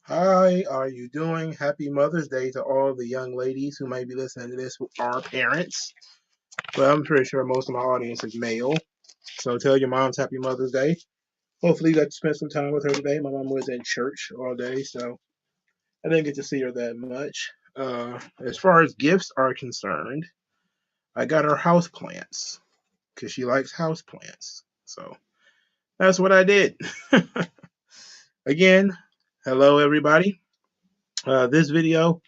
How are you doing? Happy Mother's Day to all the young ladies who might be listening to this who are parents. But I'm pretty sure most of my audience is male. So tell your moms Happy Mother's Day. Hopefully you got to spend some time with her today. My mom was in church all day, so I didn't get to see her that much. As far as gifts are concerned, I got her house plants because she likes house plants. So that's what I did. Again, hello everybody. This video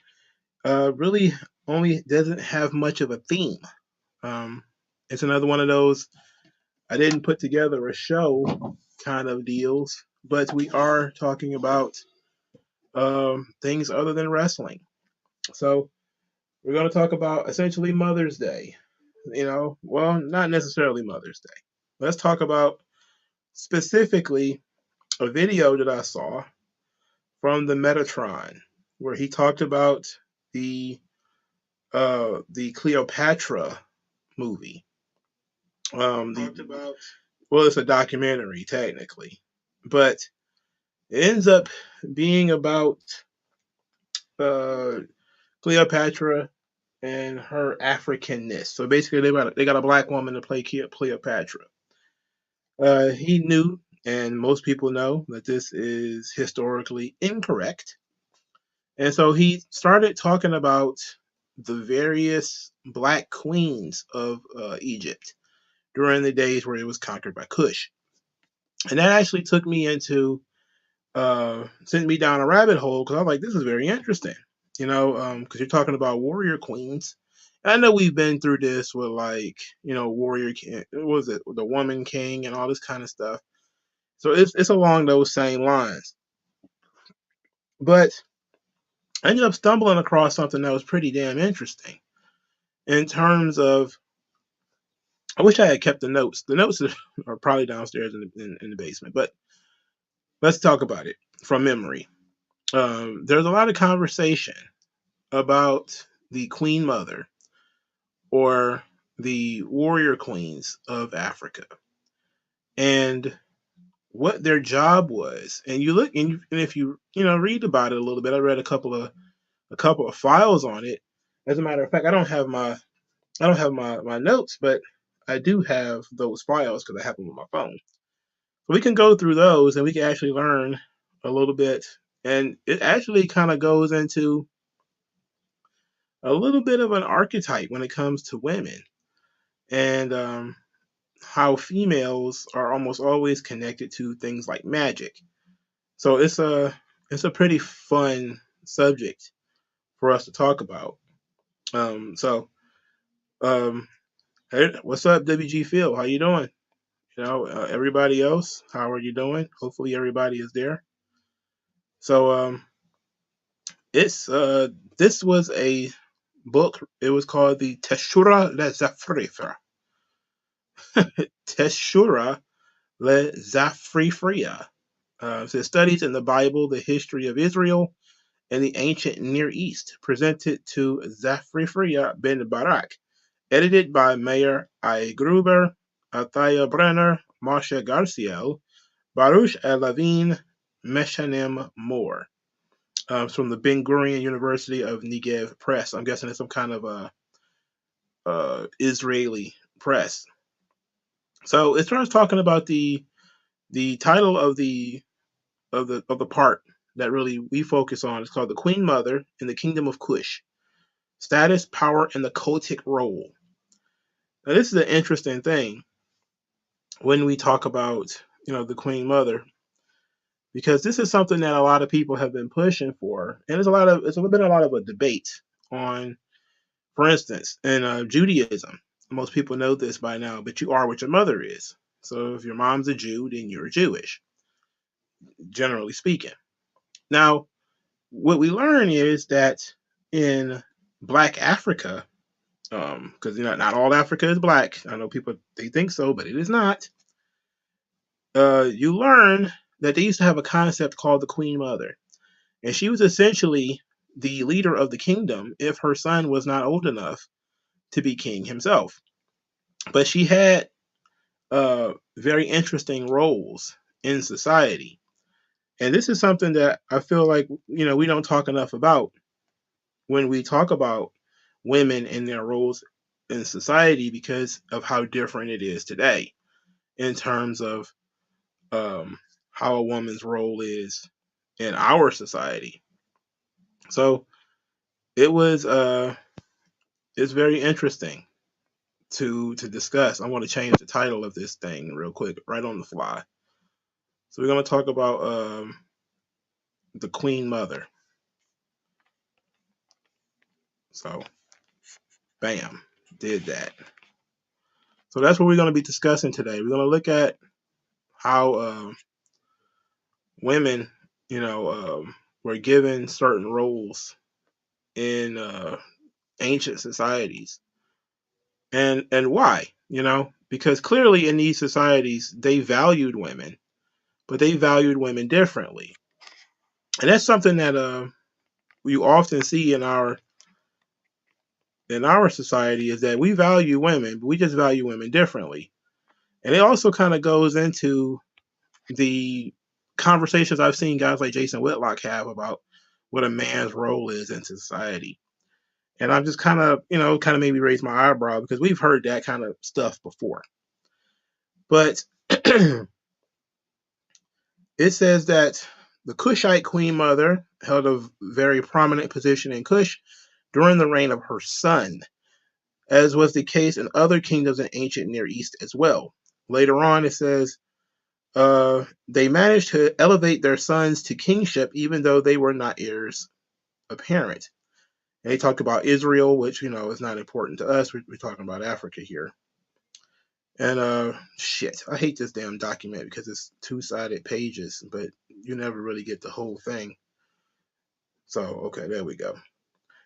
really only doesn't have much of a theme. Um, it's another one of those I didn't put together a show kind of deals, but we are talking about things other than wrestling. So we're going to talk about essentially Mother's Day. Well, not necessarily Mother's Day. Let's talk about specifically a video that I saw from the Metatron where he talked about the the Cleopatra movie. Well, it's a documentary technically, but it ends up being about uh, Cleopatra and her Africanness. So basically, they got a black woman to play Cleopatra. He knew, and most people know, that this is historically incorrect, and so he started talking about the various black queens of Egypt during the days where it was conquered by Kush. And that actually took me into sent me down a rabbit hole because I was like, this is very interesting. Because you're talking about warrior queens. And I know we've been through this with like, warrior king, what was it, the woman king and all this kind of stuff. So it's along those same lines. But I ended up stumbling across something that was pretty damn interesting in terms of I wish I had kept the notes. The notes are probably downstairs in the basement, but let's talk about it from memory. There's a lot of conversation about the Queen Mother or the warrior queens of Africa and what their job was. And you look and if you read about it a little bit, I read a couple of files on it. As a matter of fact, I don't have my notes, but I do have those files because I have them on my phone. So we can go through those and we can actually learn a little bit. And it actually kind of goes into a little bit of an archetype when it comes to women and how females are almost always connected to things like magic. So it's a pretty fun subject for us to talk about. So um, hey, what's up, WG Phil? How you doing? Everybody else, how are you doing? Hopefully everybody is there. So it's this was a book. It was called the Teshura le Zafrifa. Teshura le Zafrifria. So it studies in the Bible the history of Israel and the ancient Near East, presented to Zafrifria ben Barak, edited by Meir I. Gruber, Athaya Brenner, Moshe Garciel, Baruch Elavine, Meshanim Moore. It's from the Ben Gurion University of Negev Press. I'm guessing it's some kind of Israeli press. So it starts talking about the title of the part that really we focus on is called the Queen Mother in the Kingdom of Kush: Status, Power, and the Cultic Role. Now this is an interesting thing when we talk about the Queen Mother because this is something that a lot of people have been pushing for, and it's been a lot of a debate on. For instance, in Judaism, most people know this by now, but you are what your mother is. So if your mom's a Jew, then you're Jewish, generally speaking. Now, what we learn is that in Black Africa, because not all Africa is black. I know people they think so, but it is not. You learn that they used to have a concept called the Queen Mother, and she was essentially the leader of the kingdom if her son was not old enough to be king himself. But she had very interesting roles in society. And this is something that I feel like, we don't talk enough about when we talk about women and their roles in society because of how different it is today in terms of um, how a woman's role is in our society. So it was it's very interesting to discuss. I want to change the title of this thing real quick, right on the fly. So we're going to talk about the Queen Mother. So, bam, did that. So that's what we're going to be discussing today. We're going to look at how women, you know, were given certain roles in ancient societies, and why. Because clearly in these societies they valued women, but they valued women differently, and that's something that you often see in our society is that we value women, but we just value women differently. And it also kind of goes into the conversations I've seen guys like Jason Whitlock have about what a man's role is in society. And I'm just kind of maybe raise my eyebrow because we've heard that kind of stuff before. But it says that the Kushite queen mother held a very prominent position in Kush during the reign of her son, as was the case in other kingdoms in ancient Near East as well. Later on, it says they managed to elevate their sons to kingship even though they were not heirs apparent. And they talk about Israel, which is not important to us. We're talking about Africa here. And shit, I hate this damn document because it's two-sided pages, but you never really get the whole thing. So okay, there we go.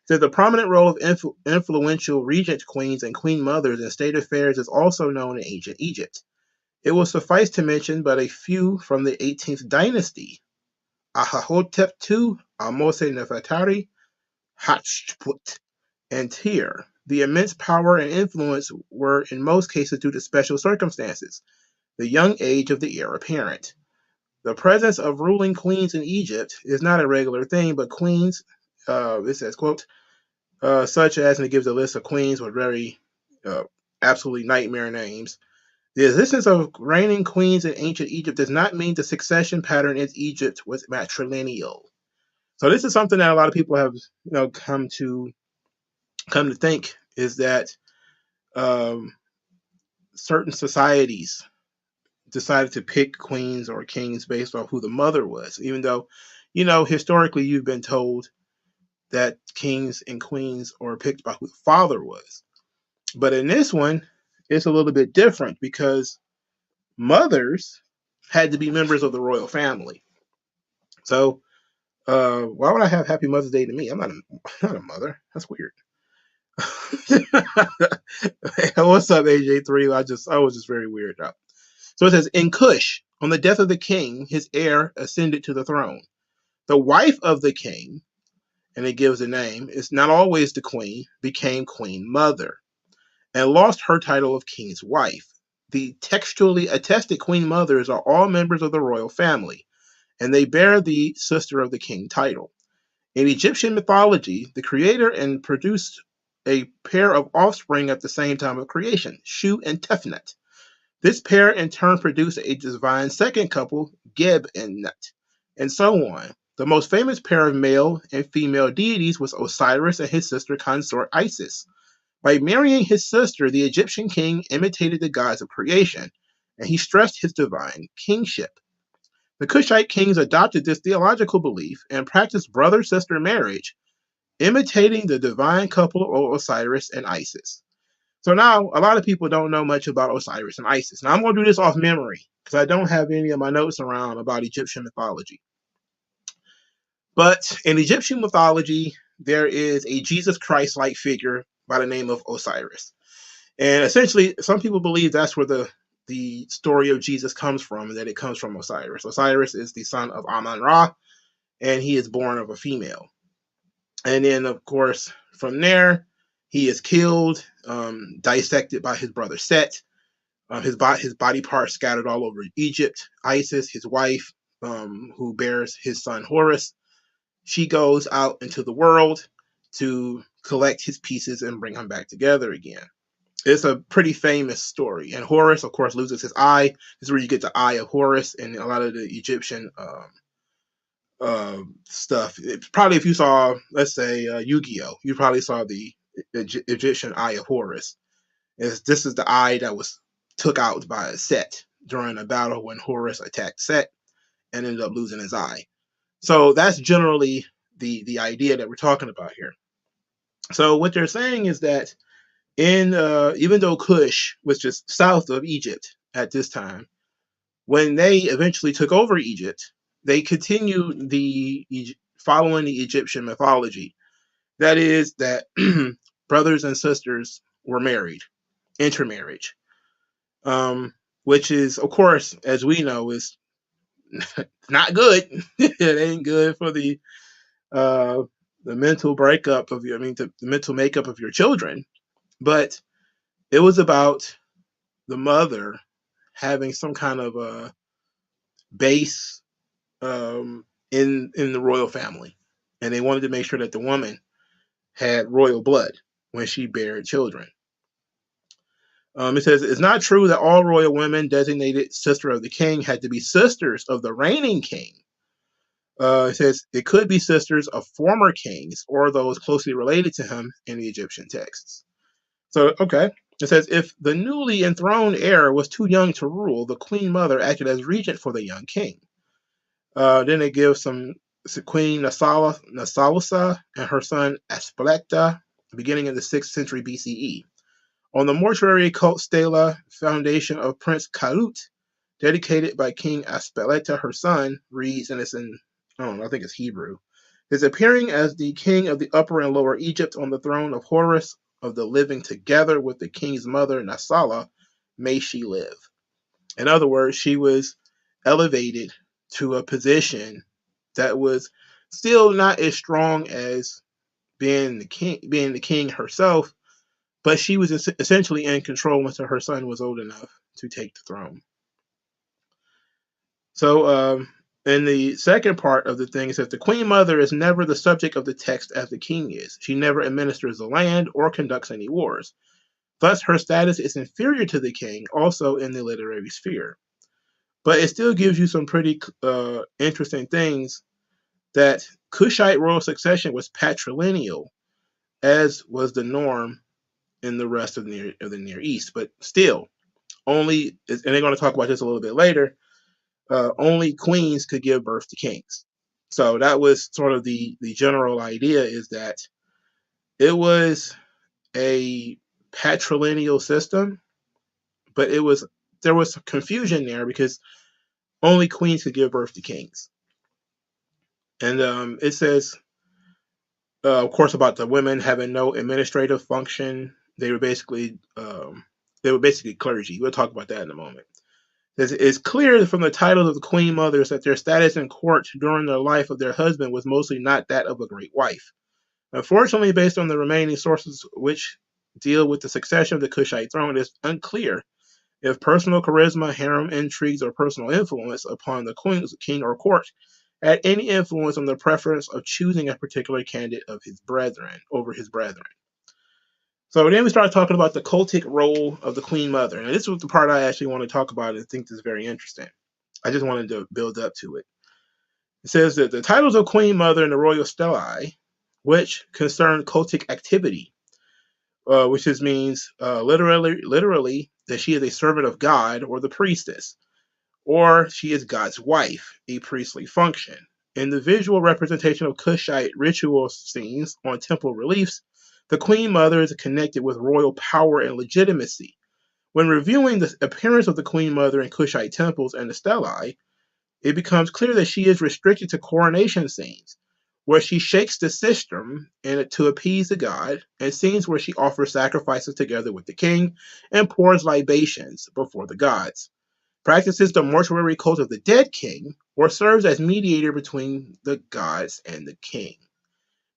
So the prominent role of influential regent queens and queen mothers in state affairs is also known in ancient Egypt. It will suffice to mention but a few from the 18th dynasty: Ahahotep II, Ahmose Nefertari, Hatshepsut, and Tyr. The immense power and influence were in most cases due to special circumstances, the young age of the heir apparent. The presence of ruling queens in Egypt is not a regular thing, but queens, it says, quote, such as, and it gives a list of queens with very uh, absolutely nightmare names. The existence of reigning queens in ancient Egypt does not mean the succession pattern in Egypt was matrilineal. So this is something that a lot of people have, come to think is that um, certain societies decided to pick queens or kings based off who the mother was, even though, historically you've been told that kings and queens are picked by who the father was. But in this one, it's a little bit different because mothers had to be members of the royal family. So why would I have Happy Mother's Day to me? I'm not a mother. That's weird. What's up, AJ3? I was just very weirded out. So it says, in Cush, on the death of the king, his heir ascended to the throne. The wife of the king, and it gives a name, is not always the queen, became queen mother, and lost her title of king's wife. The textually attested queen mothers are all members of the royal family, and they bear the sister of the king title. In Egyptian mythology, the creator and produced a pair of offspring at the same time of creation, Shu and Tefnut. This pair in turn produced a divine second couple, Geb and Nut, and so on. The most famous pair of male and female deities was Osiris and his sister consort Isis. By marrying his sister, the Egyptian king imitated the gods of creation, and he stressed his divine kingship. The Kushite kings adopted this theological belief and practiced brother-sister marriage, imitating the divine couple of Osiris and Isis. So now a lot of people don't know much about Osiris and Isis. Now I'm going to do this off memory because I don't have any of my notes around about Egyptian mythology. But in Egyptian mythology, there is a Jesus Christ-like figure by the name of Osiris. And essentially, some people believe that's where the story of Jesus comes from, and that it comes from Osiris. Osiris is the son of Amun-Ra, and he is born of a female. And then, of course, from there, he is killed, dissected by his brother Set. His body parts scattered all over Egypt. Isis, his wife, who bears his son Horus. She goes out into the world to collect his pieces and bring him back together again. It's a pretty famous story. And Horus, of course, loses his eye. This is where you get the Eye of Horus and a lot of the Egyptian stuff. Probably if you saw, let's say, Yu-Gi-Oh, you probably saw the Egyptian Eye of Horus. This is the eye that was took out by Set during a battle when Horus attacked Set and ended up losing his eye. So that's generally the idea that we're talking about here. So what they're saying is that in even though Kush was just south of Egypt at this time, when they eventually took over Egypt, they continued following the Egyptian mythology. That is that brothers and sisters were married, intermarriage, which is, of course, as we know, is not good. It ain't good for the mental breakup of the mental makeup of your children. But it was about the mother having some kind of a base in the royal family, and they wanted to make sure that the woman had royal blood when she bared children. It says it's not true that all royal women designated sister of the king had to be sisters of the reigning king. It says it could be sisters of former kings or those closely related to him in the Egyptian texts. So, okay. It says if the newly enthroned heir was too young to rule, the queen mother acted as regent for the young king. Then they give some Queen Nasalsa and her son Asplecta, beginning in the 6th century BCE. On the mortuary cult stela foundation of Prince Kalut, dedicated by King Asplecta, her son, reads, and it's in, I think it's Hebrew, is appearing as the king of the Upper and Lower Egypt on the throne of Horus of the living together with the king's mother Nasala, may she live. In other words, she was elevated to a position that was still not as strong as being the king herself, but she was essentially in control until her son was old enough to take the throne. So in the second part of the thing, it says the queen mother is never the subject of the text as the king is. She never administers the land or conducts any wars. Thus, her status is inferior to the king, also in the literary sphere. But it still gives you some pretty interesting things, that Kushite royal succession was patrilineal, as was the norm in the rest of the Near East. But still, only, and they're going to talk about this a little bit later, only queens could give birth to kings. So that was sort of the general idea, is that it was a patrilineal system, but there was some confusion there because only queens could give birth to kings. And it says, of course, about the women having no administrative function. They were basically clergy. We'll talk about that in a moment. It's clear from the titles of the queen mothers that their status in court during the life of their husband was mostly not that of a great wife. Unfortunately, based on the remaining sources which deal with the succession of the Kushite throne, it is unclear if personal charisma, harem intrigues, or personal influence upon the king or court had any influence on the preference of choosing a particular candidate of his brethren over his brethren. So then we start talking about the cultic role of the queen mother. And this was the part I actually want to talk about and think is very interesting. I just wanted to build up to it. It says that the titles of queen mother in the royal stelae, which concern cultic activity, which means literally that she is a servant of God or the priestess, or she is God's wife, a priestly function. In the visual representation of Kushite ritual scenes on temple reliefs, the queen mother is connected with royal power and legitimacy. When reviewing the appearance of the queen mother in Kushite temples and the stelae, it becomes clear that she is restricted to coronation scenes, where she shakes the sistrum to appease the god, and scenes where she offers sacrifices together with the king and pours libations before the gods, practices the mortuary cult of the dead king, or serves as mediator between the gods and the king.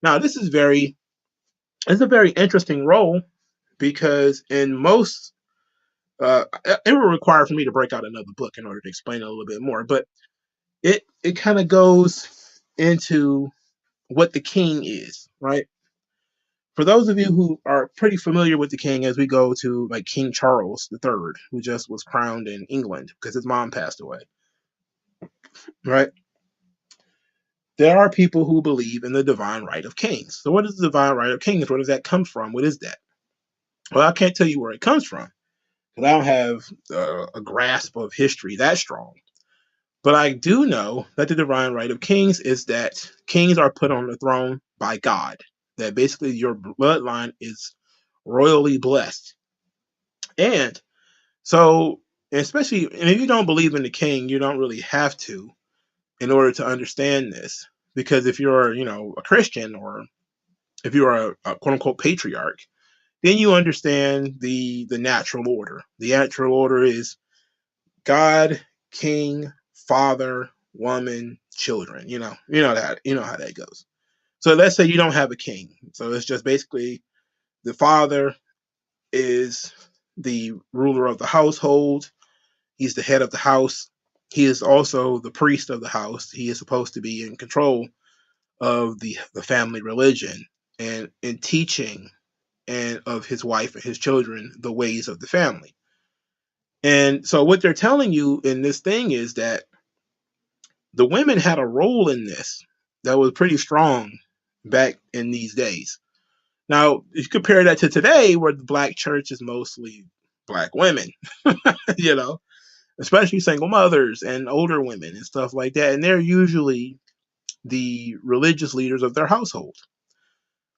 Now, this is it's a very interesting role, because in most, it would require for me to break out another book in order to explain it a little bit more. But it kind of goes into what the king is, right? For those of you who are pretty familiar with the king, as we go to like King Charles III, who just was crowned in England because his mom passed away, right? There are people who believe in the divine right of kings. So, what is the divine right of kings? Where does that come from? What is that? Well, I can't tell you where it comes from because I don't have a grasp of history that strong. But I do know that the divine right of kings is that kings are put on the throne by God. That basically your bloodline is royally blessed. And so, especially, and if you don't believe in the king, you don't really have to in order to understand this. Because if you're, a Christian or if you're a quote unquote patriarch, then you understand the natural order. The natural order is God, king, father, woman, children. You know how that goes. So let's say you don't have a king. So it's just basically the father is the ruler of the household. He's the head of the house. He is also the priest of the house. He is supposed to be in control of the family religion and in teaching and of his wife and his children the ways of the family. And so what they're telling you in this thing is that the women had a role in this that was pretty strong back in these days. Now, if you compare that to today, where the black church is mostly black women, you know, especially single mothers and older women and stuff like that. And they're usually the religious leaders of their household.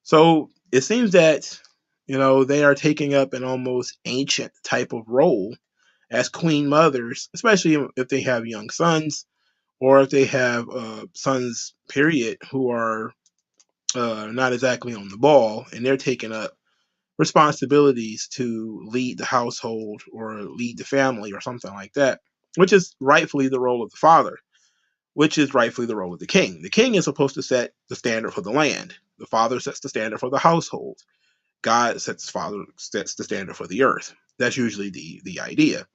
So it seems that, they are taking up an almost ancient type of role as queen mothers, especially if they have young sons or if they have sons, period, who are not exactly on the ball and they're taking up responsibilities to lead the household or lead the family or something like that, which is rightfully the role of the father, which is rightfully the role of the king. The king is supposed to set the standard for the land. The father sets the standard for the household. God sets the standard for the earth. That's usually the idea.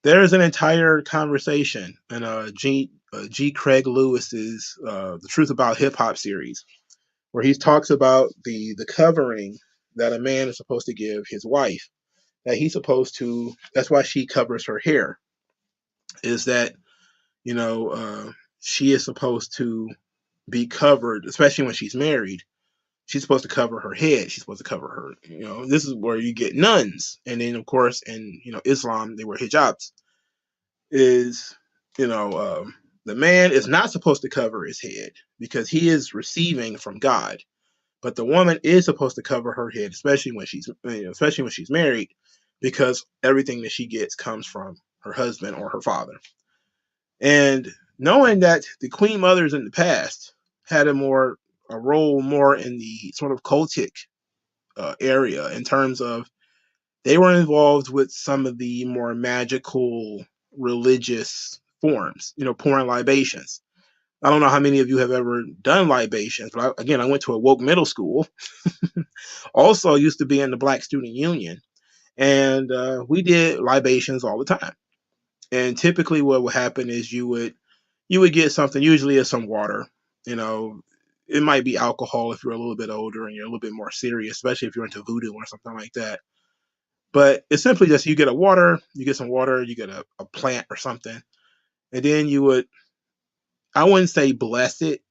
There is an entire conversation in G. Craig Lewis's The Truth About Hip Hop series, where he talks about the covering that a man is supposed to give his wife. That he's supposed to. That's why she covers her hair. Is that you know she is supposed to be covered, especially when she's married. She's supposed to cover her head. She's supposed to cover her. This is where you get nuns, and then of course in Islam they wear hijabs. Is you know the man is not supposed to cover his head because he is receiving from God, but the woman is supposed to cover her head, especially when she's married, because everything that she gets comes from her husband or her father. And knowing that the queen mothers in the past had a role more in the sort of cultic area in terms of they were involved with some of the more magical religious forms, pouring libations. I don't know how many of you have ever done libations, but I went to a woke middle school. Also used to be in the Black Student Union, and we did libations all the time. And typically, what would happen is you would get something. Usually, it's some water. You know, it might be alcohol if you're a little bit older and you're a little bit more serious, especially if you're into voodoo or something like that. But it's simply just you get you get some water, you get a plant or something, and then I wouldn't say bless it,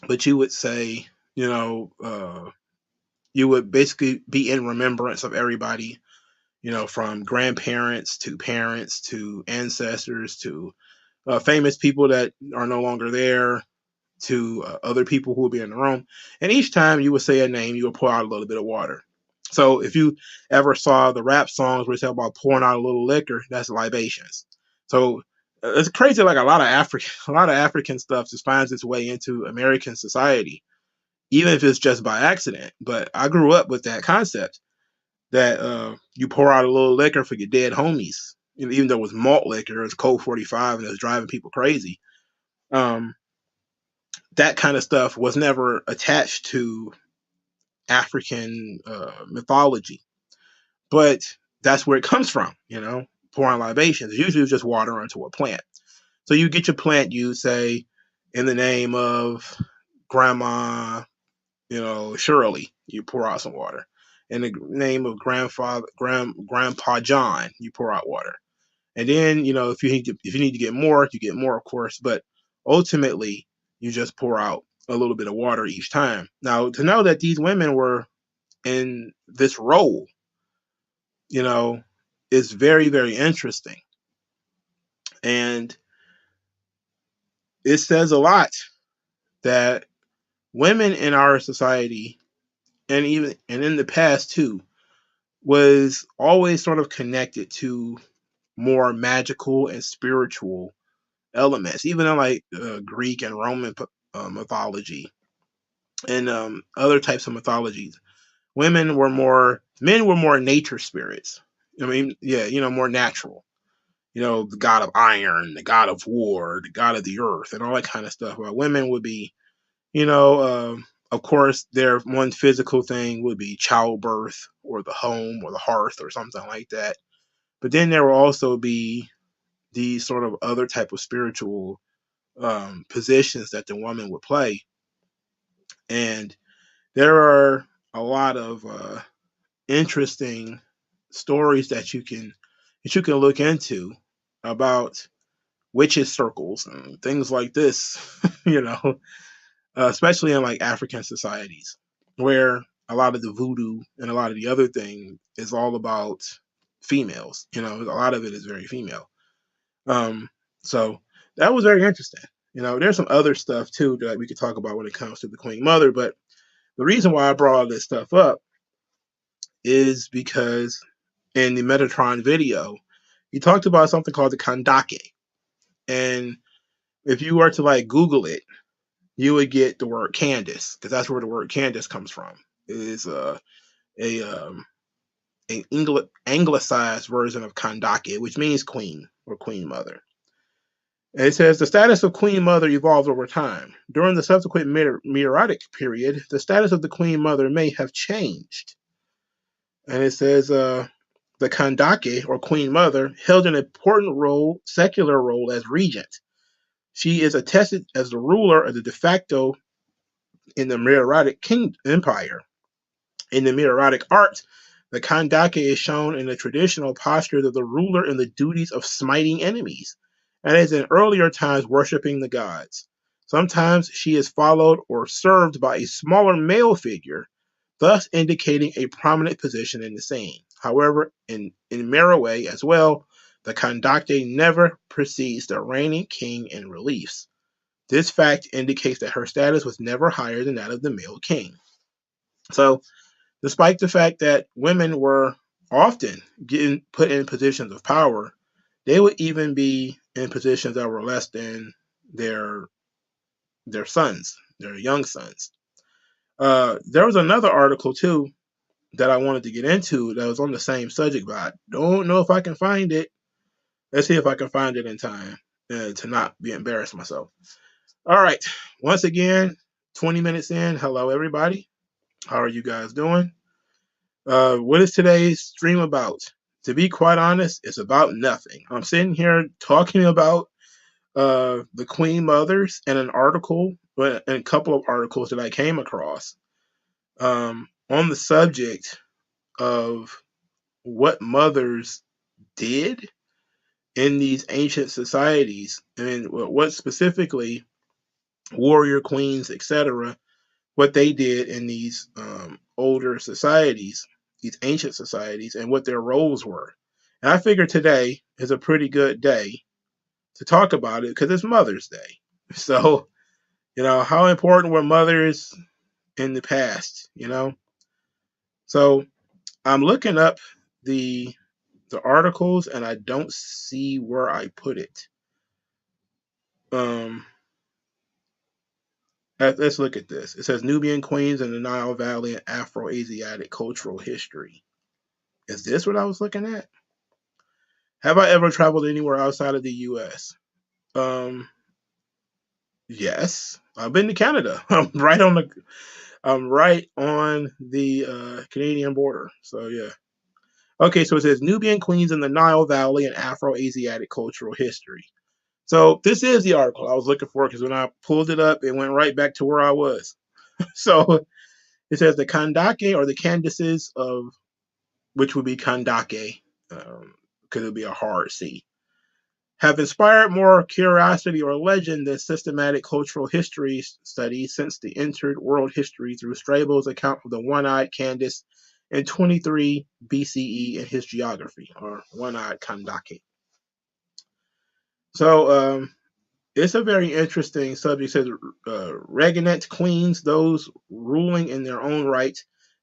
but you would say, you would basically be in remembrance of everybody, from grandparents to parents to ancestors to famous people that are no longer there to other people who will be in the room. And each time you would say a name, you would pour out a little bit of water. So if you ever saw the rap songs where it's about pouring out a little liquor, that's libations. So it's crazy. Like a lot of African stuff just finds its way into American society, even if it's just by accident. But I grew up with that concept that you pour out a little liquor for your dead homies. Even though it was malt liquor, it was Colt 45 and it was driving people crazy. Um, that kind of stuff was never attached to African mythology, but that's where it comes from. Pouring libations. Usually it's just water onto a plant. So you get your plant use, say, in the name of Grandma, Shirley, you pour out some water. In the name of Grandpa John, you pour out water. And then, if you need to get more, you get more, of course. But ultimately, you just pour out a little bit of water each time. Now, to know that these women were in this role, is very, very interesting. And it says a lot that women in our society, and in the past too, was always sort of connected to more magical and spiritual elements, even in like Greek and Roman mythology and other types of mythologies. Men were more nature spirits. I mean, yeah, more natural. The god of iron, the god of war, the god of the earth, and all that kind of stuff. While women would be, of course, their one physical thing would be childbirth or the home or the hearth or something like that. But then there will also be these sort of other type of spiritual positions that the woman would play. And there are a lot of interesting stories that you can look into about witches circles and things like this, especially in like African societies where a lot of the voodoo and a lot of the other thing is all about females. A lot of it is very female. So that was very interesting. There's some other stuff too that we could talk about when it comes to the Queen Mother, but the reason why I brought all this stuff up is because in the Metatron video, he talked about something called the Kandake. And if you were to like Google it, you would get the word Candace, because that's where the word Candace comes from. It is an anglicized version of Kandake, which means queen or queen mother. And it says the status of queen mother evolves over time. During the subsequent Meroitic period, the status of the queen mother may have changed. And it says the Kandake or queen mother held an important secular role as regent. She is attested as the ruler of the de facto in the Meroitic Empire. In the Meroitic art, the Kandake is shown in the traditional posture of the ruler in the duties of smiting enemies, and as in earlier times worshipping the gods. Sometimes she is followed or served by a smaller male figure, thus indicating a prominent position in the scene. However, in Meroe as well, the Kandake never precedes the reigning king in reliefs. This fact indicates that her status was never higher than that of the male king. So, despite the fact that women were often getting put in positions of power, they would even be in positions that were less than their sons, their young sons. There was another article too that I wanted to get into that was on the same subject, but I don't know if I can find it. Let's see if I can find it in time to not be embarrassed myself. All right. Once again, 20 minutes in. Hello, everybody. How are you guys doing? What is today's stream about? To be quite honest, it's about nothing. I'm sitting here talking about the Queen Mothers and an article, and a couple of articles that I came across on the subject of what mothers did in these ancient societies, and what specifically warrior queens, etc., what they did in these older societies, these ancient societies, and what their roles were. And I figure today is a pretty good day to talk about it because it's Mother's Day. So, how important were mothers in the past, So I'm looking up the articles and I don't see where I put it. Let's look at this. It says Nubian queens in the Nile Valley and Afro-Asiatic cultural history. Is this what I was looking at? Have I ever traveled anywhere outside of the U.S.? Yes. I've been to Canada. I'm right on the Canadian border. So yeah. Okay, so it says Nubian queens in the Nile Valley and Afro-Asiatic cultural history. So this is the article I was looking for, because when I pulled it up, it went right back to where I was. So it says the Kandake, or the Candaces of, which would be Kandake, because it would be a hard C, have inspired more curiosity or legend than systematic cultural history studies since they entered world history through Strabo's account of the one-eyed Candace in 23 BCE in his geography, or one-eyed Kandake. So it's a very interesting subject. It says regnant queens, those ruling in their own right,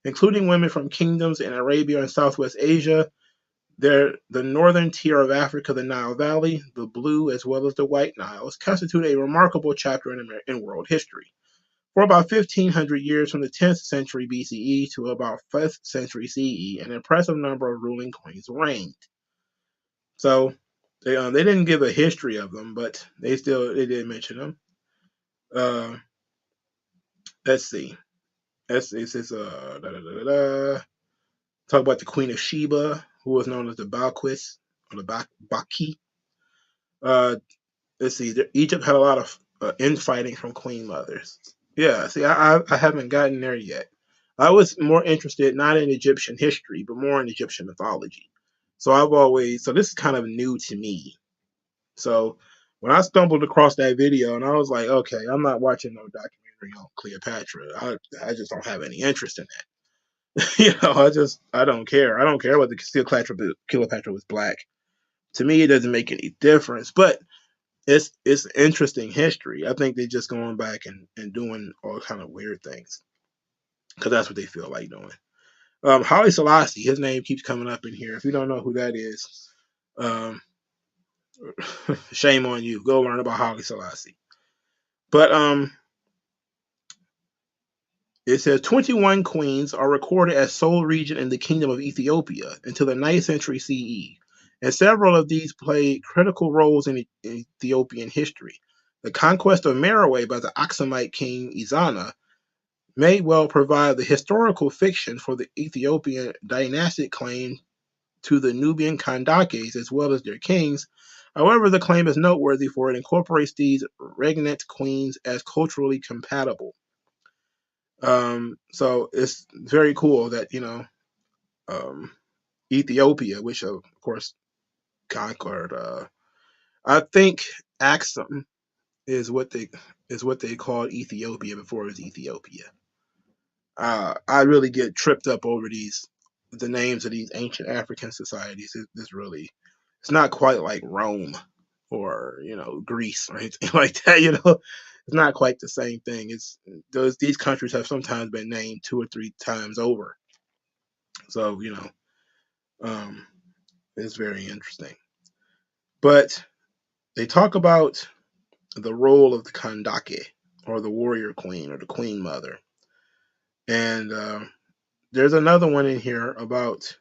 including women from kingdoms in Arabia and Southwest Asia. They're the northern tier of Africa, the Nile Valley, the Blue as well as the White Niles, constitute a remarkable chapter in world history. For about 1,500 years, from the 10th century BCE to about 5th century CE, an impressive number of ruling queens reigned. So they didn't give a history of them, but they did mention them. Let's see. It says talk about the Queen of Sheba, who was known as the Balquis or the Baki. Let's see. Egypt had a lot of infighting from queen mothers. Yeah. See, I haven't gotten there yet. I was more interested not in Egyptian history, but more in Egyptian mythology. So this is kind of new to me. So when I stumbled across that video, and I was like, okay, I'm not watching no documentary on Cleopatra. I just don't have any interest in that. I don't care. I don't care whether Cleopatra was black. To me, it doesn't make any difference. But it's interesting history. I think they're just going back and doing all kind of weird things because that's what they feel like doing. Haile Selassie, his name keeps coming up in here. If you don't know who that is, um, shame on you. Go learn about Haile Selassie. But it says 21 queens are recorded as sole regent in the kingdom of Ethiopia until the 9th century CE, and several of these played critical roles in Ethiopian history. The conquest of Meroe by the Aksumite king Ezana may well provide the historical fiction for the Ethiopian dynastic claim to the Nubian Kandakes as well as their kings. However, the claim is noteworthy for it incorporates these regnant queens as culturally compatible. So it's very cool that Ethiopia, which of course conquered, I think Aksum is what they called Ethiopia before it was Ethiopia. I really get tripped up over the names of these ancient African societies. It's not quite like Rome or Greece or anything like that. It's not quite the same thing. These countries have sometimes been named 2 or 3 times over. So it's very interesting. But they talk about the role of the Kandake, or the warrior queen, or the queen mother, and there's another one in here about.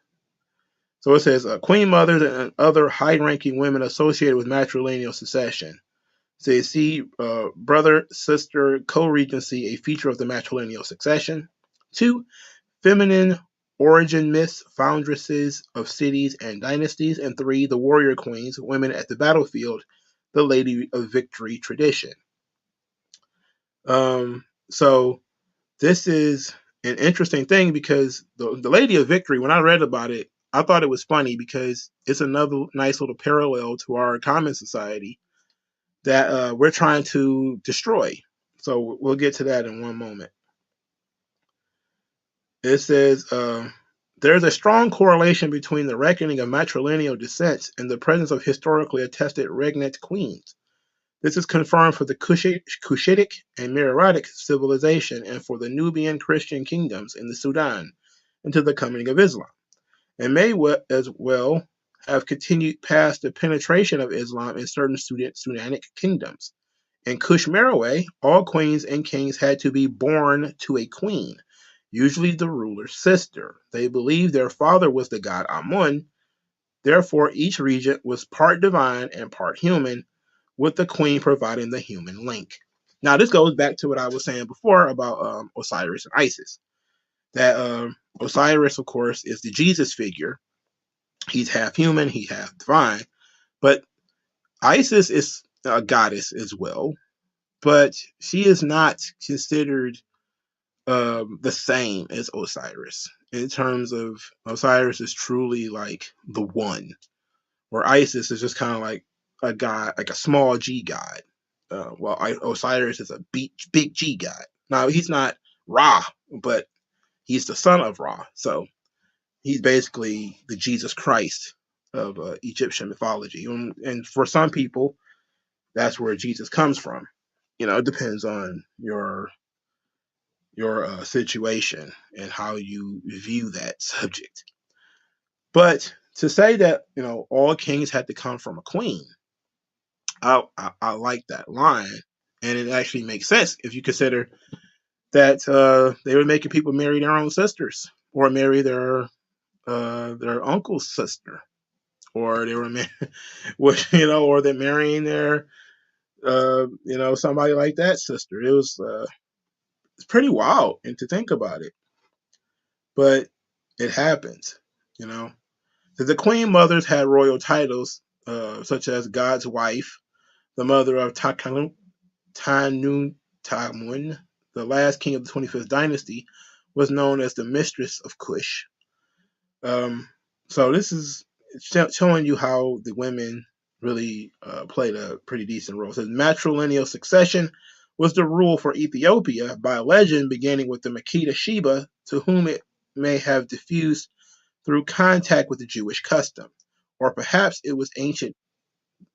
So it says queen mothers and other high-ranking women associated with matrilineal succession. So see brother, sister, co-regency, a feature of the matrilineal succession. 2, feminine origin myths, foundresses of cities and dynasties. And 3, the warrior queens, women at the battlefield, the lady of victory tradition. So this is an interesting thing because the lady of victory, when I read about it, I thought it was funny because it's another nice little parallel to our common society that we're trying to destroy. So we'll get to that in one moment. It says there's a strong correlation between the reckoning of matrilineal descents and the presence of historically attested regnant queens. This is confirmed for the Cushitic and Meroitic civilization and for the Nubian Christian kingdoms in the Sudan until the coming of Islam, and may as well have continued past the penetration of Islam in certain Sudanic kingdoms. In Kush Meroe, all queens and kings had to be born to a queen, usually the ruler's sister. They believed their father was the god Amun. Therefore, each regent was part divine and part human, with the queen providing the human link. Now, this goes back to what I was saying before about Osiris and Isis. That Osiris, of course, is the Jesus figure. He's half human, he's half divine. But Isis is a goddess as well, but she is not considered the same as Osiris in terms of Osiris is truly like the one, where Isis is just kind of like a god, like a small G god. Well, Osiris is a big G god. Now he's not Ra, but he's the son of Ra, so he's basically the Jesus Christ of Egyptian mythology. And for some people, that's where Jesus comes from. It depends on your situation and how you view that subject. But to say that all kings had to come from a queen, I like that line, and it actually makes sense if you consider that they were making people marry their own sisters or marry their uncle's sister, or they were which or they're marrying their somebody like that sister. It's pretty wild and to think about it, but it happens. You know, the queen mothers had royal titles such as God's wife, the mother of Tanun Tamun, the last king of the 25th dynasty, was known as the mistress of Kush. So this is showing you how the women really played a pretty decent role. It says matrilineal succession was the rule for Ethiopia by legend, beginning with the Makeda Sheba, to whom it may have diffused through contact with the Jewish custom, or perhaps it was ancient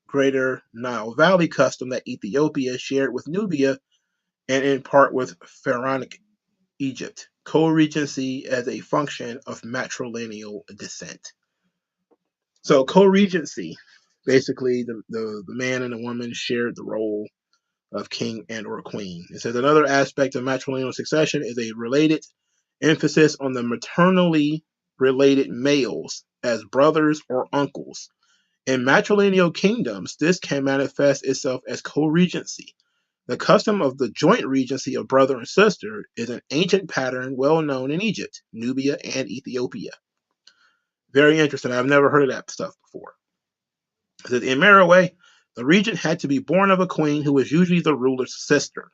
Greater Nile Valley custom that Ethiopia shared with Nubia and in part with Pharaonic Egypt, co-regency as a function of matrilineal descent. So co-regency, basically the man and the woman shared the role of king and or queen. It says another aspect of matrilineal succession is a related emphasis on the maternally related males as brothers or uncles. In matrilineal kingdoms, this can manifest itself as co-regency. The custom of the joint regency of brother and sister is an ancient pattern well known in Egypt, Nubia, and Ethiopia. Very interesting. I've never heard of that stuff before. In Meroe, the regent had to be born of a queen who was usually the ruler's sister.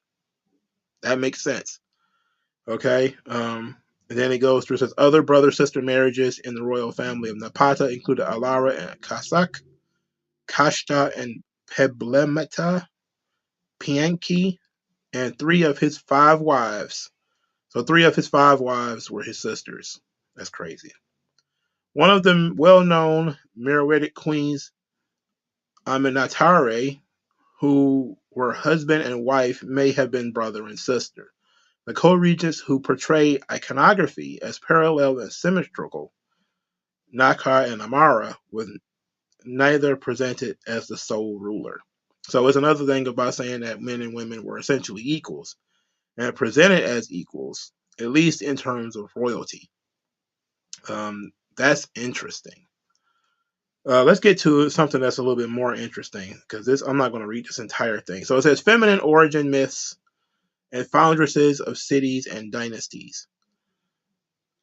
That makes sense. Okay. And then it goes through, says other brother-sister marriages in the royal family of Napata included Alara and Kasak, Kashta and Peblemeta, Pianki, and 3 of his 5 wives. So 3 of his 5 wives were his sisters. That's crazy. One of the well-known Meroitic queens, Amenatare, who were husband and wife, may have been brother and sister. The co-regents who portray iconography as parallel and symmetrical, Nakar and Amara, was neither presented as the sole ruler. So it's another thing about saying that men and women were essentially equals and presented as equals, at least in terms of royalty. That's interesting. Let's get to something that's a little bit more interesting because I'm not going to read this entire thing. So it says feminine origin myths and foundresses of cities and dynasties.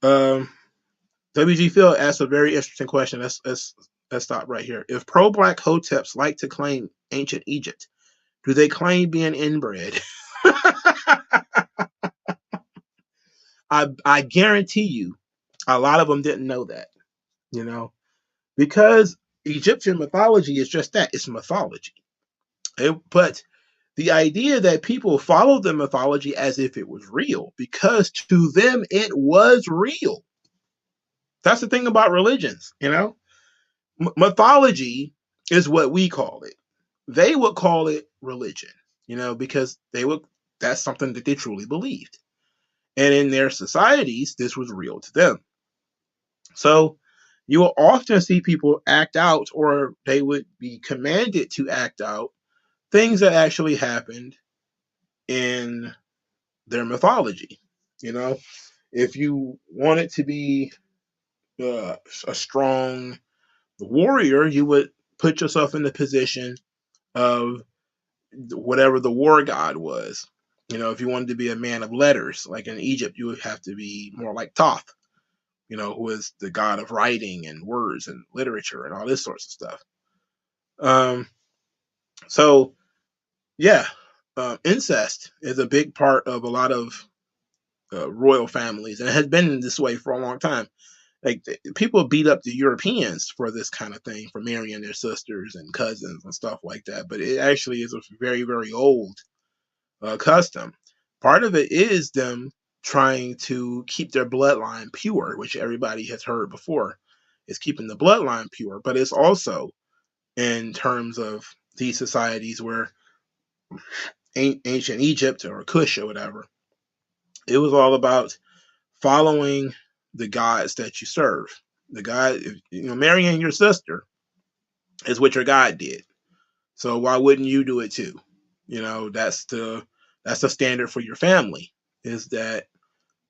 WG Phil asked a very interesting question. Let's stop right here. If pro-black hoteps like to claim ancient Egypt, do they claim being inbred? I guarantee you, a lot of them didn't know that. Because Egyptian mythology is just that, it's mythology. But the idea that people followed the mythology as if it was real, because to them it was real. That's the thing about religions, mythology is what we call it. They would call it religion, because that's something that they truly believed. And in their societies, this was real to them. So you will often see people act out, or they would be commanded to act out, things that actually happened in their mythology. If you wanted to be a strong warrior, you would put yourself in the position of whatever the war god was. If you wanted to be a man of letters, like in Egypt, you would have to be more like Thoth, who is the god of writing and words and literature and all this sorts of stuff. So Yeah, incest is a big part of a lot of royal families, and it has been this way for a long time. Like people beat up the Europeans for this kind of thing, for marrying their sisters and cousins and stuff like that. But it actually is a very, very old custom. Part of it is them trying to keep their bloodline pure, which everybody has heard before, is keeping the bloodline pure. But it's also in terms of these societies where ancient Egypt or Kush or whatever, it was all about following the gods that you serve. The god, marrying your sister is what your god did. So why wouldn't you do it too? That's the standard for your family, is that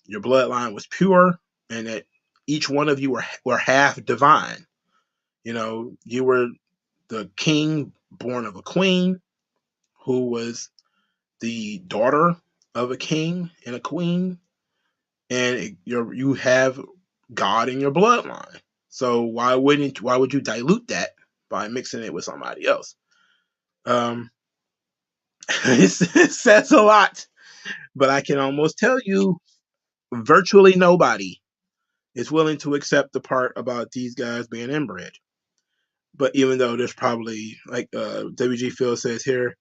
your bloodline was pure and that each one of you were half divine. You were the king born of a queen who was the daughter of a king and a queen, and you have God in your bloodline. So why would you dilute that by mixing it with somebody else? Um, it says a lot, but I can almost tell you virtually nobody is willing to accept the part about these guys being inbred. But even though there's probably, like WG Phil says here,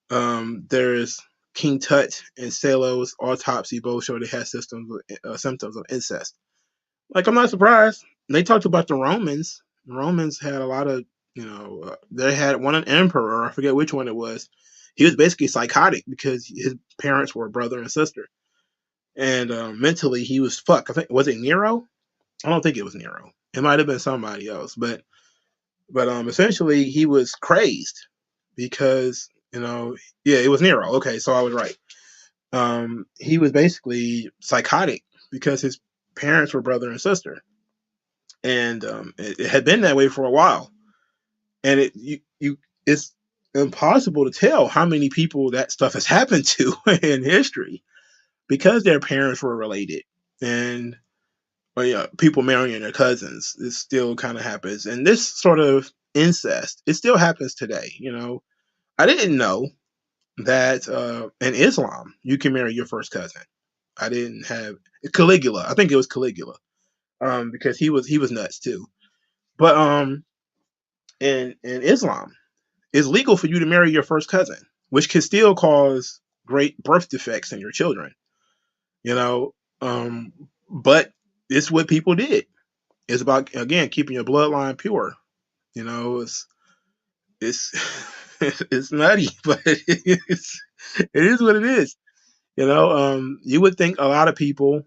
there's King Tut and Salo's autopsy both show they had symptoms of incest. Like, I'm not surprised. They talked about the Romans. The Romans had a lot of, they had one, an emperor, I forget which one it was. He was basically psychotic because his parents were a brother and sister. And mentally, he was fucked. I think, was it Nero? I don't think it was Nero. It might have been somebody else. But essentially, he was crazed because, yeah, it was Nero. Okay, so I was right. He was basically psychotic because his parents were brother and sister, and it had been that way for a while. And it's impossible to tell how many people that stuff has happened to in history because their parents were related, and people marrying their cousins. It still kind of happens, and this sort of incest, it still happens today. I didn't know that in Islam you can marry your first cousin. I didn't have Caligula. I think it was Caligula, because he was nuts too. But in Islam, it's legal for you to marry your first cousin, which can still cause great birth defects in your children. You know, um, but it's what people did. It's about, again, keeping your bloodline pure. It's it's nutty, but it is what it is. You would think a lot of people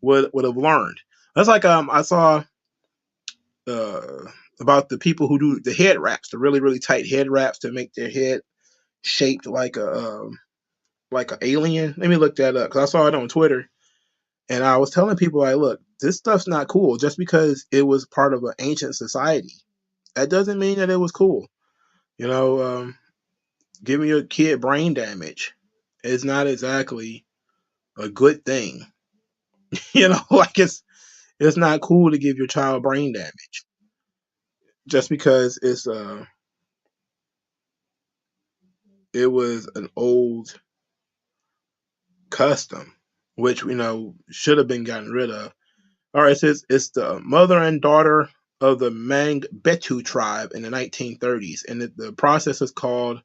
would have learned. That's like, I saw uh, about the people who do the head wraps, the really really tight head wraps to make their head shaped like an alien. Let me look that up because I saw it on Twitter, and I was telling people, like, look, this stuff's not cool. Just because it was part of an ancient society, that doesn't mean that it was cool. You know, giving your kid brain damage is not exactly a good thing. Like, it's not cool to give your child brain damage just because it was an old custom, which should have been gotten rid of. All right, it says it's the mother and daughter of the Mangbetu tribe in the 1930s, and the process is called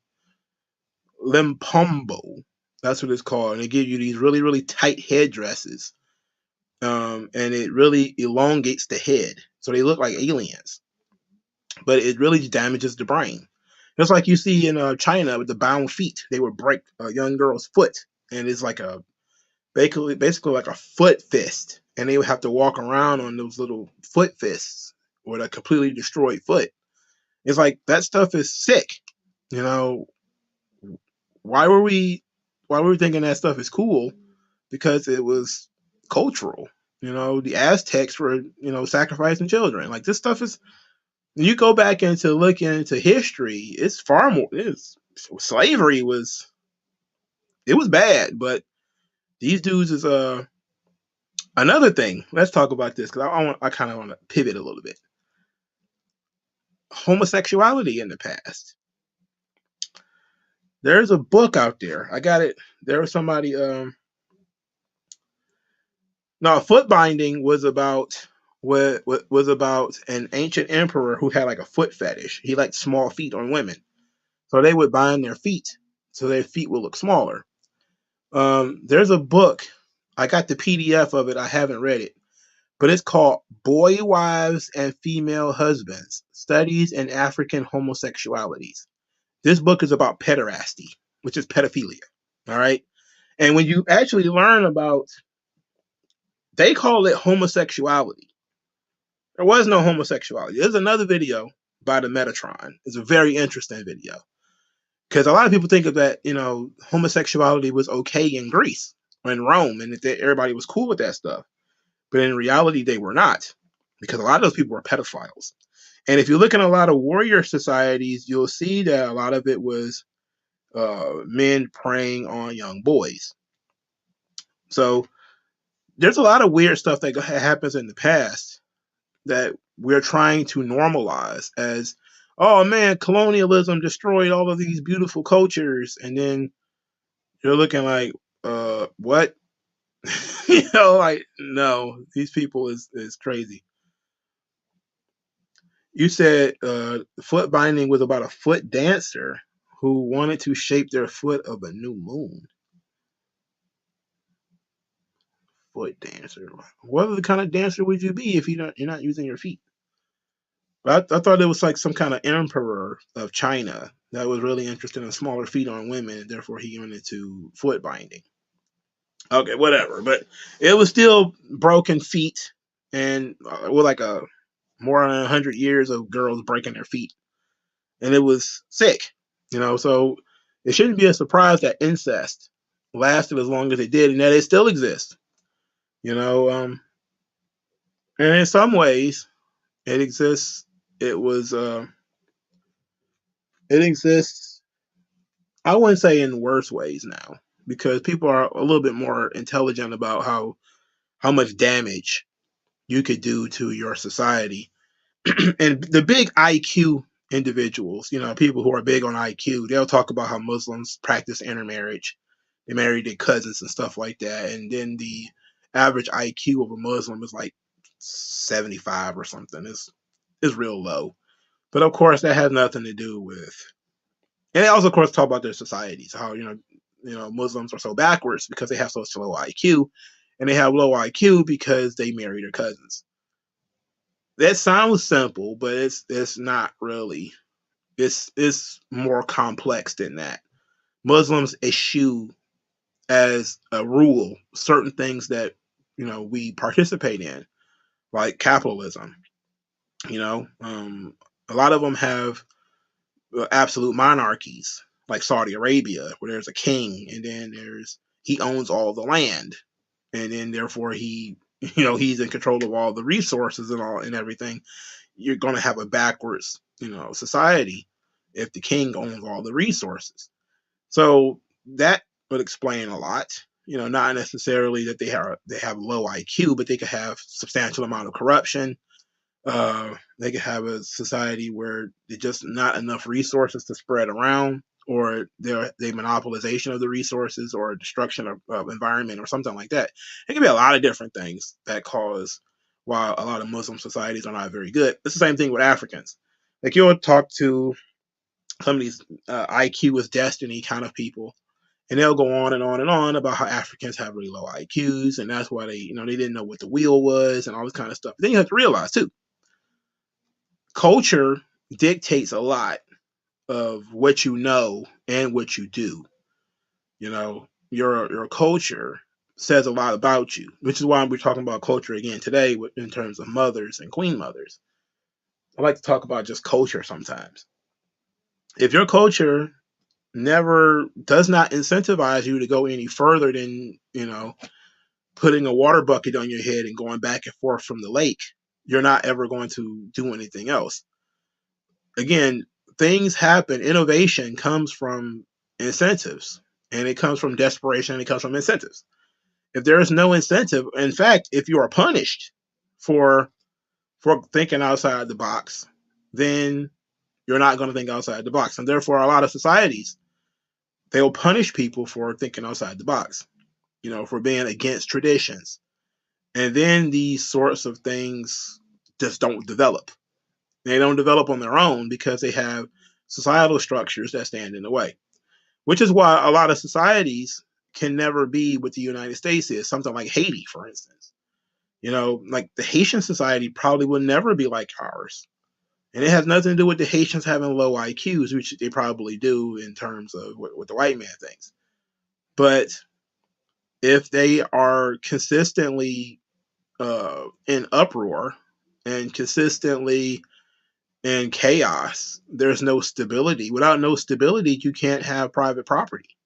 Limpombo. That's what it's called, and they give you these really really tight headdresses, and it really elongates the head, so they look like aliens, but it really damages the brain. Just like you see in China with the bound feet, they would break a young girl's foot, and it's like a basically like a foot fist, and they would have to walk around on those little foot fists with a completely destroyed foot. It's like that stuff is sick. You know, why were we thinking that stuff is cool? Because it was cultural. The Aztecs were sacrificing children. Like, this stuff is. You go back into looking into history, it's far more. Slavery was, it was bad, but these dudes is another thing. Let's talk about this because I kind of want to pivot a little bit. Homosexuality in the past. There's a book out there. I got it. There was somebody. No, foot binding was about what was about an ancient emperor who had like a foot fetish. He liked small feet on women, so they would bind their feet so their feet would look smaller. There's a book. I got the PDF of it. I haven't read it, but it's called "Boy Wives and Female Husbands: Studies in African Homosexualities." This book is about pederasty, which is pedophilia. All right, and when you actually learn about, they call it homosexuality. There was no homosexuality. There's another video by the Metatron. It's a very interesting video because a lot of people think of that, homosexuality was okay in Greece or in Rome, and that everybody was cool with that stuff. But in reality, they were not, because a lot of those people were pedophiles. And if you look at a lot of warrior societies, you'll see that a lot of it was men preying on young boys. So there's a lot of weird stuff that happens in the past that we're trying to normalize as, oh man, colonialism destroyed all of these beautiful cultures, and then you're looking like, what? Like, no, these people is crazy. You said foot binding was about a foot dancer who wanted to shape their foot of a new moon. Foot dancer. What other kind of dancer would you be if you're not using your feet? I thought it was like some kind of emperor of China that was really interested in smaller feet on women, and therefore he went into foot binding. Okay, whatever. But it was still broken feet, and with like a more than 100 years of girls breaking their feet, and it was sick. So it shouldn't be a surprise that incest lasted as long as it did, and that it still exists. And in some ways, it exists. It was. It exists. I wouldn't say in worse ways now, because people are a little bit more intelligent about how much damage you could do to your society. And the big IQ individuals, people who are big on IQ, they'll talk about how Muslims practice intermarriage. They marry their cousins and stuff like that. And then the average IQ of a Muslim is like 75 or something. It's real low. But of course, that has nothing to do with. And they also, of course, talk about their societies, how Muslims are so backwards because they have such low IQ, and they have low IQ because they marry their cousins. That sounds simple, but it's not really. It's more complex than that. Muslims eschew as a rule certain things that we participate in, like capitalism. A lot of them have absolute monarchies, like Saudi Arabia, where there's a king, and then he owns all the land, and then therefore he's in control of all the resources and everything. You're going to have a backwards society if the king owns all the resources. So that would explain a lot. Not necessarily that they have low IQ, but they could have substantial amount of corruption. They could have a society where there's just not enough resources to spread around, or the monopolization of the resources, or destruction of environment, or something like that. It can be a lot of different things that cause why a lot of Muslim societies are not very good. It's the same thing with Africans. Like, you'll talk to some of these IQ is destiny kind of people, and they'll go on and on and on about how Africans have really low IQs, and that's why they didn't know what the wheel was and all this kind of stuff. But then you have to realize too, culture dictates a lot of what you know and what you do. Your culture says a lot about you, which is why we're talking about culture again today in terms of mothers and queen mothers. I like to talk about just culture sometimes. If your culture never does not incentivize you to go any further than, putting a water bucket on your head and going back and forth from the lake, you're not ever going to do anything else. Again, things happen. Innovation comes from incentives, and it comes from desperation, and it comes from incentives. If there is no incentive, in fact, if you are punished for thinking outside the box, then you're not going to think outside the box. And therefore, a lot of societies they'll punish people for thinking outside the box, for being against traditions. And then these sorts of things just don't develop. They don't develop on their own because they have societal structures that stand in the way, which is why a lot of societies can never be what the United States is. Something like Haiti, for instance. Like the Haitian society probably will never be like ours. And it has nothing to do with the Haitians having low IQs, which they probably do in terms of what the white man thinks. But if they are consistently in uproar and consistently in chaos, there's no stability. Without no stability, you can't have private property.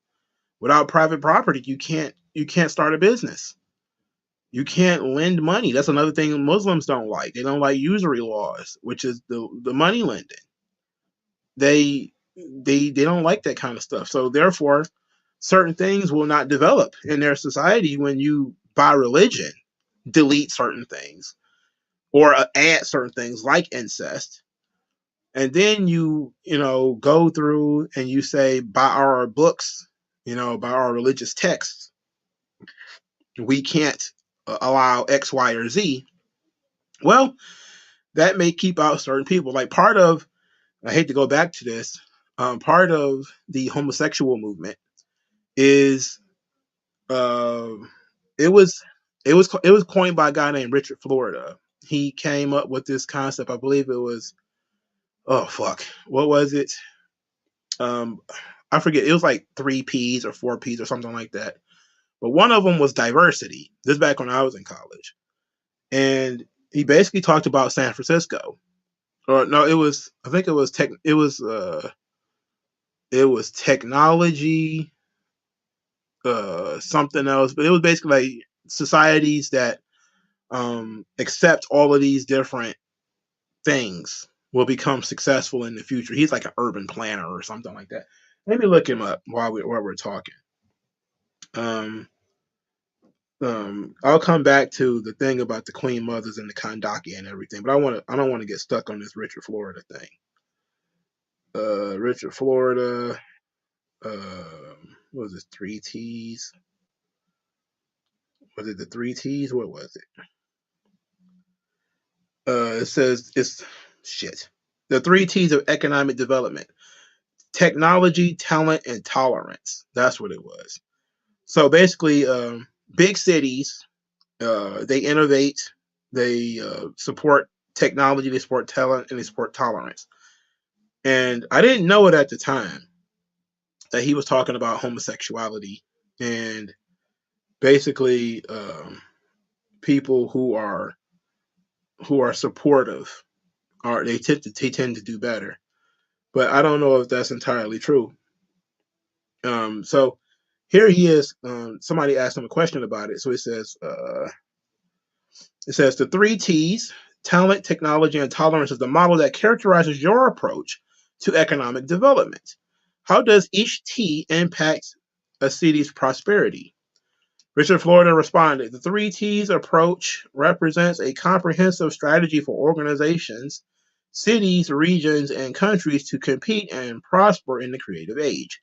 Without private property, you can't start a business. You can't lend money. That's another thing Muslims don't like. They don't like usury laws, which is the money lending. They don't like that kind of stuff. So therefore, certain things will not develop in their society when you, by religion, delete certain things or add certain things like incest. And then you go through and you say, by our books, by our religious texts, we can't allow X, Y, or Z. Well, that may keep out certain people. Like part of, I hate to go back to this, part of the homosexual movement is uh, it was it was coined by a guy named Richard Florida. He came up with this concept. I believe it was, oh fuck, what was it? Um, I forget. It was like 3 P's or 4 P's or something like that. But one of them was diversity. This is back when I was in college, and he basically talked about San Francisco. Or no, it was, I think it was tech. It was technology, something else, but it was basically like societies that accept all of these different things will become successful in the future. He's like an urban planner or something like that. Let me look him up while we're talking. Um, I'll come back to the thing about the Queen Mothers and the Kandaki and everything, but I don't want to get stuck on this Richard Florida thing. Richard Florida. What was it? 3 T's. Was it the 3 T's? What was it? It says it's shit. The 3 T's of economic development: technology, talent, and tolerance. That's what it was. So basically, big cities, they innovate, they support technology, they support talent, and they support tolerance. And I didn't know it at the time that he was talking about homosexuality and basically people who are supportive they tend to do better. But I don't know if that's entirely true. So here he is. Somebody asked him a question about it. So it says the 3 T's: talent, technology, and tolerance is the model that characterizes your approach to economic development. How does each T impact a city's prosperity? Richard Florida responded, the 3 T's approach represents a comprehensive strategy for organizations, cities, regions, and countries to compete and prosper in the creative age.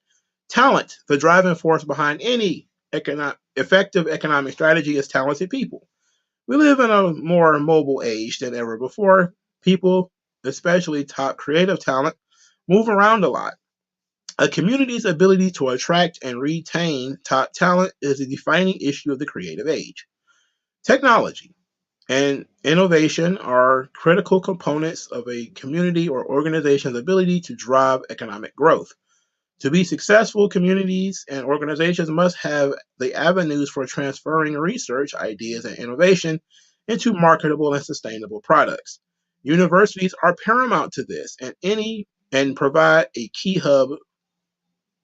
Talent: the driving force behind any effective economic strategy is talented people. We live in a more mobile age than ever before. People, especially top creative talent, move around a lot. A community's ability to attract and retain top talent is a defining issue of the creative age. Technology and innovation are critical components of a community or organization's ability to drive economic growth. To be successful, communities and organizations must have the avenues for transferring research, ideas, and innovation into marketable and sustainable products. Universities are paramount to this and provide a key hub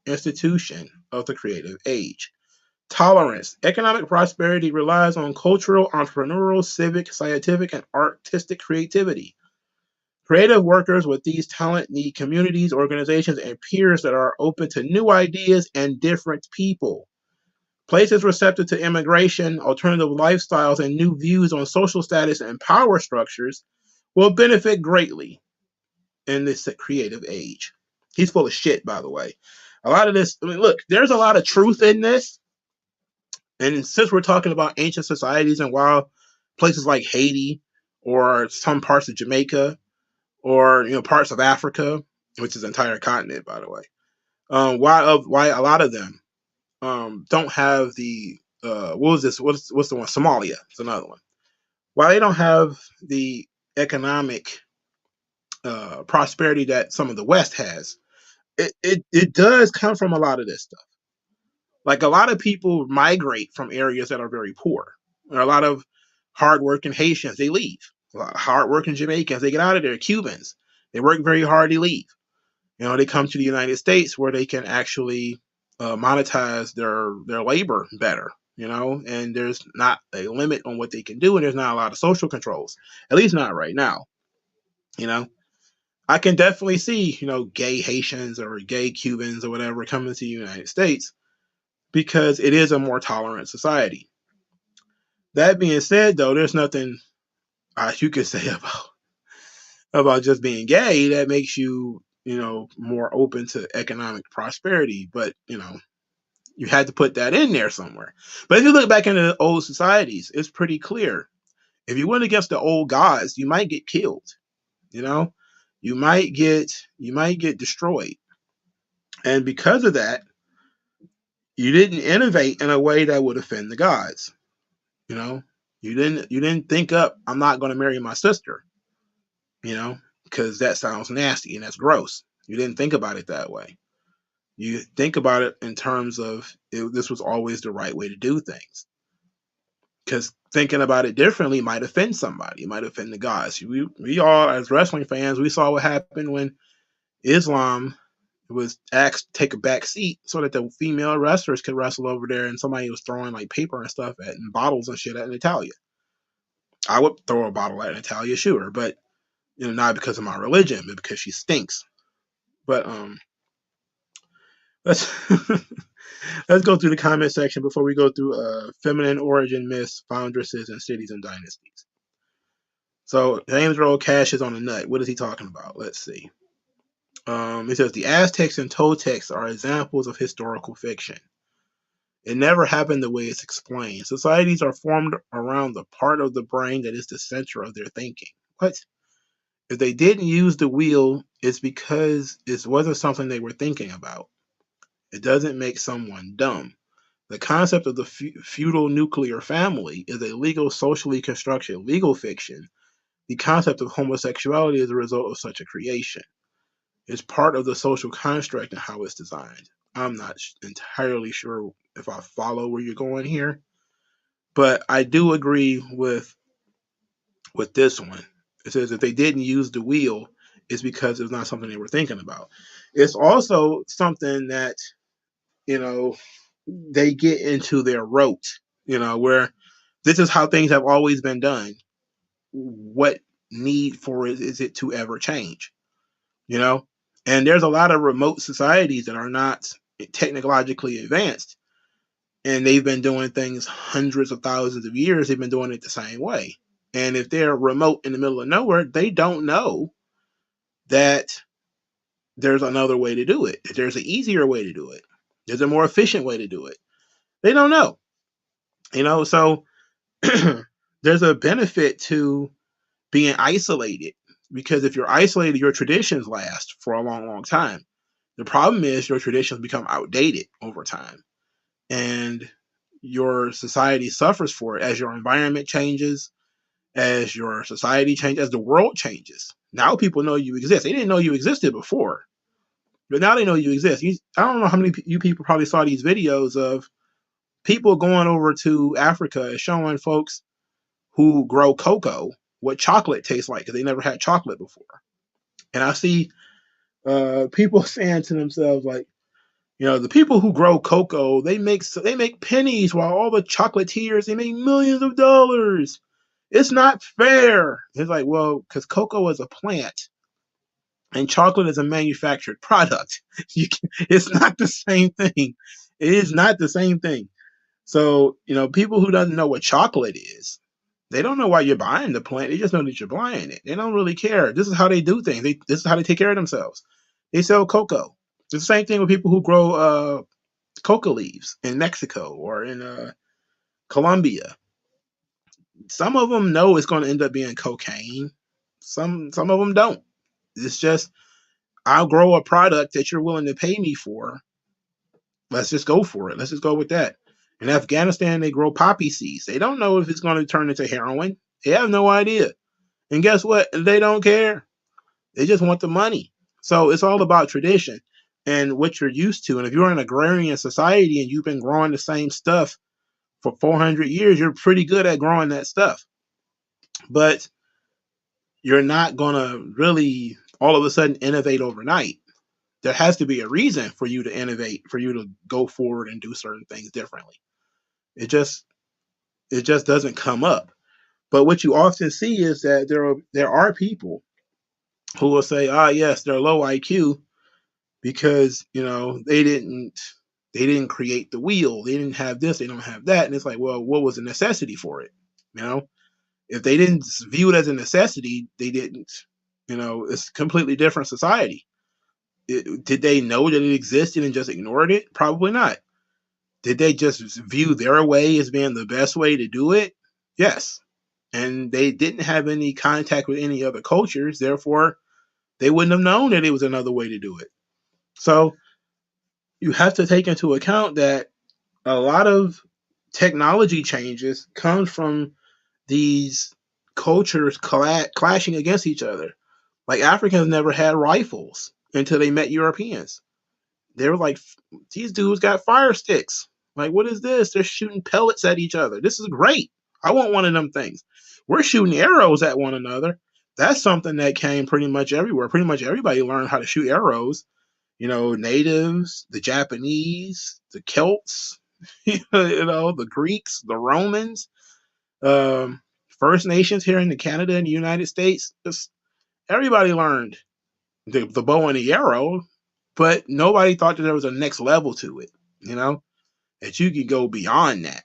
institution of the creative age. Tolerance: economic prosperity relies on cultural, entrepreneurial, civic, scientific, and artistic creativity. Creative workers with these talent need communities, organizations, and peers that are open to new ideas and different people. Places receptive to immigration, alternative lifestyles, and new views on social status and power structures will benefit greatly in this creative age. He's full of shit, by the way. A lot of this, I mean, look, there's a lot of truth in this. And since we're talking about ancient societies and wild places like Haiti or some parts of Jamaica or parts of Africa, which is an entire continent, by the way, why a lot of them don't have the what was this? What's the one? Somalia. It's another one. Why they don't have the economic prosperity that some of the West has? It does come from a lot of this stuff. Like a lot of people migrate from areas that are very poor. There are a lot of hardworking Haitians, they leave. A lot of hardworking Jamaicans, they get out of there. Cubans, they work very hard, they leave. They come to the United States where they can actually monetize their labor better. And there's not a limit on what they can do, and there's not a lot of social controls, at least not right now. You know, I can definitely see gay Haitians or gay Cubans or whatever coming to the United States because it is a more tolerant society. That being said, though, there's nothing you could say about just being gay that makes you more open to economic prosperity. But you had to put that in there somewhere. But if you look back into the old societies, it's pretty clear. If you went against the old gods, you might get killed. You know, you might get destroyed. And because of that, you didn't innovate in a way that would offend the gods. You know, you didn't think up, I'm not going to marry my sister. Because that sounds nasty and that's gross. You didn't think about it that way. You think about it in terms of this was always the right way to do things. Because thinking about it differently might offend somebody. It might offend the gods. We all, as wrestling fans, we saw what happened when Islam was asked to take a back seat so that the female wrestlers could wrestle over there, and somebody was throwing like paper and stuff and bottles and shit at Natalya. I would throw a bottle at Natalya, sure, but not because of my religion, but because she stinks. But let's let's go through the comment section before we go through feminine origin myths, foundresses, and cities and dynasties. So James Earl Cash is on the nut. What is he talking about? Let's see. It says the Aztecs and Toltecs are examples of historical fiction. It never happened the way it's explained. Societies are formed around the part of the brain that is the center of their thinking. What? If they didn't use the wheel, it's because it wasn't something they were thinking about. It doesn't make someone dumb. The concept of the feudal nuclear family is a legal, socially constructed legal fiction. The concept of homosexuality is a result of such a creation. It's part of the social construct and how it's designed. I'm not entirely sure if I follow where you're going here, but I do agree with this one. It says if they didn't use the wheel, it's because it's not something they were thinking about. It's also something that they get into their rote, where this is how things have always been done. What need for it is it to ever change? And there's a lot of remote societies that are not technologically advanced, and they've been doing things hundreds of thousands of years. They've been doing it the same way. And if they're remote in the middle of nowhere, they don't know that there's another way to do it. If there's an easier way to do it, there's a more efficient way to do it. They don't know. So there's a benefit to being isolated, because if you're isolated, your traditions last for a long, long time. The problem is your traditions become outdated over time, and your society suffers for it as your environment changes, as your society changes, as the world changes. Now people know you exist. They didn't know you existed before, but now they know you exist. I don't know how many you people probably saw these videos of people going over to Africa and showing folks who grow cocoa what chocolate tastes like because they never had chocolate before. And I see people saying to themselves like, the people who grow cocoa, they make pennies, while all the chocolatiers, they make millions of dollars. It's not fair. It's like, well, because cocoa is a plant and chocolate is a manufactured product. It's not the same thing. It is not the same thing. So, people who doesn't know what chocolate is, they don't know why you're buying the plant. They just know that you're buying it. They don't really care. This is how they do things. This is how they take care of themselves. They sell cocoa. It's the same thing with people who grow coca leaves in Mexico or in Colombia. Some of them know it's going to end up being cocaine. Some of them don't. It's just I'll grow a product that you're willing to pay me for. Let's just go for it. Let's just go with that. In Afghanistan, they grow poppy seeds. They don't know if it's going to turn into heroin. They have no idea. And guess what? They don't care. They just want the money. So it's all about tradition and what you're used to. And if you're in an agrarian society and you've been growing the same stuff for 400 years, you're pretty good at growing that stuff. But you're not going to really all of a sudden innovate overnight. There has to be a reason for you to innovate, for you to go forward and do certain things differently. It just doesn't come up. But what you often see is that there are people who will say, "Ah, yes, they're low IQ because they didn't create the wheel, they didn't have this, they don't have that," and it's like, well, what was the necessity for it? You know, if they didn't view it as a necessity, they didn't. It's a completely different society. Did they know that it existed and just ignored it? Probably not. Did they just view their way as being the best way to do it? Yes. And they didn't have any contact with any other cultures, therefore, they wouldn't have known that it was another way to do it. So you have to take into account that a lot of technology changes come from these cultures clashing against each other. Like Africans never had rifles until they met Europeans. They were like, these dudes got fire sticks. Like, what is this? They're shooting pellets at each other. This is great. I want one of them things. We're shooting arrows at one another. That's something that came pretty much everywhere. Pretty much everybody learned how to shoot arrows. Natives, the Japanese, the Celts, the Greeks, the Romans, um, First Nations here in Canada and the United States. Just everybody learned the bow and the arrow, but nobody thought that there was a next level to it, that you could go beyond that.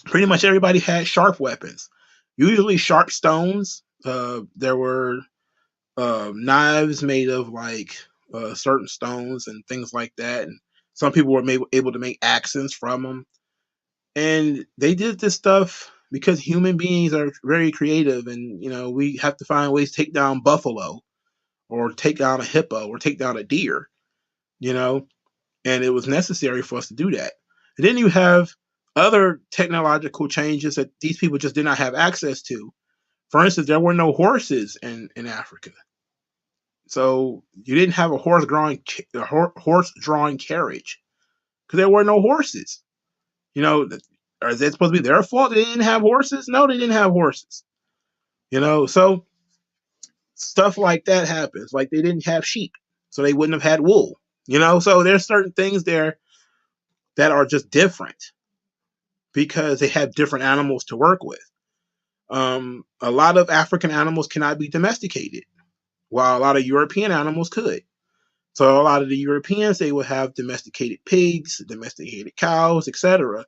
Pretty much everybody had sharp weapons, usually sharp stones. There were knives made of like certain stones and things like that. And some people were able to make axes from them. And they did this stuff because human beings are very creative, and we have to find ways to take down buffalo or take down a hippo or take down a deer, and it was necessary for us to do that. And then you have other technological changes that these people just did not have access to. For instance, there were no horses in Africa. So you didn't have a horse drawing carriage because there were no horses. Is that supposed to be their fault? They didn't have horses? No, they didn't have horses. So stuff like that happens. Like they didn't have sheep, so they wouldn't have had wool. So there's certain things there that are just different because they have different animals to work with. A lot of African animals cannot be domesticated, while a lot of European animals could. So a lot of the Europeans, they would have domesticated pigs, domesticated cows, etc.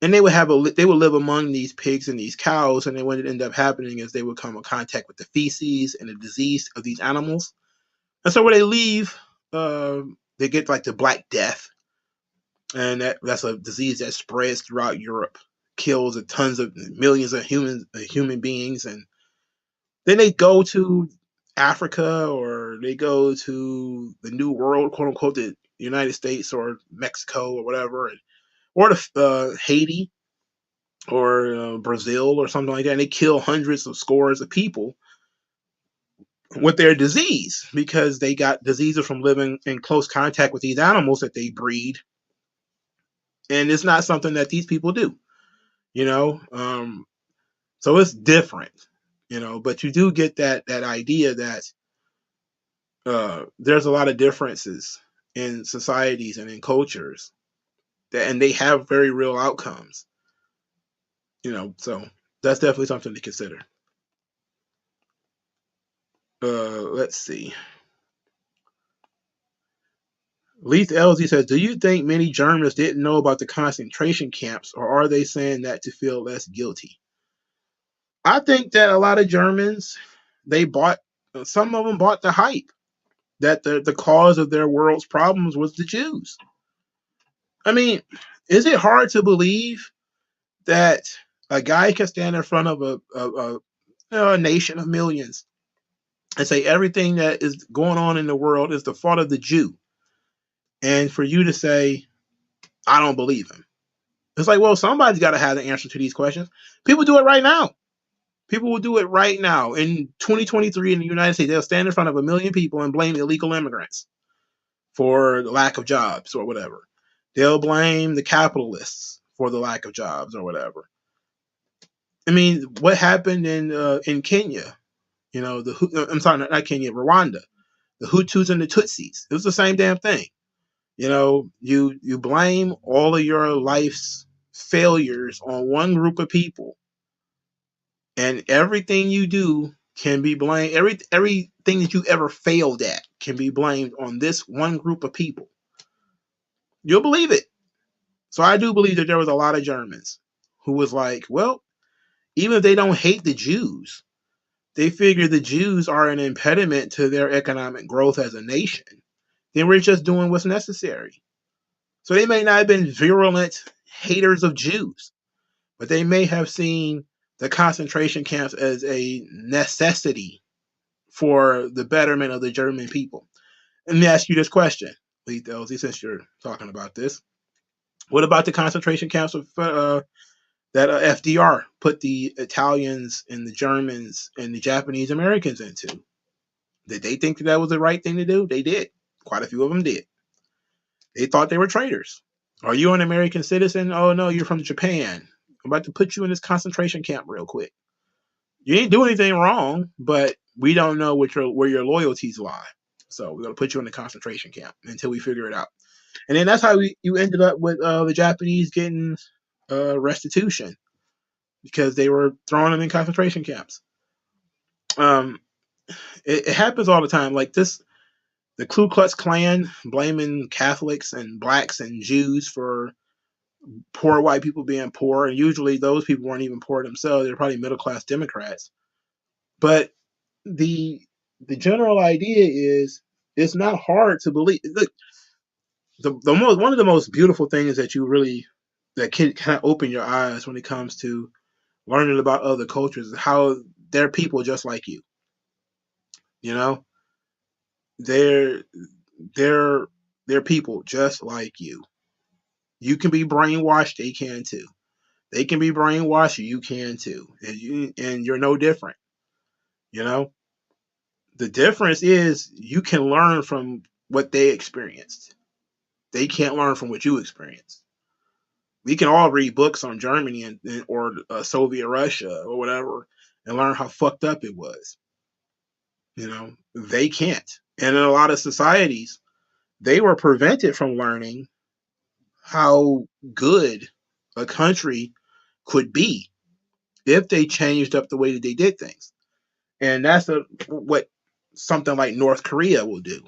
And they would live among these pigs and these cows, and then what would end up happening is they would come in contact with the feces and the disease of these animals. And so where they leave, they get like the Black Death, and that's a disease that spreads throughout Europe, kills tons of millions of human beings, and then they go to Africa or they go to the New World, quote unquote, the United States or Mexico or whatever, or to Haiti or Brazil or something like that, and they kill hundreds of scores of people with their disease because they got diseases from living in close contact with these animals that they breed, and it's not something that these people do, so it's different, but you do get that idea that there's a lot of differences in societies and in cultures and they have very real outcomes, so that's definitely something to consider. Let's see. Leith Elsie says, do you think many Germans didn't know about the concentration camps, or are they saying that to feel less guilty? I think that a lot of Germans, some of them bought the hype. that the cause of their world's problems was the Jews. I mean, is it hard to believe that a guy can stand in front of a nation of millions and say everything that is going on in the world is the fault of the Jew, and for you to say, I don't believe him? It's like, well, somebody's got to have the answer to these questions. People do it right now. People will do it right now. In 2023 in the United States, they'll stand in front of a million people and blame illegal immigrants for the lack of jobs or whatever. They'll blame the capitalists for the lack of jobs or whatever. I mean, what happened in Kenya? You know, I'm sorry, not Kenya, Rwanda. The Hutus and the Tutsis. It was the same damn thing. You know, you blame all of your life's failures on one group of people, and everything you do can be blamed. Everything that you ever failed at can be blamed on this one group of people. You'll believe it. So I do believe that there was a lot of Germans who was like, well, even if they don't hate the Jews, they figure the Jews are an impediment to their economic growth as a nation. Then we're just doing what's necessary. So they may not have been virulent haters of Jews, but they may have seen the concentration camps as a necessity for the betterment of the German people. Let me ask you this question, Lee Delzy, since you're talking about this. What about the concentration camps that FDR put the Italians and the Germans and the Japanese Americans into? Did they think that was the right thing to do? They did. Quite a few of them did. They thought they were traitors. Are you an American citizen? Oh, no, you're from Japan. I'm about to put you in this concentration camp real quick. You didn't do anything wrong, but we don't know where your loyalties lie. So we're going to put you in the concentration camp until we figure it out. And then that's how you ended up with the Japanese getting restitution, because they were throwing them in concentration camps. It happens all the time. Like this, the Ku Klux Klan blaming Catholics and blacks and Jews for poor white people being poor, and usually those people weren't even poor themselves. They're probably middle class Democrats. But the general idea is it's not hard to believe. Look, one of the most beautiful things that can kind of open your eyes when it comes to learning about other cultures is how they're people just like you. You know, they're they're people just like you. You can be brainwashed; they can too. They can be brainwashed; you can too, and you're no different. You know, the difference is you can learn from what they experienced. They can't learn from what you experienced. We can all read books on Germany or Soviet Russia or whatever and learn how fucked up it was. You know, they can't. And in a lot of societies, they were prevented from learning how good a country could be if they changed up the way that they did things. And that's what something like North Korea will do.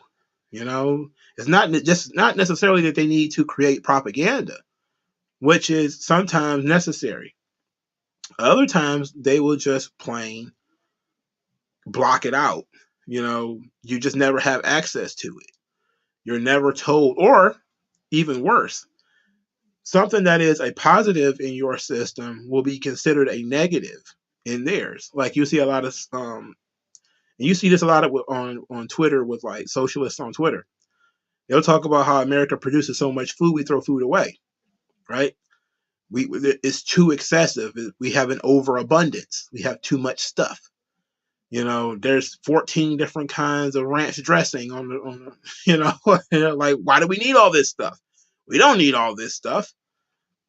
You know, it's not necessarily that they need to create propaganda, which is sometimes necessary. Other times they will just plain block it out. You know, you just never have access to it. You're never told, or even worse, something that is a positive in your system will be considered a negative in theirs. Like you see a lot of, you see this a lot on Twitter with like socialists on Twitter. They'll talk about how America produces so much food, we throw food away, right? It's too excessive. We have an overabundance. We have too much stuff. You know, there's 14 different kinds of ranch dressing on the you know, like, why do we need all this stuff? We don't need all this stuff.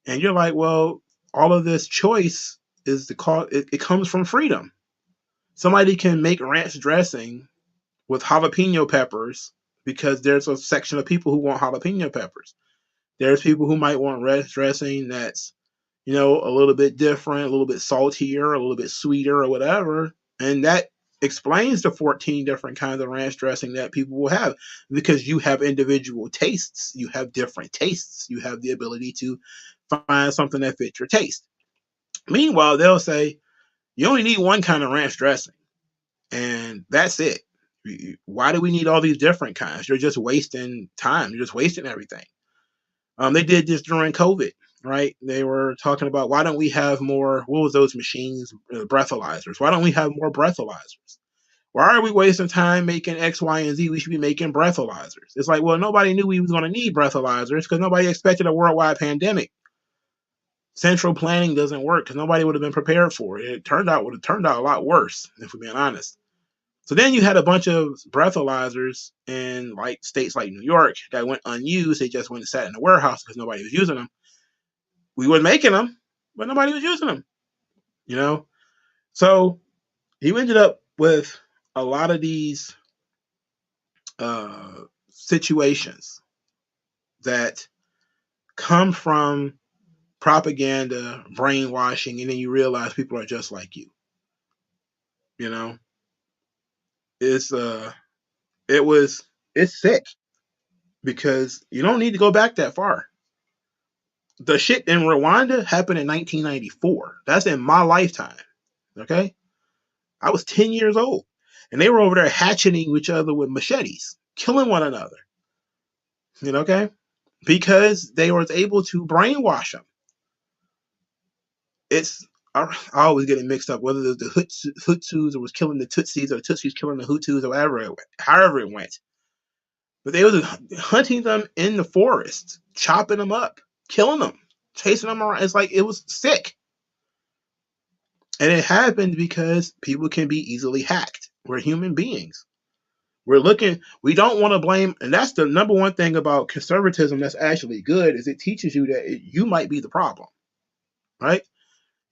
And you're like, well, all of this choice is it comes from freedom. Somebody can make ranch dressing with jalapeno peppers because there's a section of people who want jalapeno peppers. There's people who might want ranch dressing that's, you know, a little bit different, a little bit saltier, a little bit sweeter or whatever. And that explains the 14 different kinds of ranch dressing that people will have, because you have individual tastes. You have different tastes. You have the ability to find something that fits your taste. Meanwhile, they'll say, you only need one kind of ranch dressing, and that's it. Why do we need all these different kinds? You're just wasting time. You're just wasting everything. They did this during COVID, right? They were talking about why don't we have more? What was those machines? Breathalyzers. Why don't we have more breathalyzers? Why are we wasting time making X, Y, and Z? We should be making breathalyzers. It's like, well, nobody knew we was going to need breathalyzers because nobody expected a worldwide pandemic. Central planning doesn't work because nobody would have been prepared for it. It would have turned out a lot worse, if we're being honest. So then you had a bunch of breathalyzers in like states like New York that went unused. They just went and sat in the warehouse because nobody was using them. We were making them, but nobody was using them. You know, so you ended up with a lot of these situations that come from propaganda, brainwashing, and then you realize people are just like you. You know, it's it's sick because you don't need to go back that far. The shit in Rwanda happened in 1994. That's in my lifetime. Okay, I was 10 years old, and they were over there hatcheting each other with machetes, killing one another. You know, okay, because they were able to brainwash them. It's I always get it mixed up whether the Hutsus was killing the Tutsis or the Tutsis killing the Hutus or whatever, however it went. But they was hunting them in the forest, chopping them up, killing them, chasing them around. It's like it was sick. And it happened because people can be easily hacked. We're human beings. We don't want to blame, and that's the number one thing about conservatism that's actually good, is it teaches you that you might be the problem, right?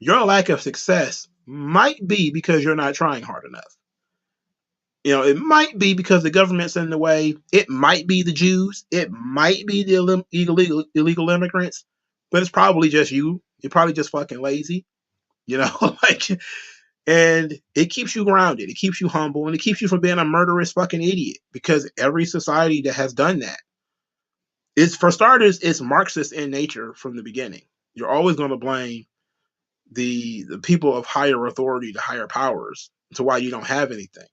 Your lack of success might be because you're not trying hard enough. You know, it might be because the government's in the way. It might be the Jews. It might be the illegal immigrants, but it's probably just you. You're probably just fucking lazy, you know, like, and it keeps you grounded. It keeps you humble, and it keeps you from being a murderous fucking idiot, because every society that has done that is, for starters, it's Marxist in nature from the beginning. You're always going to blame the people of higher authority, the higher powers, to why you don't have anything.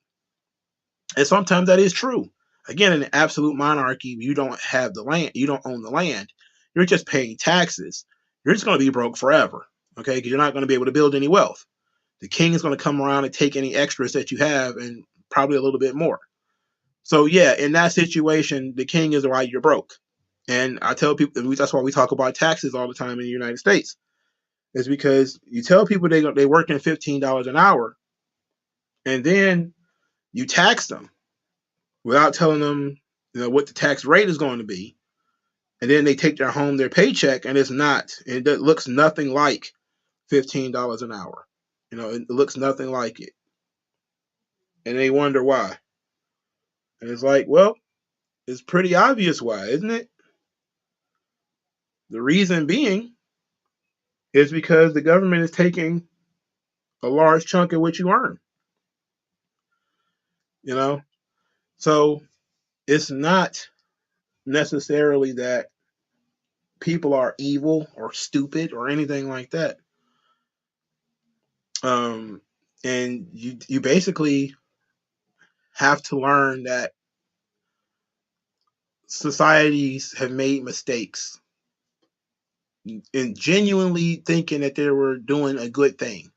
And sometimes that is true. Again, in an absolute monarchy, you don't have the land, you don't own the land, you're just paying taxes. You're just going to be broke forever, okay? Because you're not going to be able to build any wealth. The king is going to come around and take any extras that you have and probably a little bit more. So yeah, in that situation, the king is why you're broke. And I tell people, that's why we talk about taxes all the time in the United States. Is because you tell people they working $15 an hour, and then you tax them without telling them, you know, what the tax rate is going to be, and then they take their paycheck, and it looks nothing like $15 an hour. You know, it looks nothing like it, and they wonder why. And it's like, well, it's pretty obvious why, isn't it? The reason being is because the government is taking a large chunk of what you earn. You know, so it's not necessarily that people are evil or stupid or anything like that. And you basically have to learn that societies have made mistakes and genuinely thinking that they were doing a good thing,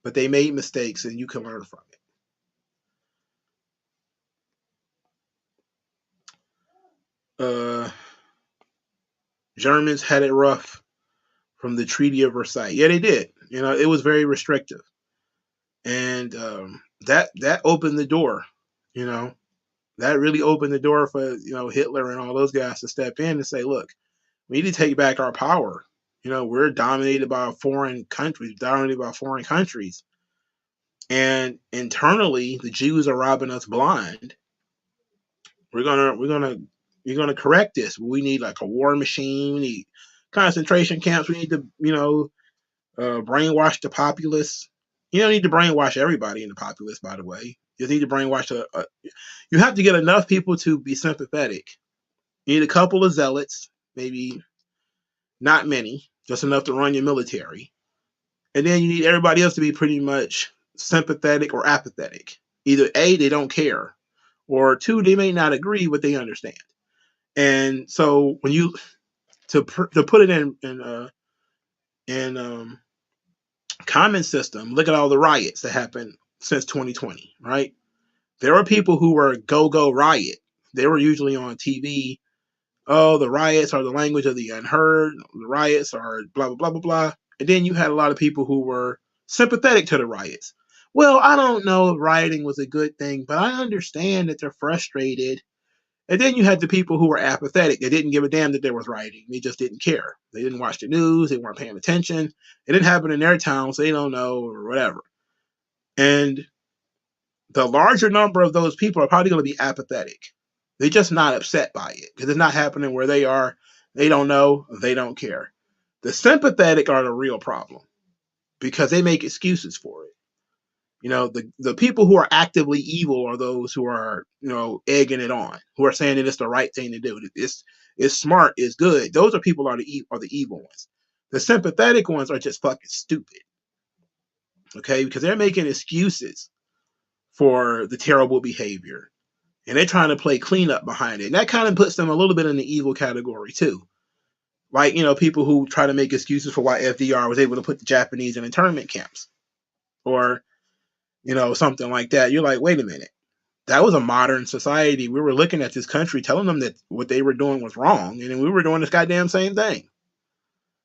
but they made mistakes, and you can learn from it. Germans had it rough from the Treaty of Versailles. Yeah, they did. You know, it was very restrictive, and that opened the door. You know, that really opened the door for, you know, Hitler and all those guys to step in and say, look, we need to take back our power. You know, we're dominated by foreign countries, and internally the Jews are robbing us blind. We're gonna correct this. We need like a war machine. We need concentration camps. We need to, you know, brainwash the populace. You don't need to brainwash everybody in the populace, by the way. You need to brainwash you have to get enough people to be sympathetic. You need a couple of zealots, maybe not many, just enough to run your military. And then you need everybody else to be pretty much sympathetic or apathetic. Either A, they don't care, or two, they may not agree, but they understand. And so when you to put it in common system, look at all the riots that happened since 2020, right? There were people who were go riot. They were usually on TV. Oh, the riots are the language of the unheard. The riots are blah blah blah blah blah. And then you had a lot of people who were sympathetic to the riots. Well, I don't know if rioting was a good thing, but I understand that they're frustrated. And then you had the people who were apathetic. They didn't give a damn that there was rioting. They just didn't care. They didn't watch the news. They weren't paying attention. It didn't happen in their town, so they don't know or whatever. And the larger number of those people are probably going to be apathetic. They're just not upset by it because it's not happening where they are. They don't know. They don't care. The sympathetic are the real problem because they make excuses for it. You know, the people who are actively evil are those who are, you know, egging it on, who are saying that it's the right thing to do. It's smart, it's good. Those are people are the evil ones. The sympathetic ones are just fucking stupid. Okay, because they're making excuses for the terrible behavior. And they're trying to play cleanup behind it. And that kind of puts them a little bit in the evil category too. Like, you know, people who try to make excuses for why FDR was able to put the Japanese in internment camps. Or, you know, something like that. You're like, wait a minute. That was a modern society. We were looking at this country, telling them that what they were doing was wrong, and then we were doing this goddamn same thing.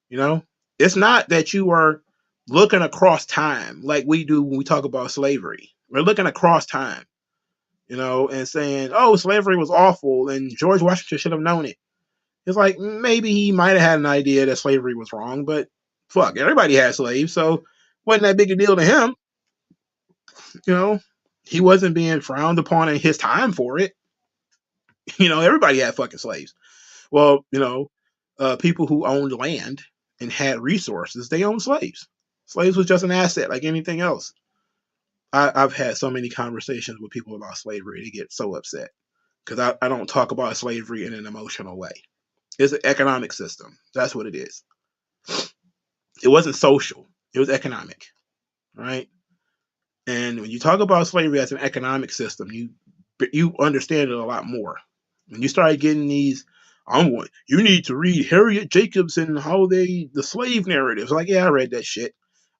You know, it's not that you are looking across time like we do when we talk about slavery. We're looking across time, you know, and saying, "Oh, slavery was awful," and George Washington should have known it. It's like maybe he might have had an idea that slavery was wrong, but fuck, everybody had slaves, so wasn't that big a deal to him. You know, he wasn't being frowned upon in his time for it. You know, everybody had fucking slaves. Well, you know, people who owned land and had resources, they owned slaves. Slaves was just an asset like anything else. I've had so many conversations with people about slavery. They get so upset because I don't talk about slavery in an emotional way. It's an economic system. That's what it is. It wasn't social. It was economic, right? And when you talk about slavery as an economic system, you understand it a lot more. When you start getting these, you need to read Harriet Jacobs and how the slave narratives. Like, yeah, I read that shit.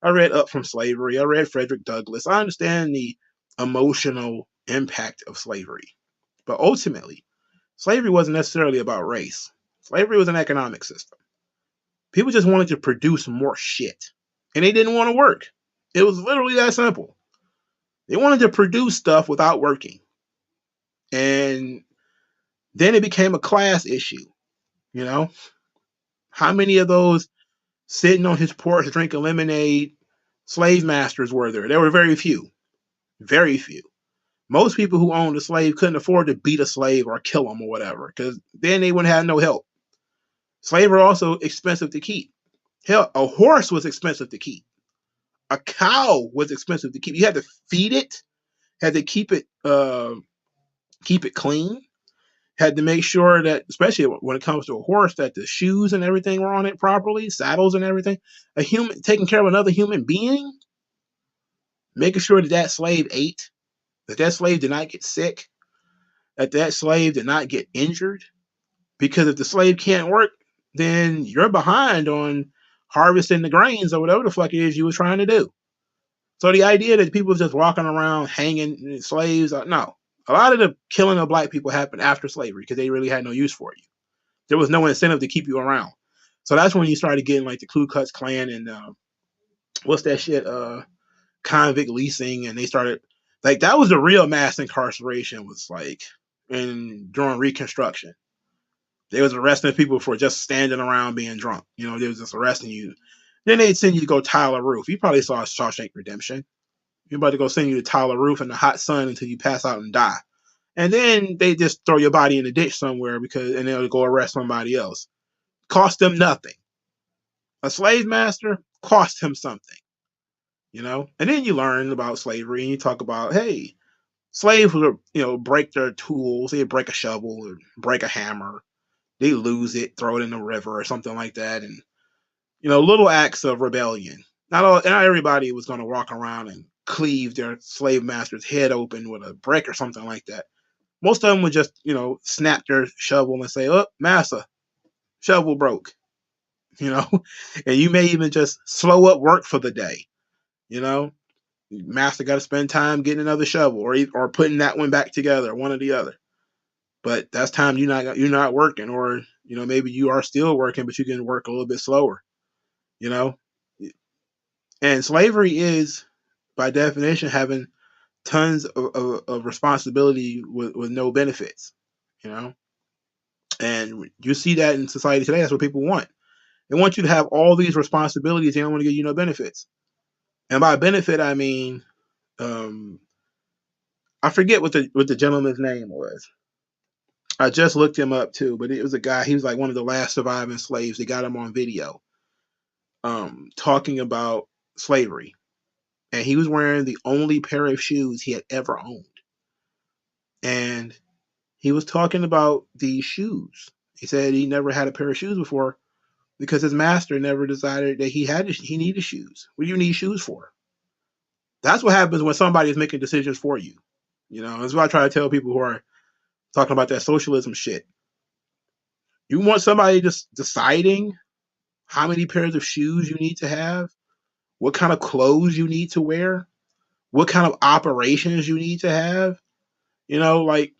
I read Up from Slavery. I read Frederick Douglass. I understand the emotional impact of slavery. But ultimately, slavery wasn't necessarily about race. Slavery was an economic system. People just wanted to produce more shit. And they didn't want to work. It was literally that simple. They wanted to produce stuff without working. And then it became a class issue, you know? How many of those sitting on his porch drinking lemonade slave masters were there? There were very few. Very few. Most people who owned a slave couldn't afford to beat a slave or kill him or whatever, because then they wouldn't have no help. Slaves were also expensive to keep. Hell, a horse was expensive to keep. A cow was expensive to keep. You had to feed it, had to keep it clean, had to make sure that, especially when it comes to a horse, that the shoes and everything were on it properly, saddles and everything. A human taking care of another human being, making sure that that slave ate, that that slave did not get sick, that that slave did not get injured. Because if the slave can't work, then you're behind on harvesting the grains or whatever the fuck it is you were trying to do. So the idea that people just walking around hanging slaves, no. A lot of the killing of black people happened after slavery because they really had no use for you. There was no incentive to keep you around. So that's when you started getting like the Ku Klux Klan and what's that shit? Convict leasing, and they started like that was the real mass incarceration was like during Reconstruction. They was arresting people for just standing around being drunk. You know, they was just arresting you. Then they'd send you to go tile a roof. You probably saw Shawshank Redemption. You're about to go send you to tile a roof in the hot sun until you pass out and die. And then they just throw your body in a ditch somewhere and they'll go arrest somebody else. Cost them nothing. A slave master cost him something, you know? And then you learn about slavery and you talk about, hey, slaves would, you know, break their tools. They'd break a shovel or break a hammer. They lose it, throw it in the river or something like that. And, you know, little acts of rebellion. Not everybody was going to walk around and cleave their slave master's head open with a brick or something like that. Most of them would just, snap their shovel and say, "Oh, massa, shovel broke," you know, and you may even just slow up work for the day, you know. Master got to spend time getting another shovel or putting that one back together, one or the other. But that's time you're not working, or maybe you are still working, but you can work a little bit slower, you know. And slavery is, by definition, having tons of responsibility with no benefits, you know. And you see that in society today. That's what people want. They want you to have all these responsibilities. They don't want to give you no benefits. And by benefit, I mean, um, I forget what the gentleman's name was. I just looked him up too, but it was a guy. He was like one of the last surviving slaves. They got him on video, talking about slavery, and he was wearing the only pair of shoes he had ever owned. And he was talking about these shoes. He said he never had a pair of shoes before because his master never decided that he needed shoes. What do you need shoes for? That's what happens when somebody is making decisions for you. That's what I try to tell people who are talking about that socialism shit. You want somebody just deciding how many pairs of shoes you need to have, what kind of clothes you need to wear, what kind of operations you need to have. Like,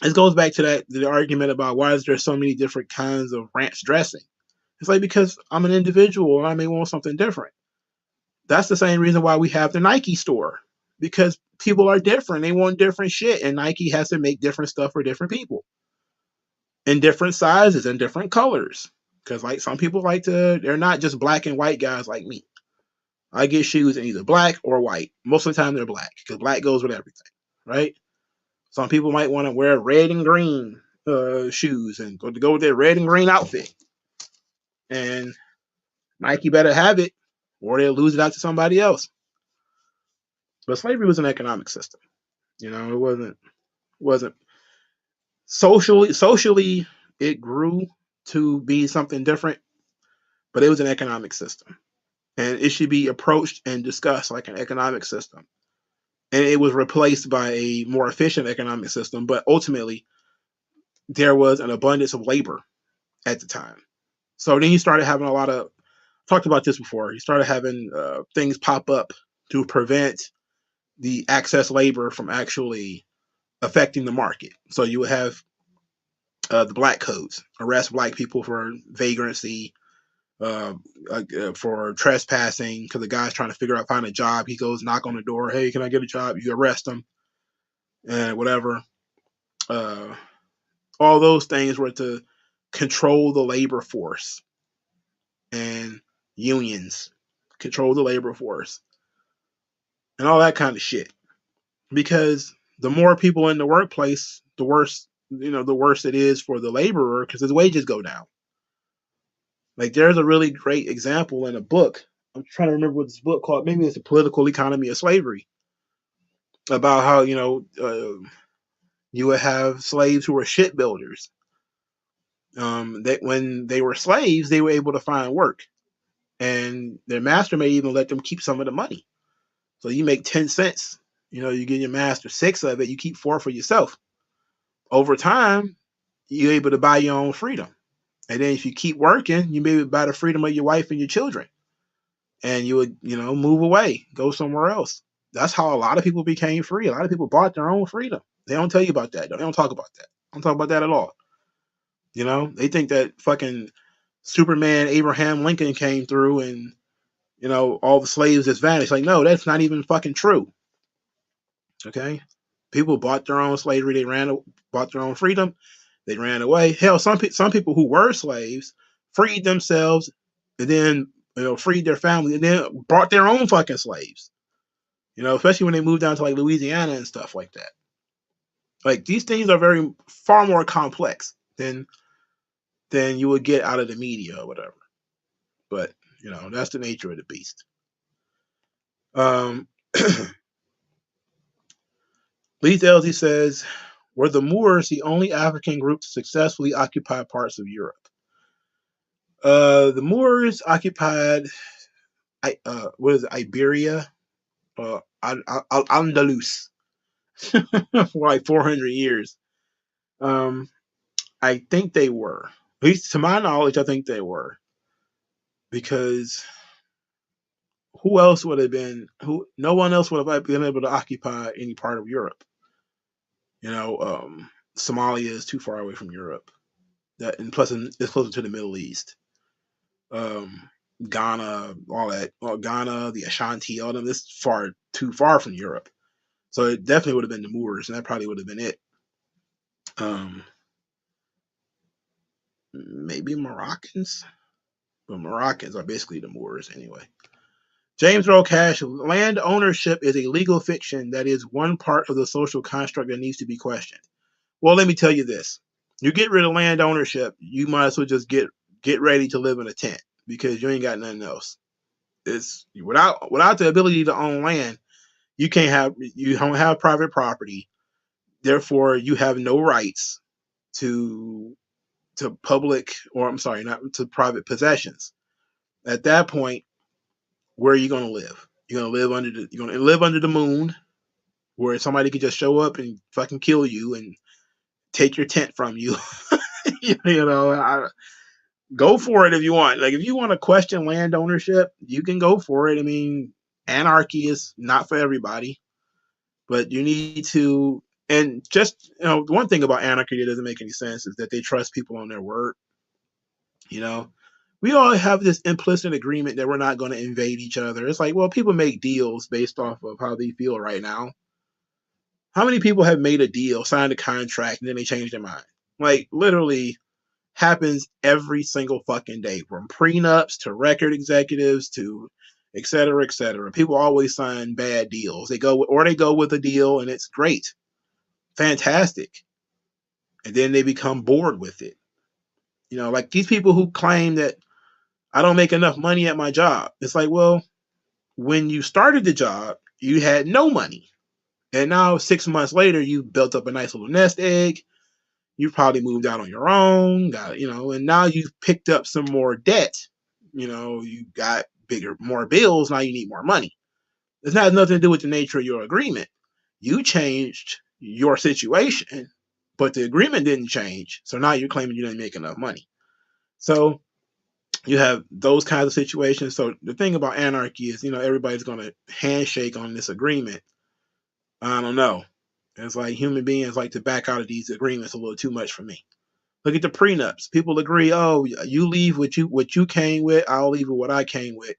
it goes back to the argument about why is there so many different kinds of ranch dressing. It's like, because I'm an individual and I may want something different. That's the same reason why we have the Nike store, because people are different. They want different shit, and Nike has to make different stuff for different people in different sizes and different colors. Because, like, some people they're not just black and white guys like me. I get shoes in either black or white. Most of the time they're black because black goes with everything, right? Some people might want to wear red and green shoes and go with their red and green outfit. And Nike better have it or they'll lose it out to somebody else. But slavery was an economic system. It wasn't socially it grew to be something different, but it was an economic system. And it should be approached and discussed like an economic system. And it was replaced by a more efficient economic system, but ultimately there was an abundance of labor at the time. So then you started having a lot of, talked about this before, you started having things pop up to prevent the excess labor from actually affecting the market. So you would have the black codes, arrest black people for vagrancy, for trespassing, because the guy's trying to find a job. He goes knock on the door, hey, can I get a job? You arrest him and whatever. All those things were to control the labor force, and unions control the labor force and all that kind of shit. Because the more people in the workplace, the worse it is for the laborer because his wages go down. Like, there's a really great example in a book. I'm trying to remember what this book called. Maybe it's The Political Economy of Slavery, about how you would have slaves who were shipbuilders. That when they were slaves, they were able to find work, and their master may even let them keep some of the money. So you make 10 cents, you give your master 6 of it, you keep 4 for yourself. Over time, you're able to buy your own freedom. And then if you keep working, you maybe buy the freedom of your wife and your children. And you would, move away, go somewhere else. That's how a lot of people became free. A lot of people bought their own freedom. They don't tell you about that. They don't talk about that. I don't talk about that at all. They think that fucking Superman Abraham Lincoln came through and, all the slaves just vanished. Like, no, that's not even fucking true. Okay? People bought their own slavery. They bought their own freedom. They ran away. Hell, some people who were slaves freed themselves and then, freed their family and then brought their own fucking slaves. Especially when they moved down to like Louisiana and stuff like that. Like, these things are far more complex than you would get out of the media or whatever. But, that's the nature of the beast. Lee Elsie says, were the Moors the only African group to successfully occupy parts of Europe? The Moors occupied, what is it, Iberia? Andalus. for like 400 years. Um, I think they were. At least to my knowledge, I think they were. Because who else would have been, who, no one else would have been able to occupy any part of Europe. You know, Somalia is too far away from Europe. That, and plus it's closer to the Middle East. Um, Ghana, all that, well, Ghana, the Ashanti, all them, this far too far from Europe. So it definitely would have been the Moors, and that probably would have been it. Um, Maybe Moroccans, but Moroccans are basically the Moors anyway. James Earl Cash, land ownership is a legal fiction that is one part of the social construct that needs to be questioned. Well, let me tell you this. You get rid of land ownership, you might as well just get ready to live in a tent because you ain't got nothing else. It's without the ability to own land, you don't have private property. Therefore, you have no rights to public, or I'm sorry, not to private possessions. At that point, where are you going to live? You're going to live under the moon, where somebody could just show up and fucking kill you and take your tent from you. you know, go for it if you want. Like if you want to question land ownership, you can go for it. I mean, anarchy is not for everybody, but you need to. And just one thing about anarchy that doesn't make any sense is that they trust people on their word. You know, we all have this implicit agreement that we're not going to invade each other. It's like, well, people make deals based off of how they feel right now. How many people have made a deal, signed a contract, and then they change their mind? Like literally happens every single fucking day, from prenups to record executives to et cetera, et cetera. People always sign bad deals. They go with a deal and it's great, fantastic, and then they become bored with it. Like these people who claim that I don't make enough money at my job. It's like, well, when you started the job, you had no money. And now 6 months later, you built up a nice little nest egg. You've probably moved out on your own, and now you've picked up some more debt. You got more bills. Now you need more money. It's not nothing to do with the nature of your agreement. You changed your situation, but the agreement didn't change. So now you're claiming you didn't make enough money. So you have those kinds of situations. So the thing about anarchy is, everybody's going to handshake on this agreement. I don't know. It's like human beings like to back out of these agreements a little too much for me. Look at the prenups. People agree, oh, you leave what you came with, I'll leave with what I came with.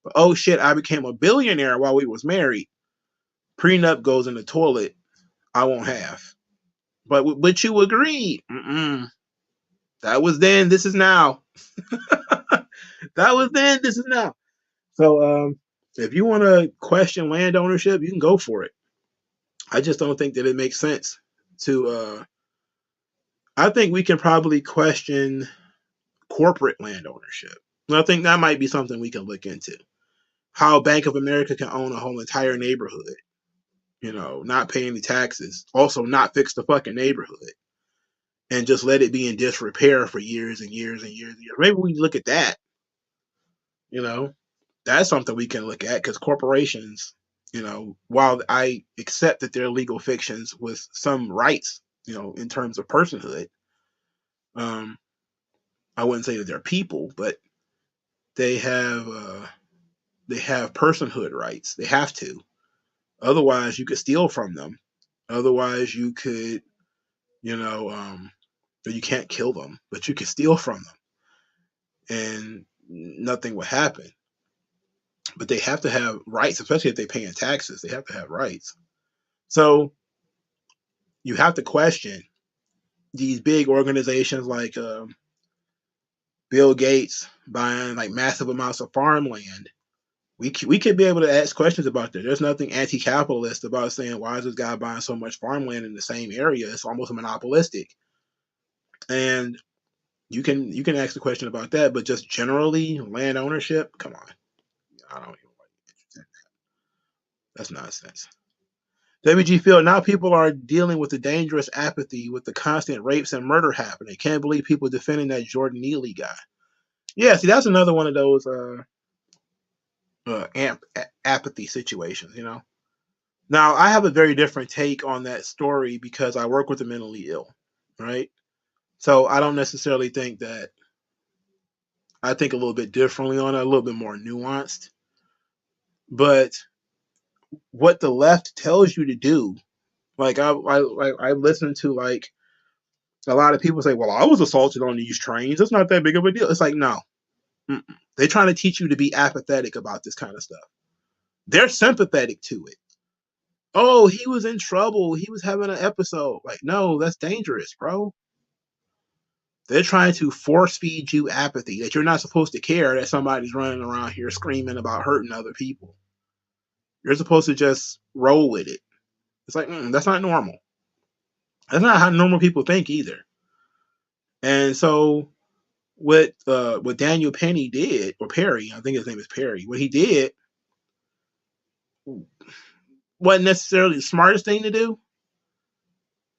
But oh shit, I became a billionaire while we was married. Prenup goes in the toilet. I won't have. But you agreed. That was then. This is now. That was then. This is now. So if you want to question land ownership, you can go for it. I just don't think that it makes sense to. I think we can probably question corporate land ownership. And I think that might be something we can look into. How Bank of America can own a whole entire neighborhood, not pay any taxes, also not fix the fucking neighborhood, and just let it be in disrepair for years and years and years and years. Maybe we look at that. That's something we can look at because corporations, while I accept that they're legal fictions with some rights, in terms of personhood, I wouldn't say that they're people, but they have personhood rights. They have to. Otherwise, you could steal from them. Otherwise, you could, you can't kill them, but you could steal from them, and nothing would happen. But they have to have rights, especially if they're paying taxes. They have to have rights. So you have to question these big organizations like Bill Gates buying like massive amounts of farmland. We could be able to ask questions about that. There's nothing anti-capitalist about saying why is this guy buying so much farmland in the same area? It's almost monopolistic. And you can ask the question about that, but just generally land ownership, come on. I don't even like that. That's nonsense. WG Field, now people are dealing with the dangerous apathy with the constant rapes and murder happening. Can't believe people defending that Jordan Neely guy. Yeah, see, that's another one of those apathy situations, Now, I have a very different take on that story because I work with the mentally ill, right? So I don't necessarily think that I think a little bit differently on it, a little bit more nuanced. But what the left tells you to do, like I listen to like a lot of people say, "Well, I was assaulted on these trains. It's not that big of a deal." It's like no, they're trying to teach you to be apathetic about this kind of stuff. They're sympathetic to it. Oh, he was in trouble. He was having an episode. Like, no, that's dangerous, bro. They're trying to force feed you apathy that you're not supposed to care that somebody's running around here screaming about hurting other people. You're supposed to just roll with it. It's like, that's not normal. That's not how normal people think either. And so what Daniel Penny did, or Perry, I think his name is Perry, what he did wasn't necessarily the smartest thing to do,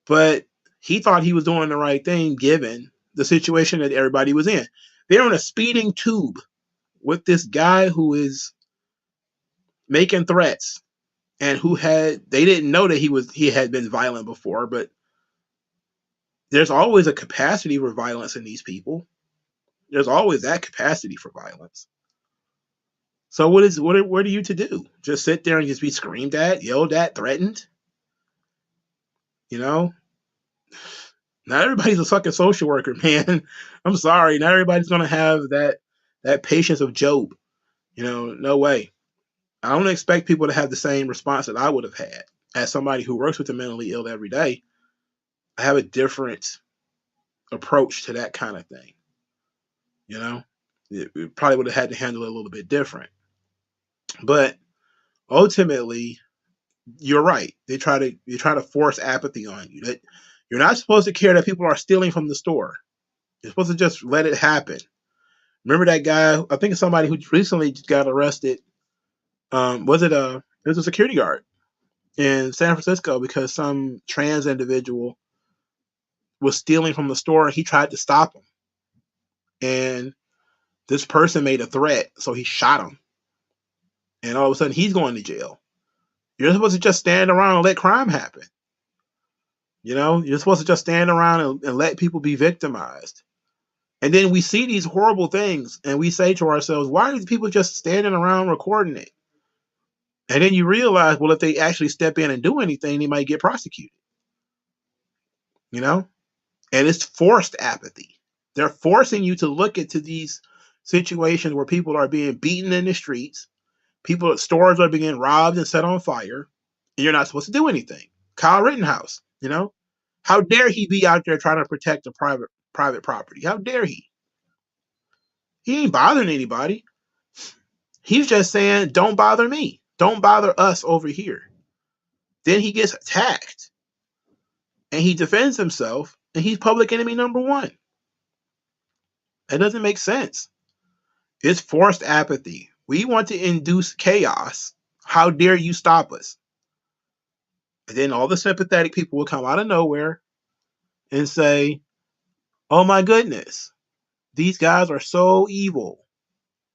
but he thought he was doing the right thing given the situation that everybody was in. They're on a speeding tube with this guy who is making threats and who had they didn't know that he had been violent before, but there's always a capacity for violence in these people. There's always that capacity for violence. So what are you to do? Just sit there and just be screamed at, yelled at, threatened? You know? Not everybody's a fucking social worker, man. I'm sorry. Not everybody's gonna have that patience of Job. No way. I don't expect people to have the same response that I would have had as somebody who works with the mentally ill every day. I have a different approach to that kind of thing. You know, it probably would have had to handle it a little bit different. But ultimately, you're right. They try to force apathy on you. That you're not supposed to care that people are stealing from the store. You're supposed to just let it happen. Remember that guy? I think it's somebody who recently got arrested. It was a security guard in San Francisco because some trans individual was stealing from the store and he tried to stop him. And this person made a threat, so he shot him. And all of a sudden he's going to jail. You're supposed to just stand around and let crime happen. You're supposed to just stand around and let people be victimized. And then we see these horrible things and we say to ourselves, why are these people just standing around recording it? And then you realize, well, if they actually step in and do anything, they might get prosecuted. You know? And it's forced apathy. They're forcing you to look into these situations where people are being beaten in the streets, stores are being robbed and set on fire, and you're not supposed to do anything. Kyle Rittenhouse, how dare he be out there trying to protect the private property? How dare he? He ain't bothering anybody. He's just saying, don't bother me. Don't bother us over here. Then he gets attacked and he defends himself and he's public enemy number one. That doesn't make sense. It's forced apathy. We want to induce chaos. How dare you stop us? And then all the sympathetic people will come out of nowhere and say, oh my goodness, these guys are so evil.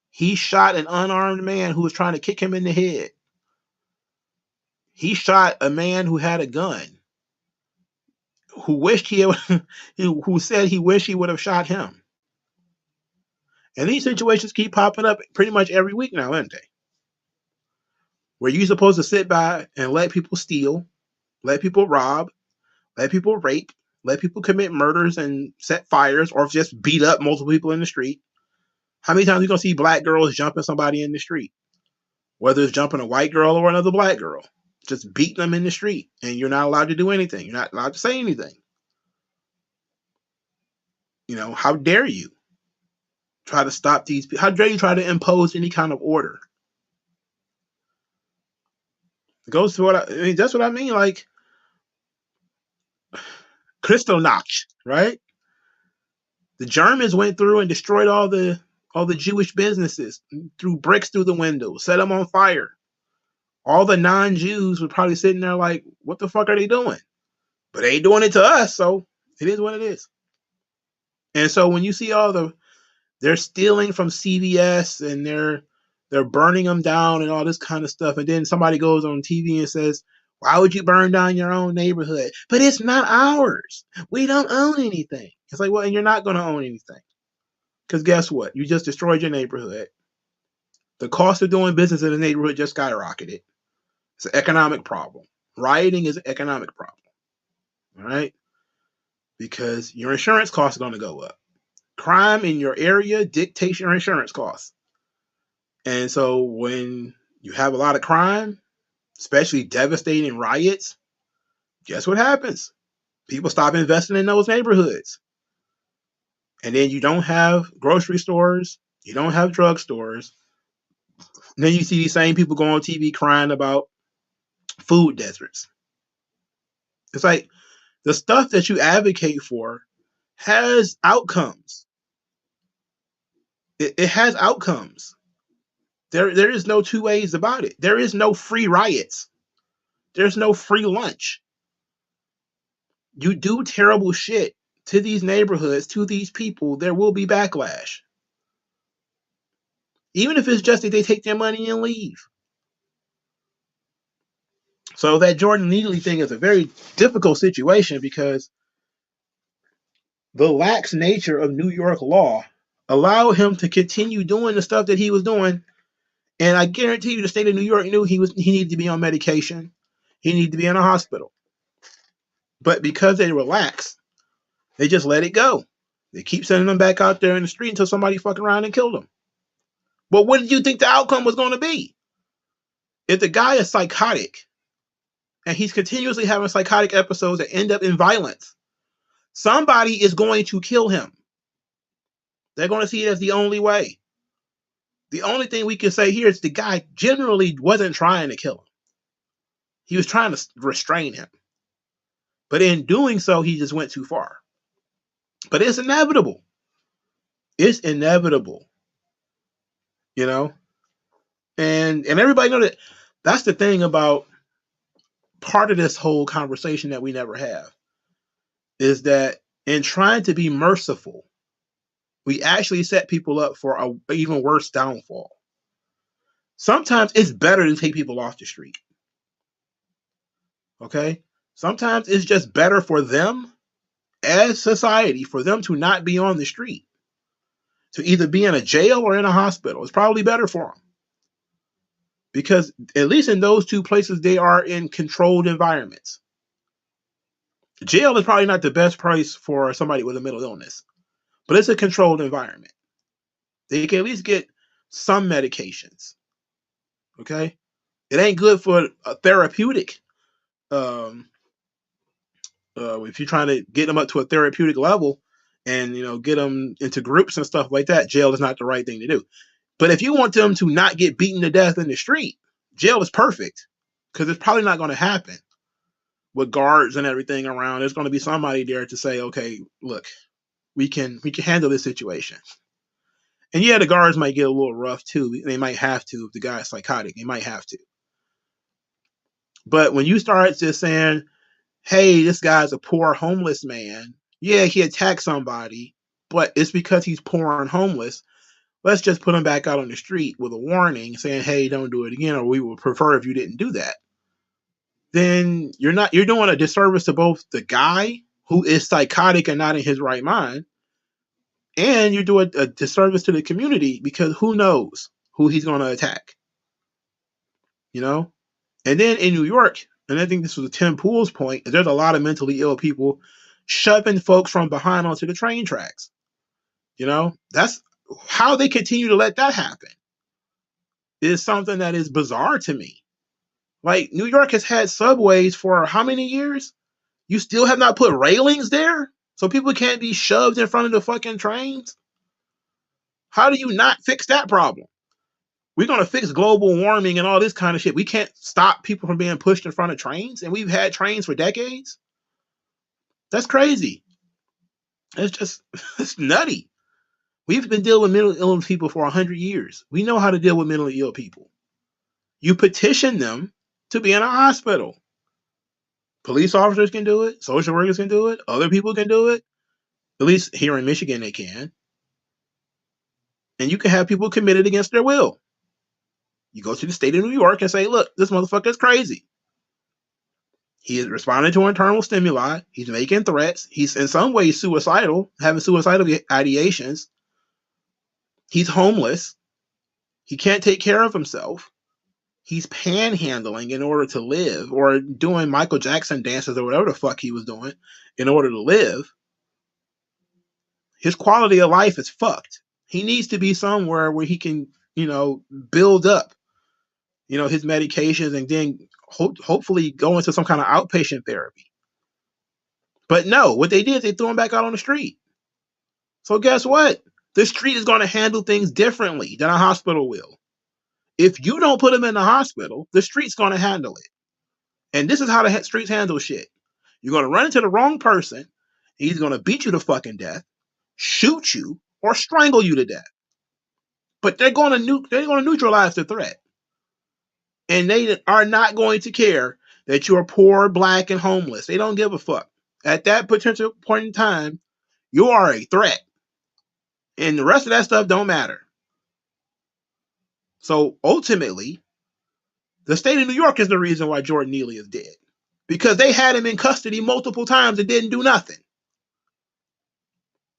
He shot an unarmed man who was trying to kick him in the head. He shot a man who had a gun, who wished who said he wished he would have shot him. And these situations keep popping up pretty much every week now, aren't they? Where you're supposed to sit by and let people steal, let people rob, let people rape, let people commit murders and set fires, or just beat up multiple people in the street. How many times are you going to see black girls jumping somebody in the street? Whether it's jumping a white girl or another black girl. Just beating them in the street. And you're not allowed to do anything. You're not allowed to say anything. How dare you try to stop these people? How dare you try to impose any kind of order? It goes to that's what I mean. Like, Kristallnacht, right? The Germans went through and destroyed all the Jewish businesses, threw bricks through the windows, set them on fire. All the non-Jews were probably sitting there like, what the fuck are they doing? But they ain't doing it to us, so it is what it is. And so when you see they're stealing from CVS and they're burning them down and all this kind of stuff, and then somebody goes on TV and says, Why would you burn down your own neighborhood? But it's not ours. We don't own anything. It's like, well, and you're not going to own anything. Because guess what? You just destroyed your neighborhood. The cost of doing business in the neighborhood just skyrocketed. It's an economic problem. Rioting is an economic problem. All right? Because your insurance costs are going to go up. Crime in your area dictates your insurance costs. And so when you have a lot of crime, especially devastating riots, guess what happens? People stop investing in those neighborhoods. And then you don't have grocery stores, you don't have drugstores. And then you see these same people go on TV crying about food deserts. It's like the stuff that you advocate for has outcomes. It has outcomes. There is no two ways about it. There is no free riots. There's no free lunch. You do terrible shit to these neighborhoods, to these people, there will be backlash. Even if it's just that they take their money and leave. So that Jordan Neely thing is a very difficult situation because the lax nature of New York law allowed him to continue doing the stuff that he was doing. And I guarantee you the state of New York knew he needed to be on medication. He needed to be in a hospital. But because they relaxed, they just let it go. They keep sending him back out there in the street until somebody fucking around and killed him. But what did you think the outcome was going to be? If the guy is psychotic and he's continuously having psychotic episodes that end up in violence, somebody is going to kill him. They're going to see it as the only way. The only thing we can say here is the guy generally wasn't trying to kill him. He was trying to restrain him. But in doing so, he just went too far. But it's inevitable. It's inevitable. You know? And everybody know that that's the thing about part of this whole conversation that we never have is that in trying to be merciful, we actually set people up for an even worse downfall. Sometimes it's better to take people off the street. Okay? Sometimes it's just better for them as society for them to not be on the street. To either be in a jail or in a hospital. It's probably better for them. Because at least in those two places, they are in controlled environments. Jail is probably not the best place for somebody with a mental illness, but it's a controlled environment. They can at least get some medications. Okay? It ain't good for a therapeutic. If you're trying to get them up to a therapeutic level and, get them into groups and stuff like that, jail is not the right thing to do. But if you want them to not get beaten to death in the street, jail is perfect because it's probably not going to happen with guards and everything around. There's going to be somebody there to say, okay, look, we can handle this situation. And yeah, the guards might get a little rough too. They might have to. If the guy's psychotic, they might have to. But when you start just saying, hey, this guy's a poor homeless man. Yeah, he attacked somebody, but it's because he's poor and homeless. Let's just put him back out on the street with a warning saying, hey, don't do it again, or we would prefer if you didn't do that. Then you're doing a disservice to both the guy who is psychotic and not in his right mind, and you're doing a disservice to the community because who knows who he's going to attack. And then in New York, and I think this was Tim Pool's point, there's a lot of mentally ill people shoving folks from behind onto the train tracks. That's how they continue to let that happen is something that is bizarre to me. Like, New York has had subways for how many years? You still have not put railings there? So people can't be shoved in front of the fucking trains? How do you not fix that problem? We're going to fix global warming and all this kind of shit. We can't stop people from being pushed in front of trains, and we've had trains for decades? That's crazy. It's nutty. We've been dealing with mentally ill people for 100 years. We know how to deal with mentally ill people. You petition them to be in a hospital. Police officers can do it. Social workers can do it. Other people can do it. At least here in Michigan, they can. And you can have people committed against their will. You go to the state of New York and say, look, this motherfucker is crazy. He is responding to internal stimuli. He's making threats. He's in some ways suicidal, having suicidal ideations. He's homeless. He can't take care of himself. He's panhandling in order to live, or doing Michael Jackson dances or whatever the fuck he was doing in order to live. His quality of life is fucked. He needs to be somewhere where he can, build up, his medications, and then hopefully go into some kind of outpatient therapy. But no, what they did is they threw him back out on the street. So guess what? The street is going to handle things differently than a hospital will. If you don't put him in the hospital, the street's going to handle it. And this is how the streets handle shit. You're going to run into the wrong person. He's going to beat you to fucking death, shoot you, or strangle you to death. But they're going to neutralize the threat. And they are not going to care that you're poor, black, and homeless. They don't give a fuck. At that potential point in time, you are a threat. And the rest of that stuff don't matter. So ultimately, the state of New York is the reason why Jordan Neely is dead. Because they had him in custody multiple times and didn't do nothing.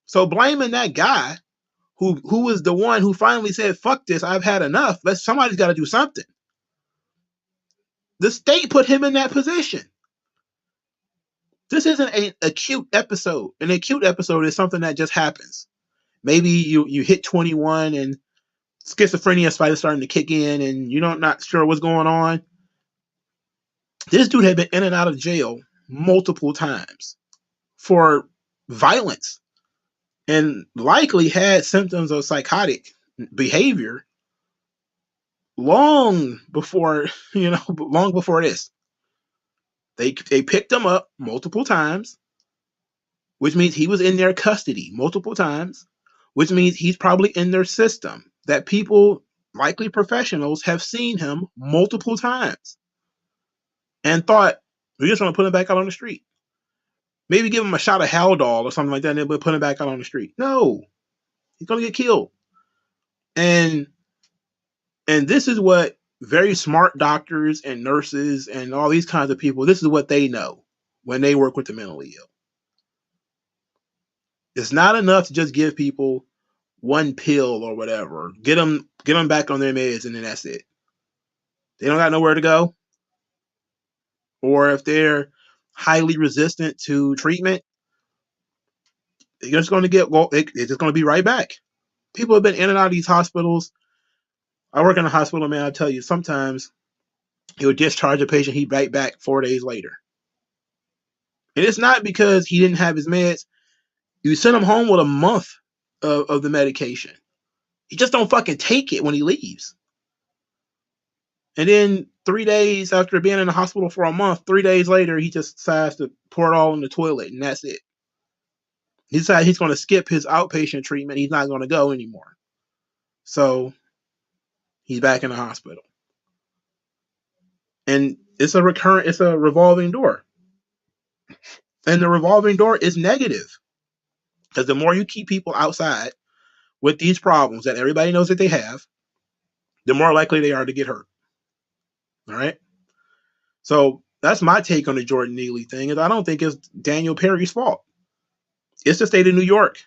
So blaming that guy who was the one who finally said, fuck this, I've had enough. Somebody's got to do something. The state put him in that position. This isn't an acute episode. An acute episode is something that just happens. Maybe you hit 21 and schizophrenia is starting to kick in and you're not sure what's going on. This dude had been in and out of jail multiple times for violence and likely had symptoms of psychotic behavior long before this. They picked him up multiple times, which means he was in their custody multiple times, which means he's probably in their system, that people, likely professionals, have seen him multiple times and thought, we just want to put him back out on the street. Maybe give him a shot of Haldol or something like that and then put him back out on the street. No, he's going to get killed. And this is what very smart doctors and nurses and all these kinds of people, this is what they know when they work with the mentally ill. It's not enough to just give people one pill or whatever, get them back on their meds, and then that's it. They don't got nowhere to go. Or if they're highly resistant to treatment, they're just going to it's just going to be right back. People have been in and out of these hospitals. I work in a hospital, man. I'll tell you, sometimes he would discharge a patient, he'd right back 4 days later. And it's not because he didn't have his meds. You send him home with a month of the medication. He just don't fucking take it when he leaves. And then 3 days after being in the hospital for a month, 3 days later, he just decides to pour it all in the toilet, and that's it. He decides he's going to skip his outpatient treatment. He's not going to go anymore. So he's back in the hospital. And it's a revolving door. And the revolving door is negative. Because the more you keep people outside with these problems that everybody knows that they have, the more likely they are to get hurt. All right? So that's my take on the Jordan Neely thing. Is I don't think it's Daniel Perry's fault. It's the state of New York.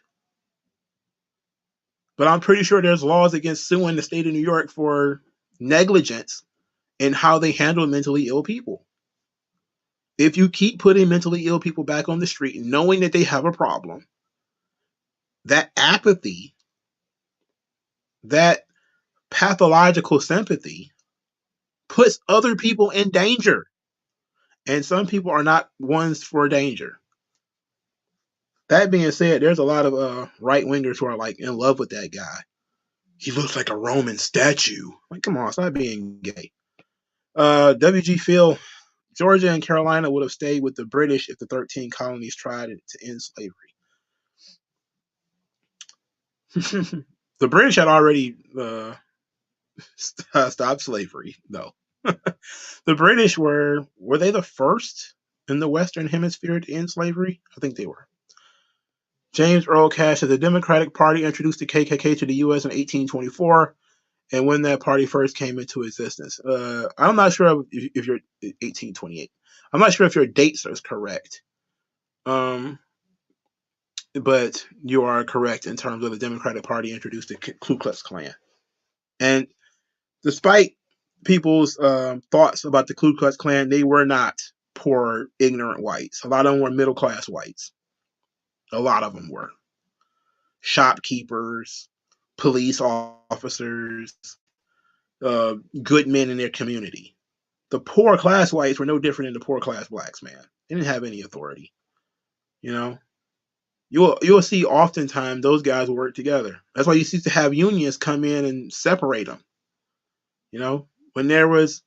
But I'm pretty sure there's laws against suing the state of New York for negligence in how they handle mentally ill people. If you keep putting mentally ill people back on the street, knowing that they have a problem, that apathy, that pathological sympathy puts other people in danger. And some people are not ones for danger. That being said, there's a lot of right-wingers who are like in love with that guy. He looks like a Roman statue. Like, come on, stop being gay. W.G. Phil, Georgia and Carolina would have stayed with the British if the 13 colonies tried to end slavery. The British had already stopped slavery, though. The British were they the first in the Western Hemisphere to end slavery? I think they were. James Earl Cash said the Democratic Party introduced the KKK to the U.S. in 1824, and when that party first came into existence. I'm not sure if you're 1828. I'm not sure if your dates are correct, um, but you are correct in terms of the Democratic Party introduced the Ku Klux Klan. And despite people's thoughts about the Ku Klux Klan, they were not poor, ignorant whites. A lot of them were middle class whites. A lot of them were shopkeepers, police officers, good men in their community. The poor class whites were no different than the poor class blacks, man. They didn't have any authority. You know, you'll see oftentimes those guys will work together. That's why you see to have unions come in and separate them. You know, when there was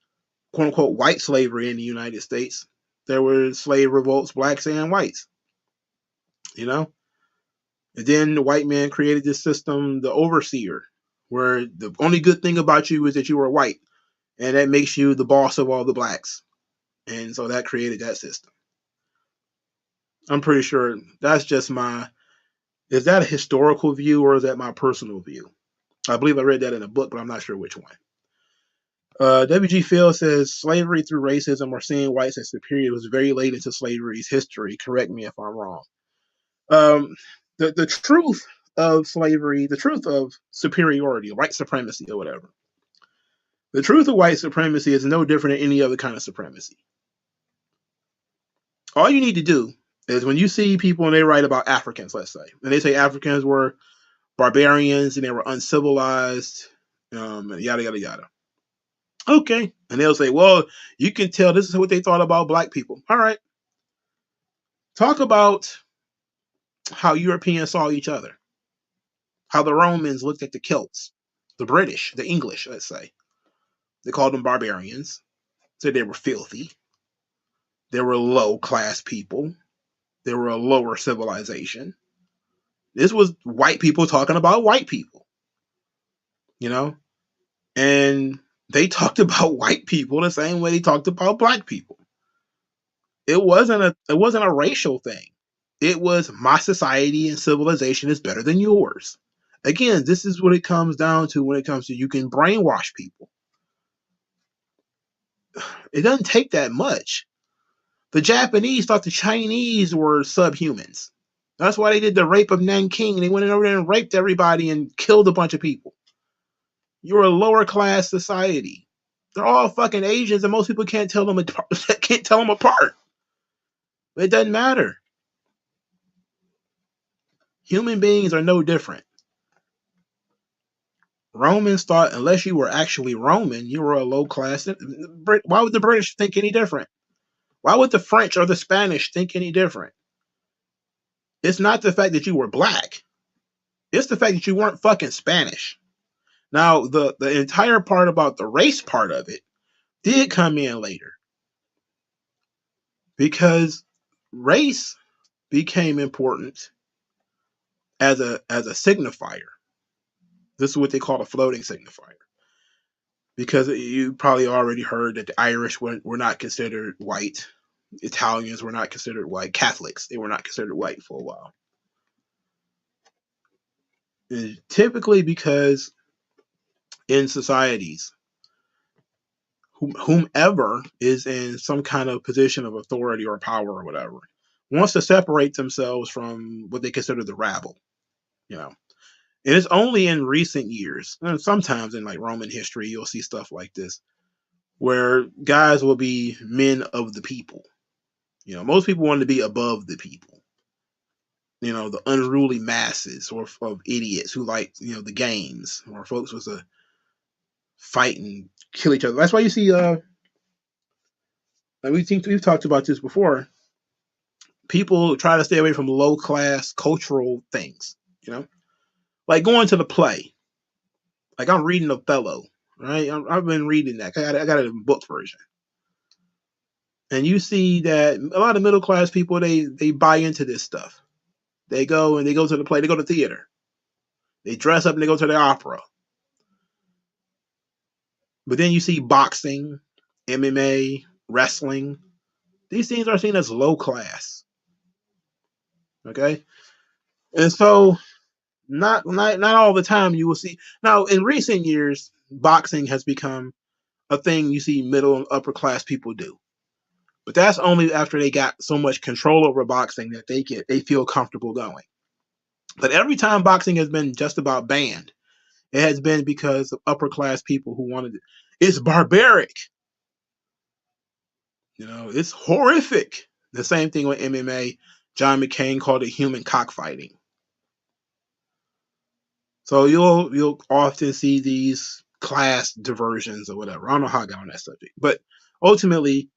quote unquote white slavery in the United States, there were slave revolts, blacks and whites. You know, and then the white man created this system, the overseer, where the only good thing about you is that you are white, and that makes you the boss of all the blacks. And so that created that system. I'm pretty sure that's just my. Is that a historical view or is that my personal view? I believe I read that in a book, but I'm not sure which one. W.G. Field says slavery through racism or seeing whites as superior was very late into slavery's history. Correct me if I'm wrong. Um, the truth of slavery, the truth of superiority, white supremacy, or whatever. The truth of white supremacy is no different than any other kind of supremacy. All you need to do is when you see people and they write about Africans, let's say, and they say Africans were barbarians and they were uncivilized, yada, yada, yada. Okay. And they'll say, well, you can tell this is what they thought about black people. All right. Talk about how Europeans saw each other, how the Romans looked at the Celts, the British, the English, let's say. They called them barbarians, said they were filthy. They were low class people. They were a lower civilization. This was white people talking about white people, you know? And they talked about white people the same way they talked about black people. It wasn't a racial thing. It was my society and civilization is better than yours. Again, this is what it comes down to when it comes to you can brainwash people. It doesn't take that much. The Japanese thought the Chinese were subhumans. That's why they did the rape of Nanking. They went over there and raped everybody and killed a bunch of people. You're a lower class society. They're all fucking Asians, and most people can't tell them apart. But it doesn't matter. Human beings are no different. Romans thought unless you were actually Roman, you were a low class. Why would the British think any different? Why would the French or the Spanish think any different? It's not the fact that you were black. It's the fact that you weren't fucking Spanish. Now, the entire part about the race part of it did come in later. Because race became important as a signifier. This is what they call a floating signifier. Because you probably already heard that the Irish were not considered white. Italians were not considered white. Catholics, they were not considered white for a while. And typically because in societies, whomever is in some kind of position of authority or power or whatever wants to separate themselves from what they consider the rabble, you know. And it's only in recent years, and sometimes in like Roman history, you'll see stuff like this, where guys will be men of the people. You know, most people want to be above the people. You know, the unruly masses or of idiots who like, you know, the games or folks with a fight and kill each other. That's why you see, like we've talked about this before. People try to stay away from low class cultural things. You know, like going to the play. Like I'm reading Othello, right? I've been reading that. I got it in book version. And you see that a lot of middle class people they buy into this stuff. They go to the play. They go to theater. They dress up and they go to the opera. But then you see boxing, MMA, wrestling. These things are seen as low class. Okay, and so not all the time you will see. Now in recent years, boxing has become a thing you see middle and upper class people do. But that's only after they got so much control over boxing that they feel comfortable going. But every time boxing has been just about banned, it has been because of upper class people who wanted it. It's barbaric. It's horrific. The same thing with MMA. John McCain called it human cockfighting. So you'll often see these class diversions or whatever. I don't know how I got on that subject, but ultimately,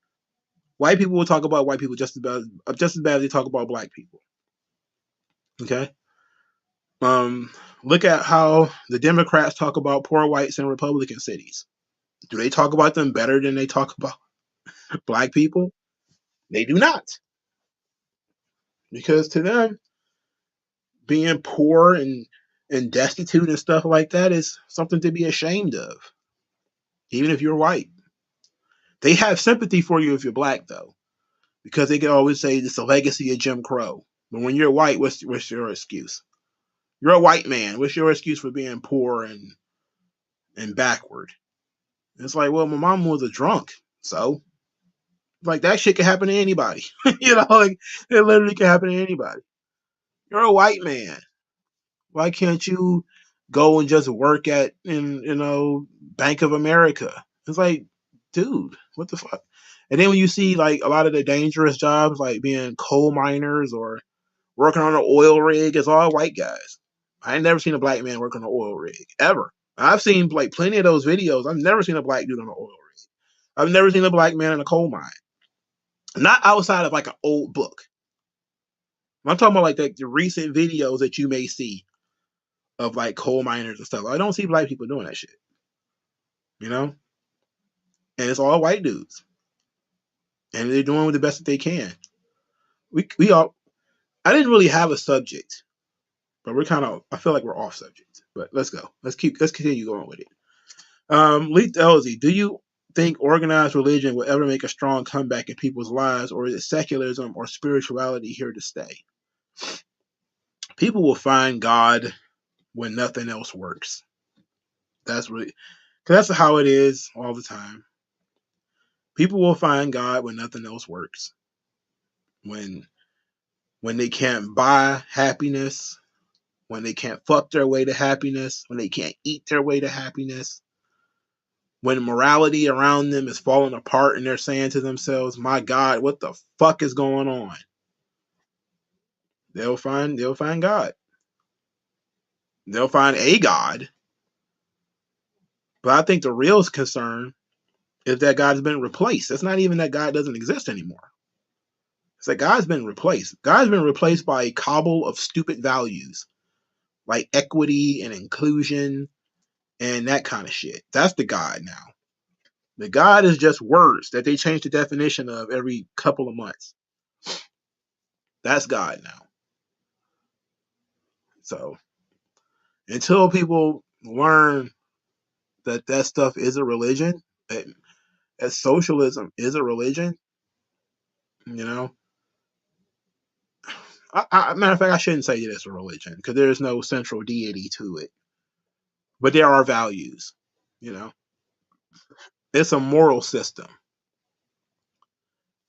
white people will talk about white people just as bad as they talk about black people. Okay. Look at how the Democrats talk about poor whites in Republican cities. Do they talk about them better than they talk about black people? They do not. Because to them, being poor and destitute and stuff like that is something to be ashamed of, even if you're white. They have sympathy for you if you're black, though, because they can always say it's a legacy of Jim Crow. But when you're white, what's your excuse? You're a white man. What's your excuse for being poor and backward? It's like, well, my mom was a drunk, so like that shit can happen to anybody. Like it literally can happen to anybody. You're a white man. Why can't you go and just work at Bank of America? It's like, dude, what the fuck? And then when you see like a lot of the dangerous jobs, like being coal miners or working on an oil rig, it's all white guys. I ain't never seen a black man working on an oil rig ever. I've seen like plenty of those videos. I've never seen a black dude on an oil rig. I've never seen a black man in a coal mine. Not outside of like an old book. I'm talking about like the recent videos that you may see of like coal miners and stuff. I don't see black people doing that shit. And it's all white dudes. And they're doing the best that they can. We all I didn't really have a subject, but I feel like we're off subject. But let's go. Let's continue going with it. Leith Elsie, do you think organized religion will ever make a strong comeback in people's lives, or is it secularism or spirituality here to stay? People will find God when nothing else works. That's really, because that's how it is all the time. People will find God when nothing else works. When they can't buy happiness, when they can't fuck their way to happiness, when they can't eat their way to happiness, when morality around them is falling apart and they're saying to themselves, my God, what the fuck is going on? They'll find God. They'll find a God. But I think the real concern is that God's been replaced. It's not even that God doesn't exist anymore. It's that God's been replaced. God's been replaced by a cobble of stupid values like equity and inclusion and that kind of shit. That's the God now. The God is just words that they change the definition of every couple of months. That's God now. So until people learn that stuff is a religion, that socialism is a religion, you know. Matter of fact, I shouldn't say that it's a religion because there's no central deity to it, but there are values. You know, it's a moral system,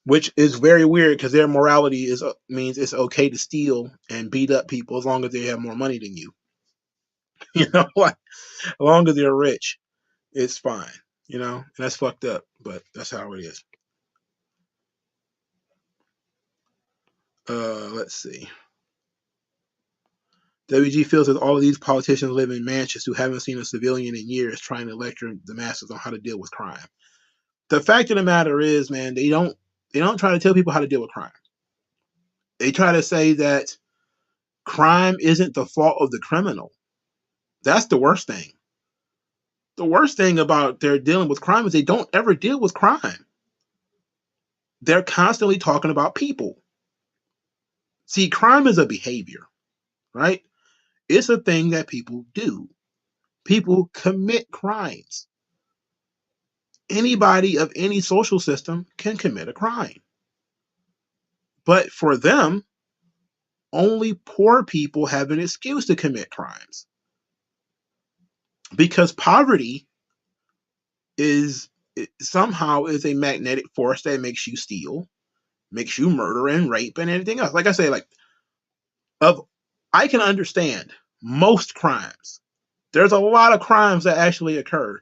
which is very weird because their morality means it's okay to steal and beat up people as long as they have more money than you. Like as long as they're rich, it's fine. And that's fucked up, but that's how it is. Let's see. WG feels that all of these politicians live in mansions who haven't seen a civilian in years, trying to lecture the masses on how to deal with crime. The fact of the matter is, man, they don't try to tell people how to deal with crime. They try to say that crime isn't the fault of the criminal. That's the worst thing. The worst thing about their dealing with crime is they don't ever deal with crime. They're constantly talking about people. See, crime is a behavior, right? It's a thing that people do. People commit crimes. Anybody of any social system can commit a crime. But for them, only poor people have an excuse to commit crimes. Because poverty is somehow is a magnetic force that makes you steal, makes you murder and rape and anything else. Like I say, like of I can understand most crimes. There's a lot of crimes that actually occur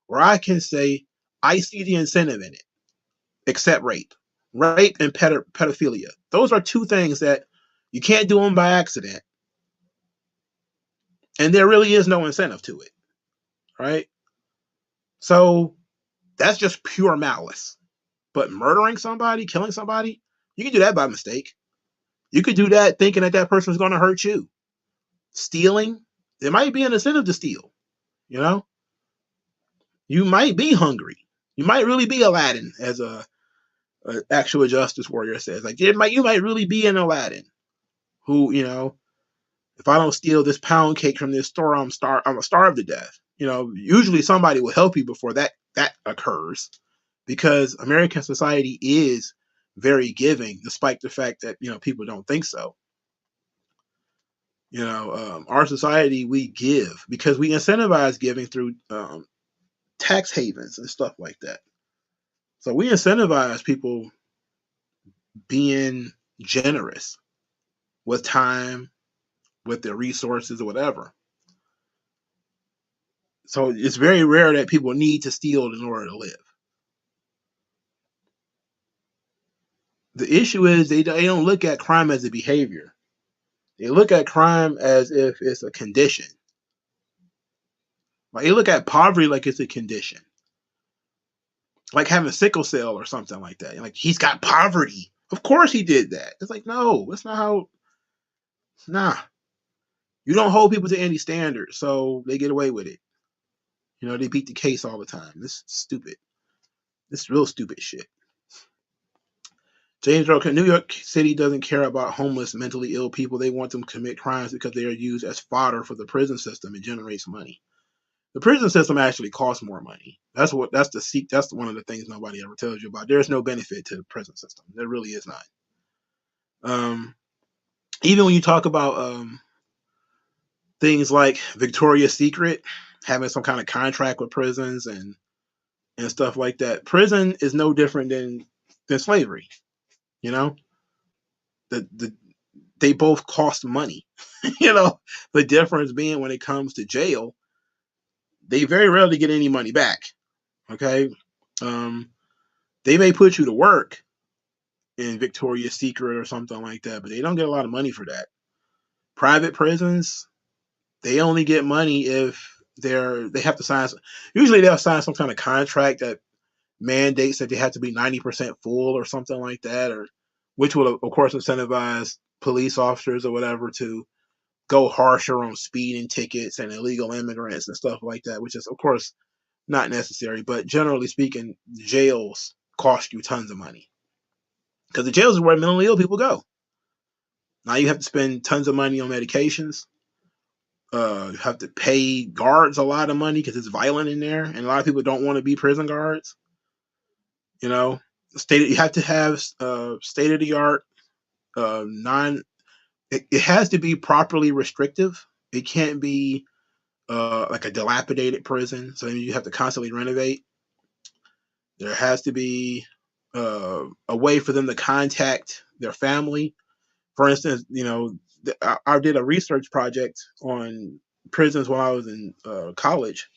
where I can say I see the incentive in it, except rape. Rape and pedophilia. Those are two things that you can't do them by accident. And there really is no incentive to it. Right? So that's just pure malice. But murdering somebody, killing somebody, you can do that by mistake. You could do that thinking that that person is going to hurt you. Stealing, there might be an incentive to steal. You know, you might be hungry. You might really be Aladdin, as a actual justice warrior says. Like you might really be an Aladdin, who if I don't steal this pound cake from this store, I'm gonna starve to death. Usually somebody will help you before that occurs, because American society is very giving, despite the fact that people don't think so. Our society, we give because we incentivize giving through tax havens and stuff like that. So we incentivize people being generous with time, with their resources or whatever. So it's very rare that people need to steal in order to live. The issue is they don't look at crime as a behavior. They look at crime as if it's a condition. Like they look at poverty like it's a condition. Like having sickle cell or something like that. Like he's got poverty. Of course he did that. It's like, no, that's not how. Nah. You don't hold people to any standard, so they get away with it. They beat the case all the time. This is stupid. This is real stupid shit. James wrote, New York City doesn't care about homeless, mentally ill people. They want them to commit crimes because they are used as fodder for the prison system. It generates money. The prison system actually costs more money. That's one of the things nobody ever tells you about. There's no benefit to the prison system. There really is not. Even when you talk about things like Victoria's Secret having some kind of contract with prisons and stuff like that, prison is no different than slavery. They both cost money. The difference being when it comes to jail, they very rarely get any money back. Okay. They may put you to work in Victoria's Secret or something like that, but they don't get a lot of money for that. Private prisons, they only get money if they have to sign. Usually they'll sign some kind of contract that mandates that they have to be 90% full or something like that, or which will of course incentivize police officers or whatever to go harsher on speeding tickets and illegal immigrants and stuff like that, which is of course not necessary. But generally speaking, jails cost you tons of money because the jails is where mentally ill people go. Now you have to spend tons of money on medications. You have to pay guards a lot of money because it's violent in there, and a lot of people don't want to be prison guards. You have to have state of the art it has to be properly restrictive. It can't be like a dilapidated prison, so you have to constantly renovate. There has to be a way for them to contact their family. For instance, I did a research project on prisons when I was in college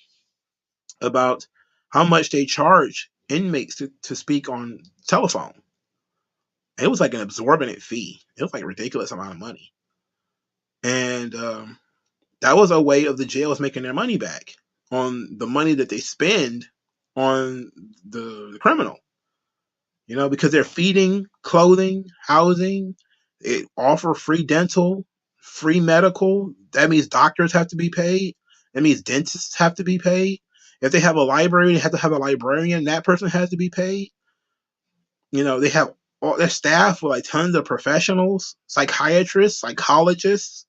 about how much they charge inmates to speak on telephone. It was like an absorbent fee. It was like a ridiculous amount of money. And that was a way of the jails making their money back on the money that they spend on the criminal. Because they're feeding, clothing, housing, it offer free dental, free medical. That means doctors have to be paid. That means dentists have to be paid. If they have a library, they have to have a librarian. That person has to be paid. They have all their staff with like tons of professionals, psychiatrists, psychologists.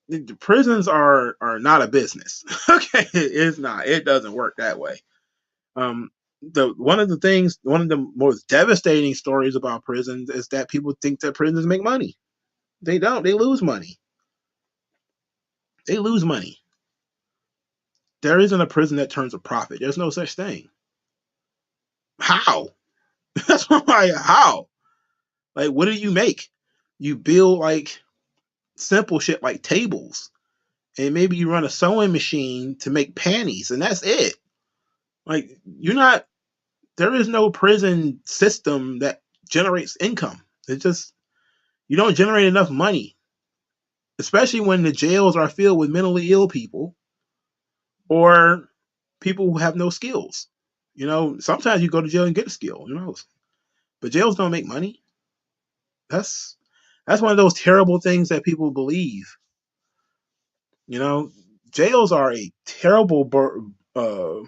The prisons are not a business. Okay, it's not. It doesn't work that way. One of the most devastating stories about prisons is that people think that prisons make money. They don't. They lose money. They lose money. There isn't a prison that turns a profit. There's no such thing. How? That's why I'm like, how? Like, what do you make? You build like simple shit like tables, and maybe you run a sewing machine to make panties, and that's it. Like, you're not. There is no prison system that generates income. It's just you don't generate enough money, especially when the jails are filled with mentally ill people or people who have no skills. You know, sometimes you go to jail and get a skill, you know, but jails don't make money. That's that's one of those terrible things that people believe. You know, jails are a terrible burden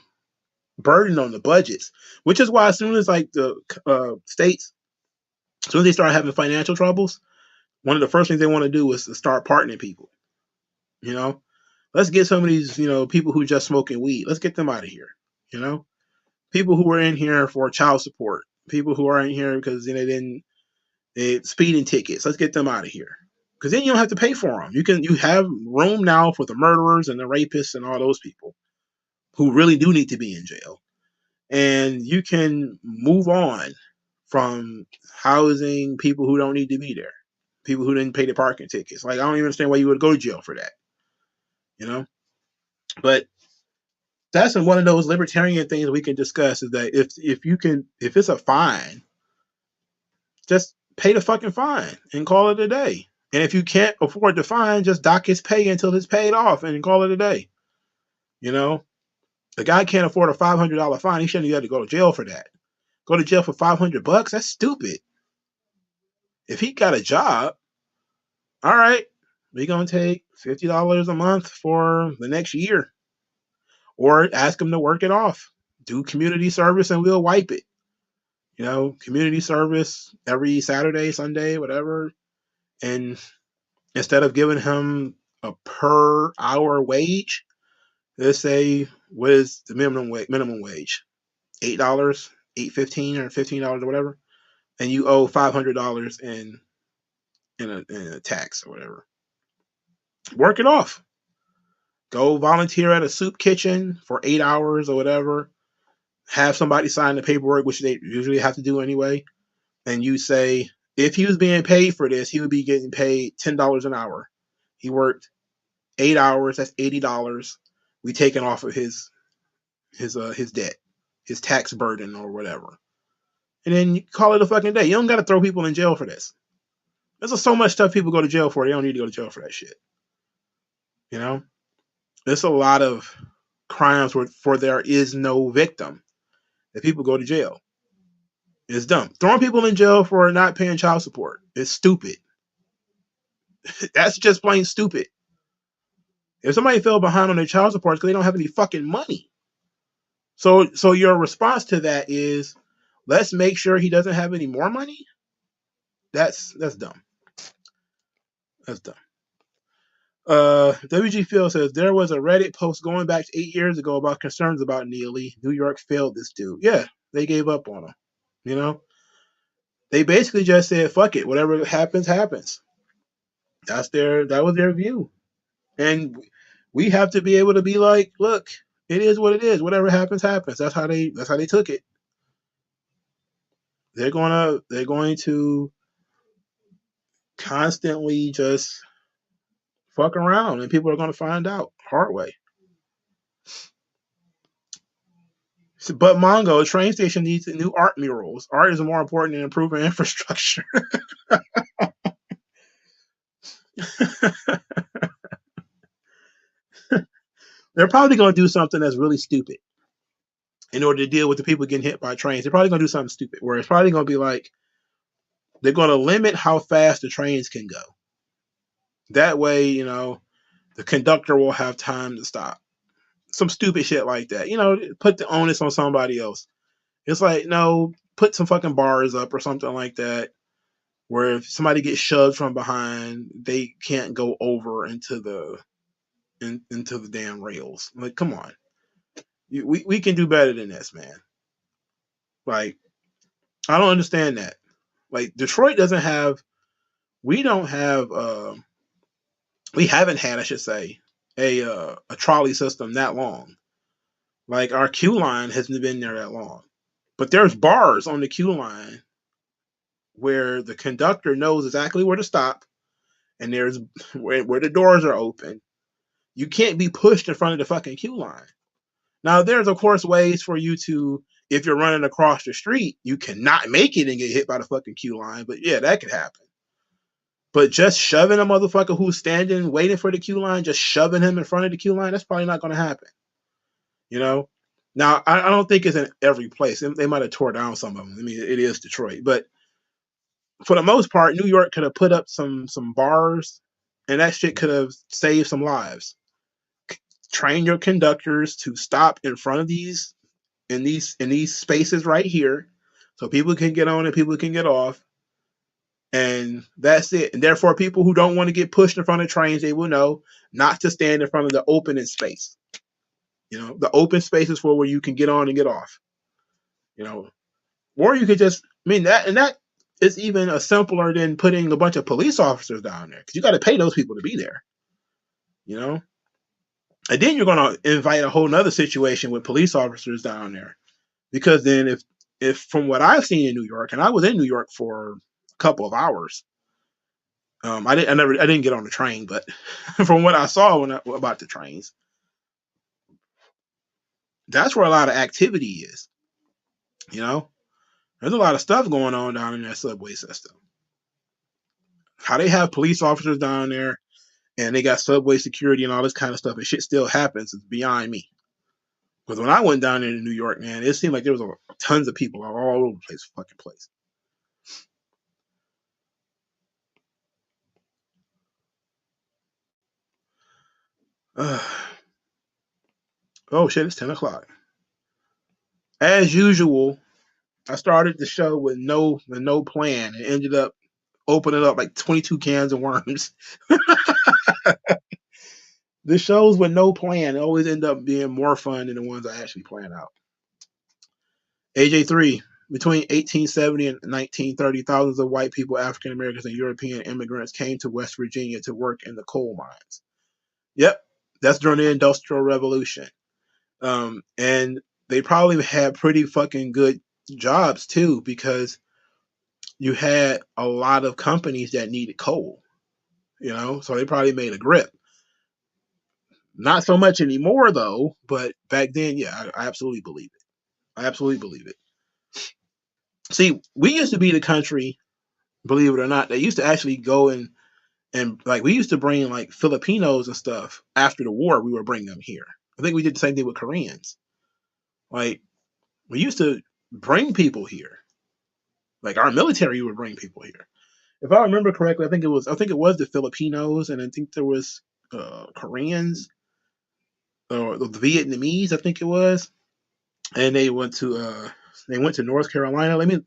on the budgets, which is why as soon as like the states, as soon as they start having financial troubles, one of the first things they want to do is to start pardoning people. You know, let's get some of these, you know, people who just smoking weed. Let's get them out of here. You know, people who are in here for child support, people who are in here because you know they speeding tickets. Let's get them out of here. Because then you don't have to pay for them. You have room now for the murderers and the rapists and all those people who really do need to be in jail, and you can move on from housing people who don't need to be there, people who didn't pay the parking tickets. Like I don't even understand why you would go to jail for that, you know. But that's one of those libertarian things we can discuss is that if it's a fine, just pay the fucking fine and call it a day. And if you can't afford the fine, just dock his pay until it's paid off and call it a day. You know, the guy can't afford a $500 fine. He shouldn't have had to go to jail for that. Go to jail for $500? That's stupid. If he got a job, all right, we're gonna take $50 a month for the next year, or ask him to work it off. Do community service and we'll wipe it. You know, community service every Saturday, Sunday, whatever. And instead of giving him a per hour wage, let's say what is the minimum wage? $8, $8.15 or $15 or whatever, and you owe $500 in a tax or whatever. Work it off. Go volunteer at a soup kitchen for 8 hours or whatever. Have somebody sign the paperwork, which they usually have to do anyway. And you say, if he was being paid for this, he would be getting paid $10 an hour. He worked 8 hours. That's $80. We taken off of his debt, his tax burden or whatever. And then you call it a fucking day. You don't got to throw people in jail for this. There's so much stuff people go to jail for. They don't need to go to jail for that shit. You know, there's a lot of crimes where there is no victim that people go to jail. It's dumb. Throwing people in jail for not paying child support is stupid. That's just plain stupid. If somebody fell behind on their child support because they don't have any fucking money. So your response to that is, let's make sure he doesn't have any more money? That's dumb. That's dumb. WG Phil says there was a Reddit post going back to 8 years ago about concerns about Neely. New York failed this dude. Yeah, they gave up on him. You know, they basically just said, "Fuck it, whatever happens, happens." That was their view, and we have to be able to be like, "Look, it is what it is. Whatever happens, happens." That's how they took it. They're going to constantly just fuck around, and people are going to find out hard way. But Mongo, a train station needs new art murals. Art is more important than improving infrastructure. They're probably going to do something that's really stupid in order to deal with the people getting hit by trains. They're probably going to do something stupid where it's probably going to be like they're going to limit how fast the trains can go. That way, you know, the conductor will have time to stop. Some stupid shit like that. You know, put the onus on somebody else. It's like, no, put some fucking bars up or something like that, where if somebody gets shoved from behind, they can't go over into the damn rails. Like, come on, we can do better than this, man. Like, I don't understand that. Like, Detroit doesn't have, we don't have, we haven't had, I should say, a trolley system that long. Like, our Q line hasn't been there that long. But there's bars on the queue line where the conductor knows exactly where to stop, and there's where the doors are open. You can't be pushed in front of the fucking queue line. Now, there's of course ways for you to, if you're running across the street, you cannot make it and get hit by the fucking queue line. But yeah, that could happen. But just shoving a motherfucker who's standing waiting for the queue line, just shoving him in front of the queue line, that's probably not going to happen. You know. Now, I don't think it's in every place. They might have tore down some of them. I mean, it is Detroit, but for the most part, New York could have put up some bars, and that shit could have saved some lives. Train your conductors to stop in front of these in these spaces right here, so people can get on and people can get off, and that's it. And therefore, people who don't want to get pushed in front of trains, they will know not to stand in front of the open space. You know, the open spaces for where you can get on and get off. You know, or you could just, I mean, that is even a simpler than putting a bunch of police officers down there, because you got to pay those people to be there. You know, and then you're going to invite a whole nother situation with police officers down there, because then if from what I've seen in New York, and I was in New York for a couple of hours, I didn't get on the train, but from what I saw about the trains, that's where a lot of activity is. You know, there's a lot of stuff going on down in that subway system. How they have police officers down there, and they got subway security and all this kind of stuff, and shit still happens, is beyond me. Because when I went down there to New York, man, it seemed like there was tons of people all over the place, fucking place. Oh shit, it's 10 o'clock. As usual, I started the show with no plan and ended up opening up like 22 cans of worms. The shows with no plan always end up being more fun than the ones I actually plan out. AJ3. Between 1870 and 1930, thousands of white people, African Americans, and European immigrants came to West Virginia to work in the coal mines. Yep, that's during the Industrial Revolution. And they probably had pretty fucking good jobs too, because you had a lot of companies that needed coal, you know, so they probably made a grip. Not so much anymore though, but back then, yeah, I absolutely believe it. I absolutely believe it. See, we used to be the country, believe it or not, they used to actually go and like we used to bring like Filipinos and stuff after the war. We were bringing them here. I think we did the same thing with Koreans. Like we used to bring people here. Like our military would bring people here. If I remember correctly, I think it was the Filipinos, and I think there was Koreans or the Vietnamese. I think it was, and they went to North Carolina. Let me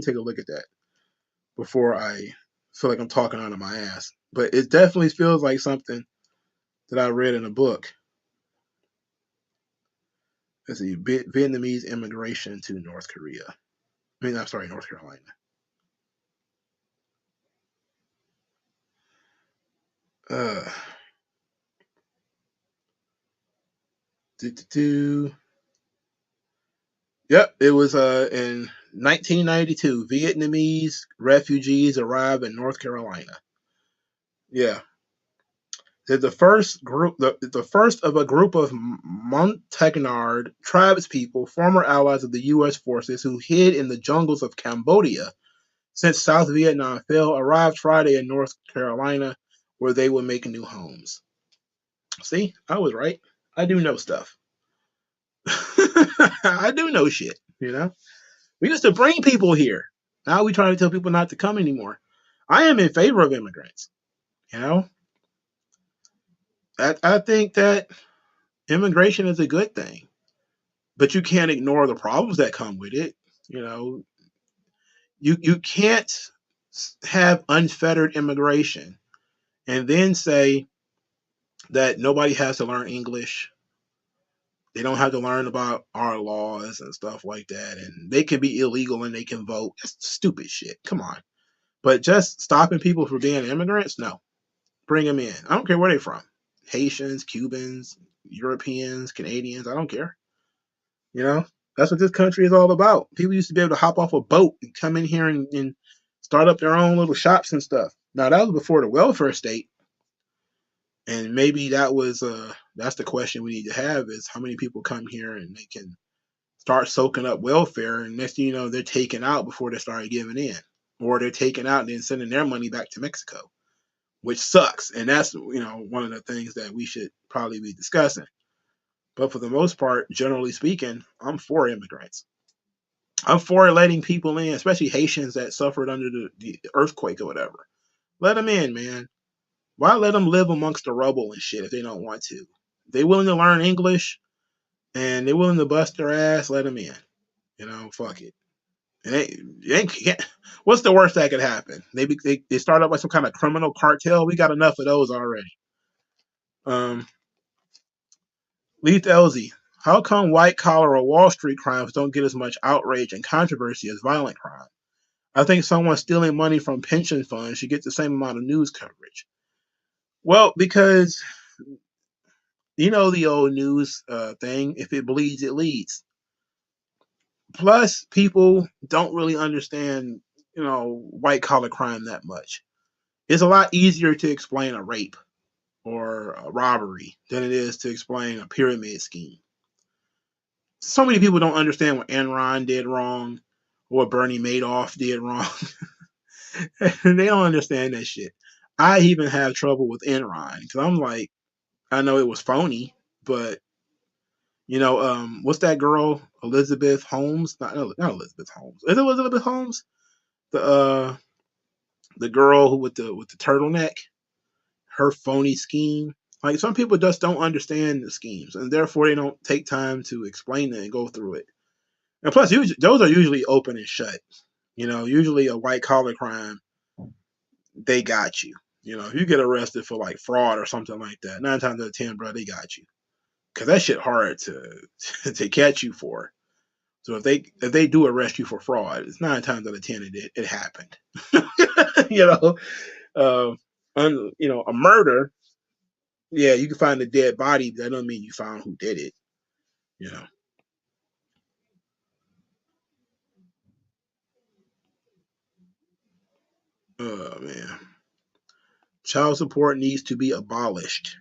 take a look at that before I feel like I'm talking out of my ass. But it definitely feels like something that I read in a book. Let's see, Vietnamese immigration to North Korea. I mean, I'm sorry, North Carolina. Uh, do, do, do. Yep, it was in 1992. Vietnamese refugees arrived in North Carolina. Yeah, they're the first of a group of Montagnard tribespeople, former allies of the U.S. forces who hid in the jungles of Cambodia since South Vietnam fell, arrived Friday in North Carolina, where they will make new homes. See, I was right. I do know stuff. I do know shit. You know, we used to bring people here. Now we trying to tell people not to come anymore. I am in favor of immigrants. You know, I think that immigration is a good thing, but you can't ignore the problems that come with it. You know, you can't have unfettered immigration and then say that nobody has to learn English. They don't have to learn about our laws and stuff like that, and they can be illegal and they can vote. That's stupid shit. Come on. But just stopping people from being immigrants, no. Bring them in. I don't care where they're from. Haitians, Cubans, Europeans, Canadians. I don't care. You know. That's what this country is all about. People used to be able to hop off a boat and come in here and start up their own little shops and stuff. Now that was before the welfare state, and maybe that's the question we need to have is how many people come here and they can start soaking up welfare, and next thing you know, they're taken out before they start giving in, or they're taken out and then sending their money back to Mexico, which sucks. And that's one of the things that we should probably be discussing. But for the most part, generally speaking, I'm for immigrants. I'm for letting people in, especially Haitians that suffered under the earthquake or whatever. Let them in, man. Why let them live amongst the rubble and shit if they don't want to? If they willing to learn English and they're willing to bust their ass, let them in. Fuck it. And what's the worst that could happen? They start up like some kind of criminal cartel. We got enough of those already. Leith Elzy, how come white collar or Wall Street crimes don't get as much outrage and controversy as violent crime? I think someone stealing money from pension funds should get the same amount of news coverage. Well, because the old news thing, if it bleeds, it leads. Plus, people don't really understand, white collar crime that much. It's a lot easier to explain a rape or a robbery than it is to explain a pyramid scheme. So many people don't understand what Enron did wrong or what Bernie Madoff did wrong. They don't understand that shit. I even have trouble with Enron because I'm like, I know it was phony, but what's that girl, Elizabeth Holmes? Not Elizabeth Holmes. Is it Elizabeth Holmes? The girl who with the turtleneck, her phony scheme. Like some people just don't understand the schemes, and therefore they don't take time to explain it and go through it. And plus, those are usually open and shut. Usually a white collar crime, they got you. If you get arrested for like fraud or something like that, 9 times out of 10, bro, they got you. Cause that shit hard to catch you for. So if they do arrest you for fraud, it's 9 times out of 10 it happened. A murder, yeah, you can find a dead body, but that doesn't mean you found who did it. Oh man, child support needs to be abolished.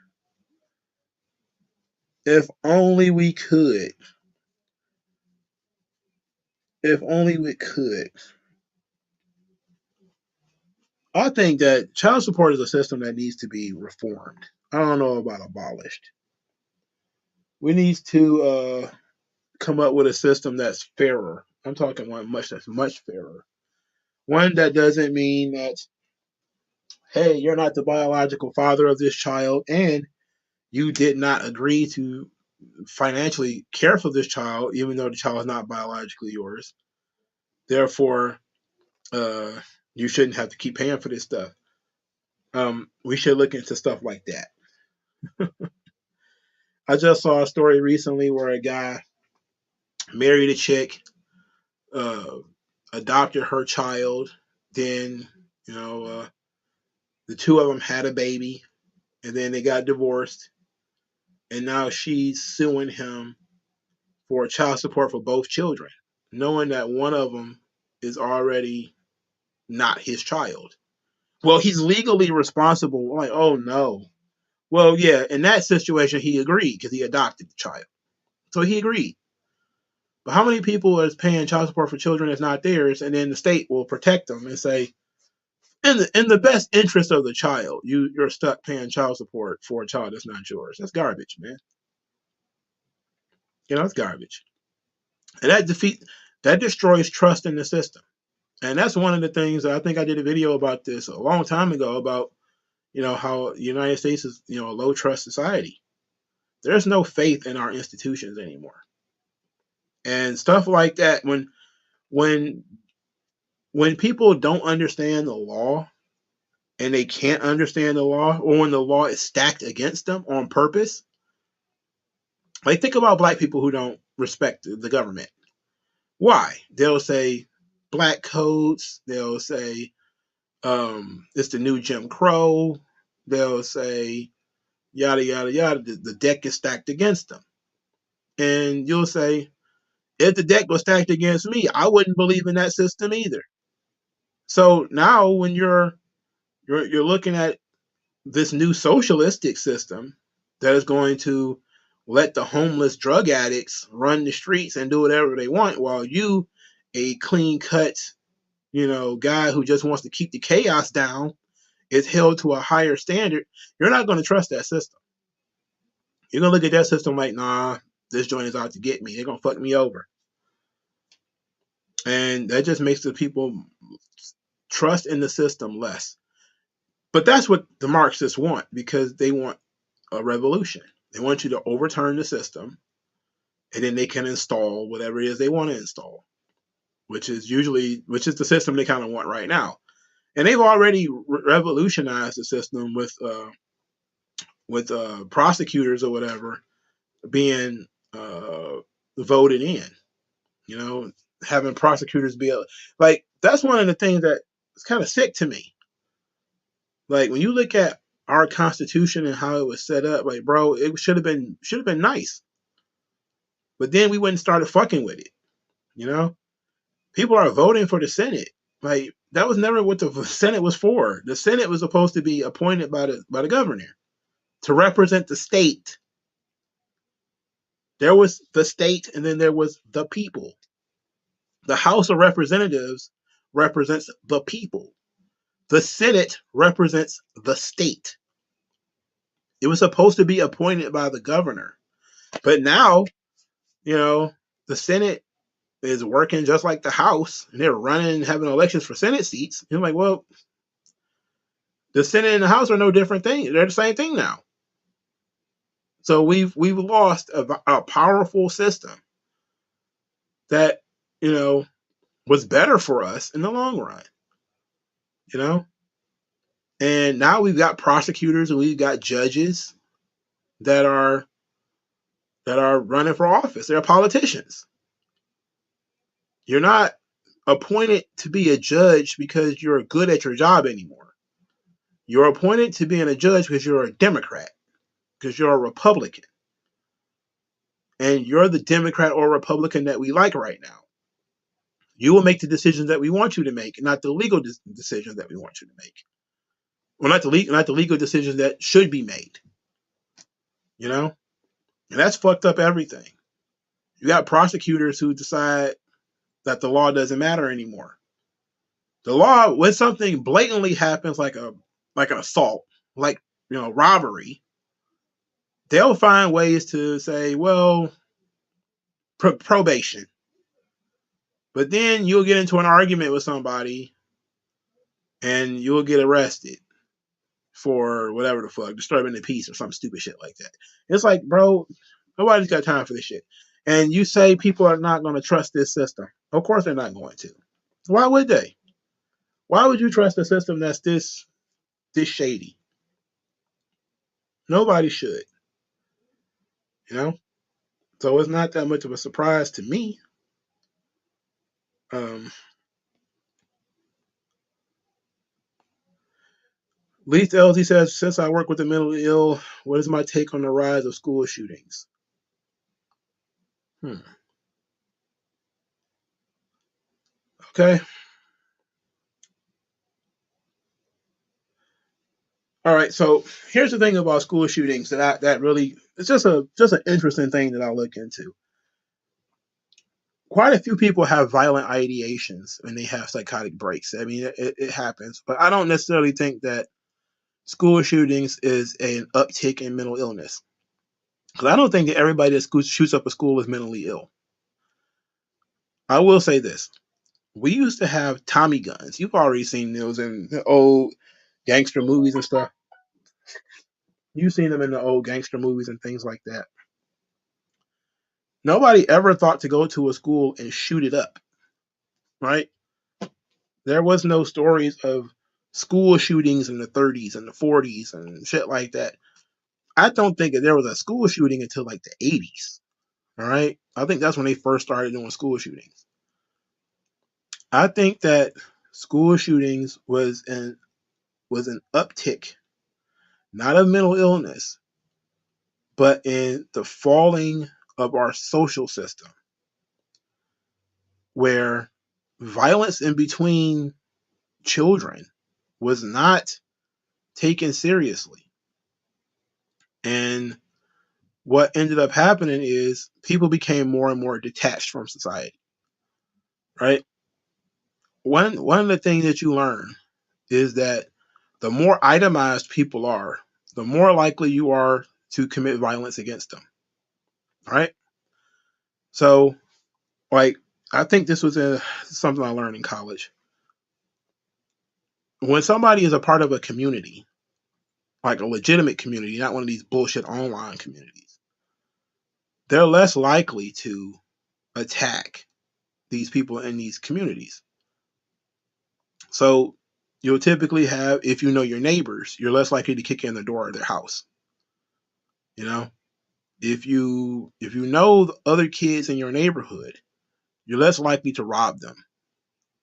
If only we could. If only we could. I think that child support is a system that needs to be reformed. I don't know about abolished. We need to come up with a system that's fairer. I'm talking one that's much fairer. One that doesn't mean that, hey, you're not the biological father of this child, and you did not agree to financially care for this child, even though the child is not biologically yours. Therefore, you shouldn't have to keep paying for this stuff. We should look into stuff like that. I just saw a story recently where a guy married a chick, uh, adopted her child, then the two of them had a baby, and then they got divorced, and now she's suing him for child support for both children, knowing that one of them is already not his child. Well, he's legally responsible. Like, oh no. Well, yeah, in that situation, he agreed because he adopted the child. So he agreed. But how many people is paying child support for children that's not theirs, and then the state will protect them and say, in the best interest of the child, you're stuck paying child support for a child that's not yours. That's garbage, man. It's garbage. And that destroys trust in the system. And that's one of the things I think I did a video about this a long time ago about, how the United States is, a low trust society. There's no faith in our institutions anymore. And stuff like that, when people don't understand the law and they can't understand the law, or when the law is stacked against them on purpose, like think about black people who don't respect the government. Why? They'll say black codes, they'll say it's the new Jim Crow, they'll say yada yada yada. The deck is stacked against them. And you'll say, If the deck was stacked against me, I wouldn't believe in that system either. So now when you're looking at this new socialistic system that is going to let the homeless drug addicts run the streets and do whatever they want, while you, a clean cut, guy who just wants to keep the chaos down, is held to a higher standard, you're not going to trust that system. You're going to look at that system like, nah, this joint is out to get me. They're going to fuck me over. And that just makes the people trust in the system less. But that's what the Marxists want, because they want a revolution. They want you to overturn the system, and then they can install whatever it is they want to install, which is the system they kind of want right now. And they've already revolutionized the system with prosecutors or whatever being voted in. Having prosecutors be like, that's one of the things that is kind of sick to me. Like, when you look at our Constitution and how it was set up, like, bro, it should have been nice. But then we went and started fucking with it. People are voting for the Senate. Like, that was never what the Senate was for. The Senate was supposed to be appointed by the governor to represent the state. There was the state, and then there was the people. The House of Representatives represents the people. The Senate represents the state. It was supposed to be appointed by the governor. But now, the Senate is working just like the House, and they're running and having elections for Senate seats. And I'm like, well, the Senate and the House are no different thing. They're the same thing now. So we've lost a powerful system that, was better for us in the long run. And now we've got prosecutors and we've got judges that are running for office. They're politicians. You're not appointed to be a judge because you're good at your job anymore. You're appointed to being a judge because you're a Democrat, because you're a Republican. And you're the Democrat or Republican that we like right now. You will make the decisions that we want you to make, not the legal decisions that we want you to make. Well, not the legal decisions that should be made. And that's fucked up everything. You got prosecutors who decide that the law doesn't matter anymore. The law, when something blatantly happens, like an assault, like robbery, they'll find ways to say, well, probation. But then you'll get into an argument with somebody and you'll get arrested for whatever the fuck, disturbing the peace or some stupid shit like that. It's like, bro, nobody's got time for this shit. And you say people are not going to trust this system. Of course they're not going to. Why would they? Why would you trust a system that's this shady? Nobody should. So it's not that much of a surprise to me. Leith LZ says, since I work with the mentally ill, what is my take on the rise of school shootings? Okay. All right. So here's the thing about school shootings that really, it's just an interesting thing that I'll look into. Quite a few people have violent ideations and they have psychotic breaks. I mean, it happens, but I don't necessarily think that school shootings is an uptick in mental illness. Because I don't think that everybody that shoots up a school is mentally ill. I will say this. We used to have Tommy guns. You've already seen those in the old gangster movies and stuff. You've seen them in the old gangster movies and things like that. Nobody ever thought to go to a school and shoot it up, right? There was no stories of school shootings in the 30s and the 40s and shit like that. I don't think that there was a school shooting until like the 80s. All right. I think that's when they first started doing school shootings. I think that school shootings was an uptick, not of mental illness, but in the falling of our social system. where violence in between children was not taken seriously. And what ended up happening is people became more and more detached from society, right? One of the things that you learn is that the more itemized people are, the more likely you are to commit violence against them, right? So, like, I think this was something I learned in college. When somebody is a part of a community, like a legitimate community, not one of these bullshit online communities, they're less likely to attack these people in these communities. So you'll typically have, if you know your neighbors, you're less likely to kick in the door of their house. You know, if you know the other kids in your neighborhood, you're less likely to rob them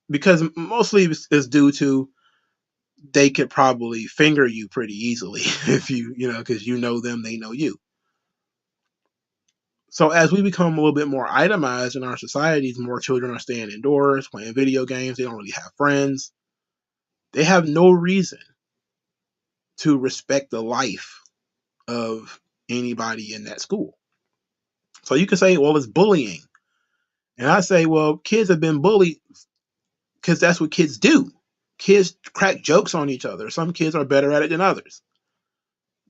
because mostly it's due to they could probably finger you pretty easily if because you know them, they know you. So as we become a little bit more itemized in our societies, more children are staying indoors, playing video games. They don't really have friends. They have no reason to respect the life of anybody in that school. So you can say, well, it's bullying. And I say, well, kids have been bullied because that's what kids do. Kids crack jokes on each other. Some kids are better at it than others.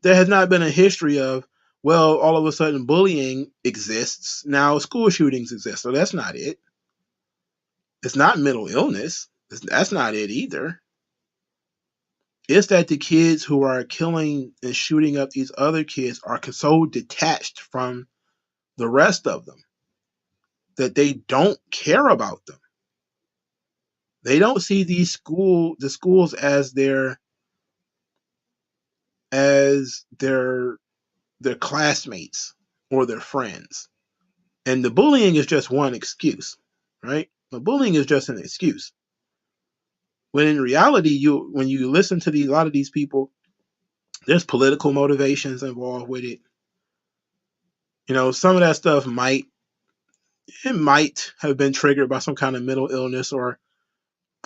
There has not been a history of, well, all of a sudden bullying exists. Now school shootings exist. So that's not it. It's not mental illness. That's not it either. It's that the kids who are killing and shooting up these other kids are so detached from the rest of them that they don't care about them. They don't see the schools as their classmates or their friends. And the bullying is just one excuse, right? The bullying is just an excuse. When in reality, when you listen to a lot of these people, there's political motivations involved with it. Some of that stuff might have been triggered by some kind of mental illness, or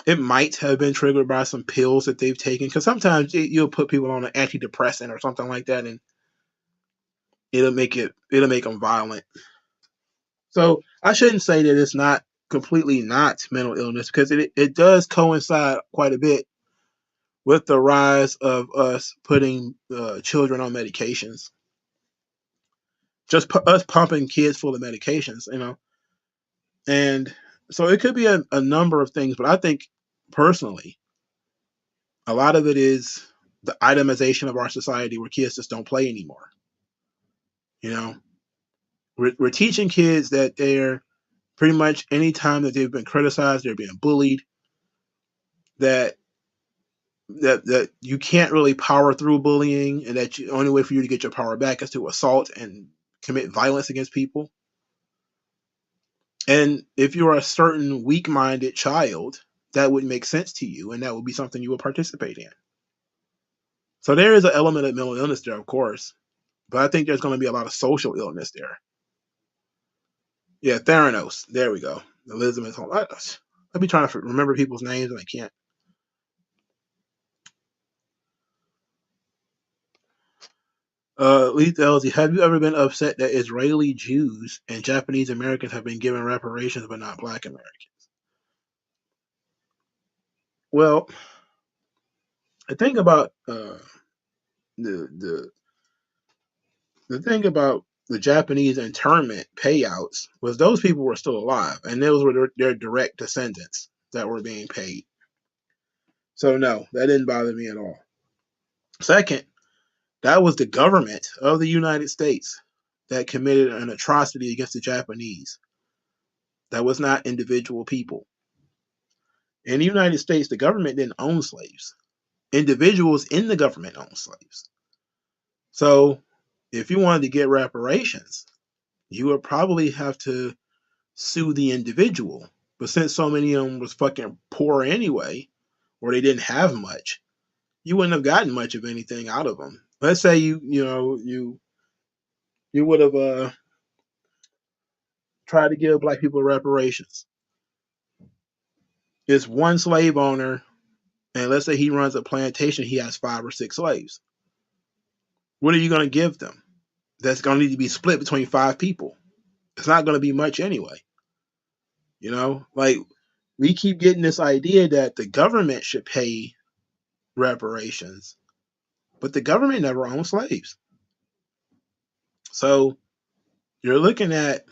it might have been triggered by some pills that they've taken. Because sometimes you'll put people on an antidepressant or something like that, and it'll make them violent. So I shouldn't say that it's not completely not mental illness, because it does coincide quite a bit with the rise of us putting children on medications, just us pumping kids full of medications. And so it could be a number of things, but I think personally, a lot of it is the itemization of our society where kids just don't play anymore. You know, we're teaching kids that they're pretty much any time that they've been criticized, they're being bullied, that that you can't really power through bullying, and that the only way for you to get your power back is to assault and commit violence against people. And if you're a certain weak-minded child, that would make sense to you, and that would be something you would participate in. So there is an element of mental illness there, of course, but I think there's going to be a lot of social illness there. Yeah, Theranos. There we go. Elizabeth Holmes. I'll be trying to remember people's names and I can't. Leith Elsie, have you ever been upset that Israeli Jews and Japanese Americans have been given reparations but not Black Americans? Well, the thing about the the the thing about the Japanese internment payouts was those people were still alive, and those were their direct descendants that were being paid. So no, that didn't bother me at all. Second, that was the government of the United States that committed an atrocity against the Japanese. That was not individual people. In the United States, the government didn't own slaves. Individuals in the government owned slaves. So if you wanted to get reparations, you would probably have to sue the individual. But since so many of them was fucking poor anyway, or they didn't have much, you wouldn't have gotten much of anything out of them. Let's say you would have tried to give black people reparations. is one slave owner, and let's say he runs a plantation, he has 5 or 6 slaves. What are you going to give them? That's going to need to be split between 5 people. It's not going to be much anyway. Like we keep getting this idea that the government should pay reparations, but the government never owned slaves. So you're looking at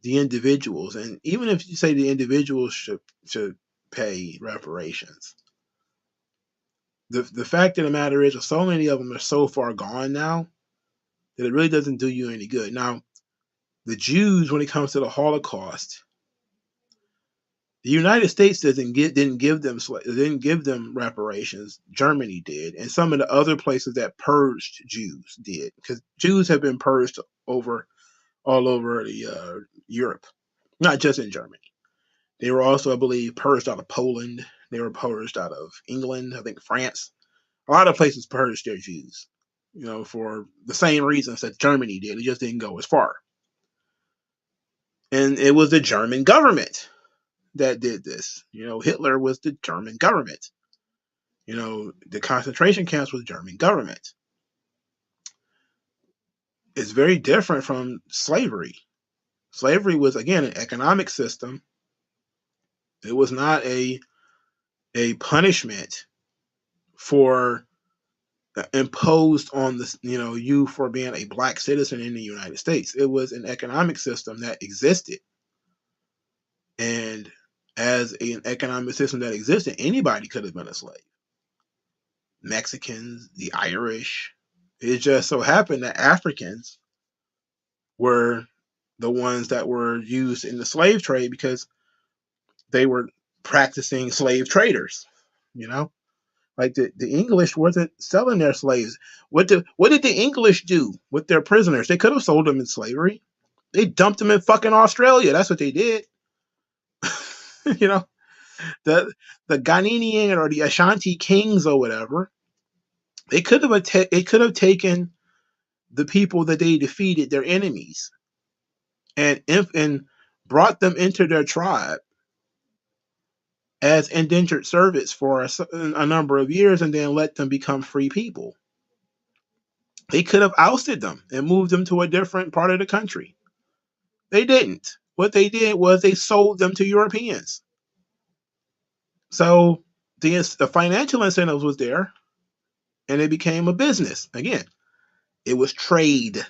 the individuals, and even if you say the individuals should pay reparations, the fact of the matter is, so many of them are so far gone now that it really doesn't do you any good. Now, the Jews, when it comes to the Holocaust, the United States didn't give them reparations. Germany did, and some of the other places that purged Jews did, because Jews have been purged all over the Europe, not just in Germany. They were also, I believe, purged out of Poland. They were purged out of England, I think France. A lot of places purged their Jews, for the same reasons that Germany did. It just didn't go as far. And it was the German government that did this. Hitler was the German government. The concentration camps was German government. It's very different from slavery. Slavery was, again, an economic system. It was not a punishment for imposed on you for being a black citizen in the United States. It was an economic system that existed, and as an economic system that existed, anybody could have been a slave. Mexicans, the Irish. It just so happened that Africans were the ones that were used in the slave trade because they were practicing slave traders. Like the English wasn't selling their slaves. What did the English do with their prisoners? They could have sold them in slavery. They dumped them in fucking Australia. That's what they did. The Ghanaian or the Ashanti kings or whatever. They could have taken the people that they defeated, their enemies, and brought them into their tribe as indentured servants for a number of years, and then let them become free people. They could have ousted them and moved them to a different part of the country. They didn't. What they did was they sold them to Europeans. So the financial incentives was there, and it became a business. Again, it was trade.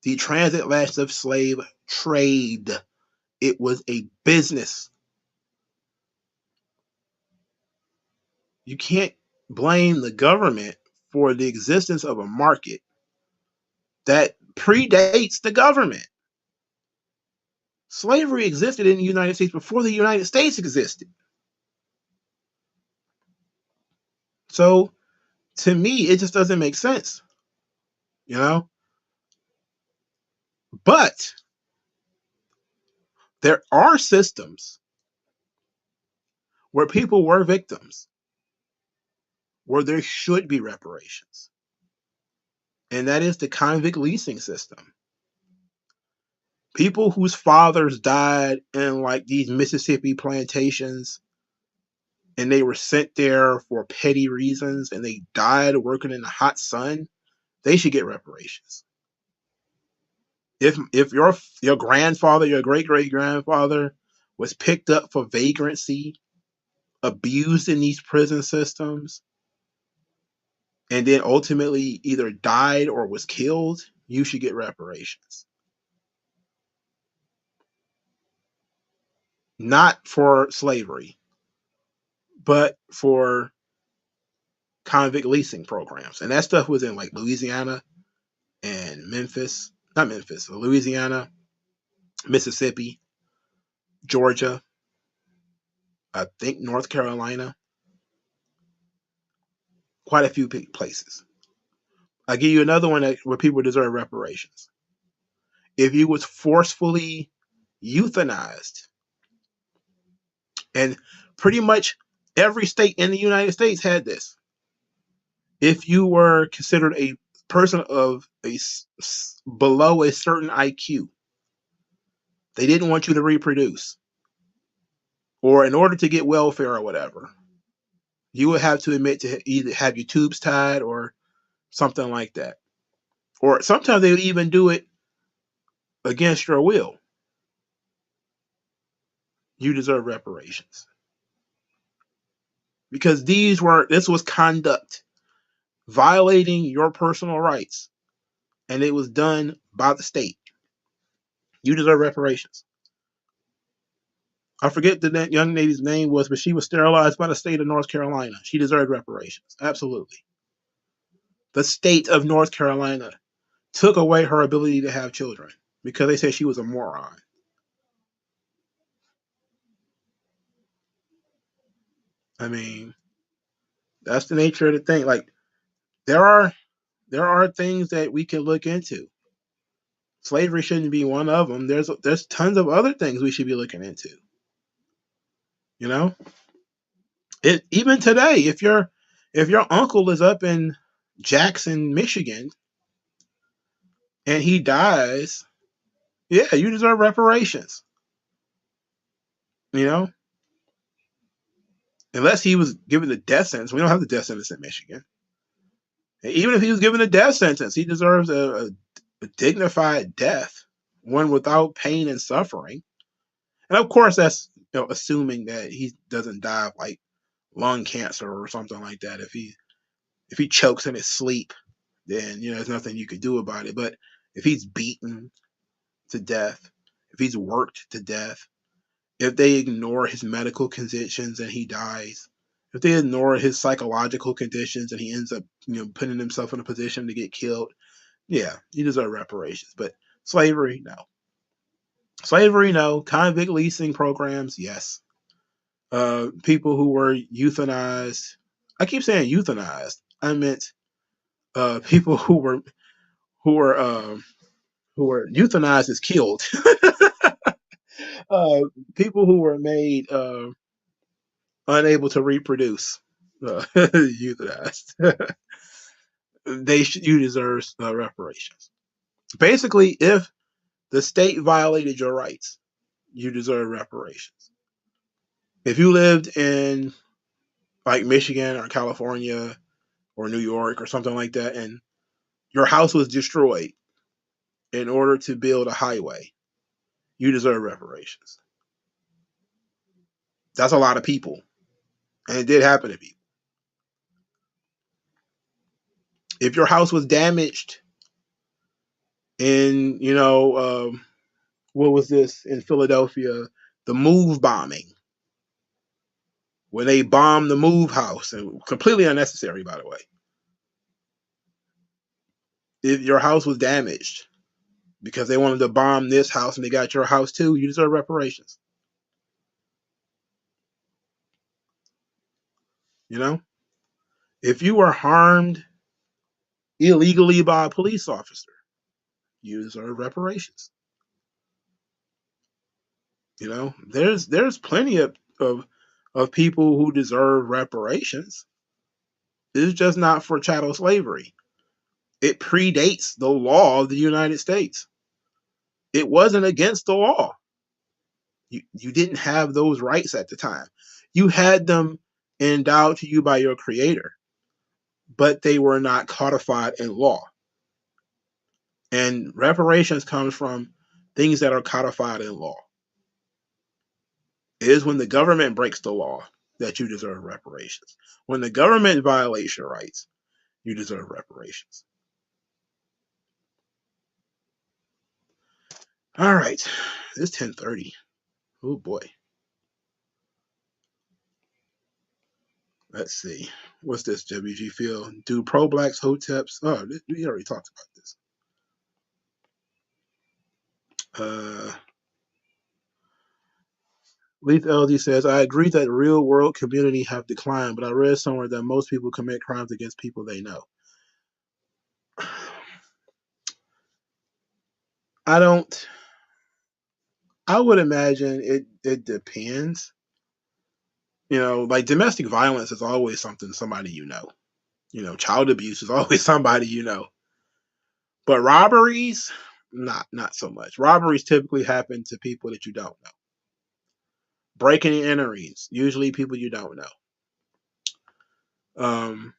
The transatlantic slave trade. It was a business. You can't blame the government for the existence of a market that predates the government. Slavery existed in the United States before the United States existed. So, to me, it just doesn't make sense. But there are systems where people were victims, where there should be reparations. And that is the convict leasing system. People whose fathers died in like these Mississippi plantations, and they were sent there for petty reasons, and they died working in the hot sun, they should get reparations. If your grandfather, your great-great-grandfather was picked up for vagrancy, abused in these prison systems, and then ultimately either died or was killed, you should get reparations. Not for slavery, but for convict leasing programs. And that stuff was in like Louisiana and Louisiana, Mississippi, Georgia, I think North Carolina, quite a few places. I'll give you another one where people deserve reparations. If you was forcefully euthanized, and pretty much every state in the United States had this. If you were considered a person of below a certain IQ, they didn't want you to reproduce. or in order to get welfare or whatever, you would have to admit to either have your tubes tied or something like that. Or sometimes they would even do it against your will. You deserve reparations. Because this was conduct violating your personal rights, and it was done by the state. You deserve reparations. I forget the young lady's name was, but she was sterilized by the state of North Carolina. She deserved reparations. Absolutely. The state of North Carolina took away her ability to have children because they said she was a moron. I mean, that's the nature of the thing. Like there are things that we can look into. Slavery shouldn't be one of them. There's tons of other things we should be looking into. You know, even today, if your uncle is up in Jackson, Michigan, and he dies, yeah, you deserve reparations. You know, unless he was given the death sentence. We don't have the death sentence in Michigan. And even if he was given a death sentence, he deserves a dignified death, one without pain and suffering. And of course, that's assuming that he doesn't die of like lung cancer or something like that. If he chokes in his sleep, then there's nothing you could do about it. But if he's beaten to death, if he's worked to death, if they ignore his medical conditions and he dies, if they ignore his psychological conditions and he ends up putting himself in a position to get killed, yeah, he deserves reparations. But slavery, no. Slavery, no. Convict leasing programs, yes. People who were euthanized. I keep saying euthanized. I meant people who were euthanized is killed. uh, People who were made unable to reproduce, euthanized. You deserve reparations. Basically, if the state violated your rights, you deserve reparations. If you lived in like Michigan or California or New York or something like that, and your house was destroyed in order to build a highway, you deserve reparations. That's a lot of people, and it did happen to people. If your house was damaged in, what was this in Philadelphia, the Move bombing, when they bombed the Move house, and completely unnecessary, by the way. If your house was damaged because they wanted to bomb this house and they got your house too, you deserve reparations. You know, if you were harmed illegally by a police officer, you deserve reparations. There's plenty of people who deserve reparations. It's just not for chattel slavery. It predates the law of the United States. It wasn't against the law. You didn't have those rights at the time. You had them endowed to you by your creator, but they were not codified in law. And reparations comes from things that are codified in law. It is when the government breaks the law that you deserve reparations. When the government violates your rights, you deserve reparations. All right, it's 10:30. Oh boy. Let's see. What's this, WG Phil? Do pro-blacks hoteps? Oh, we already talked about this. Leith LG says, I agree that real world community have declined, but I read somewhere that most people commit crimes against people they know. I would imagine it depends. Like domestic violence is always somebody you know. Child abuse is always somebody you know. But robberies, not so much. Robberies typically happen to people that you don't know. breaking and enterings, usually people you don't know. Um,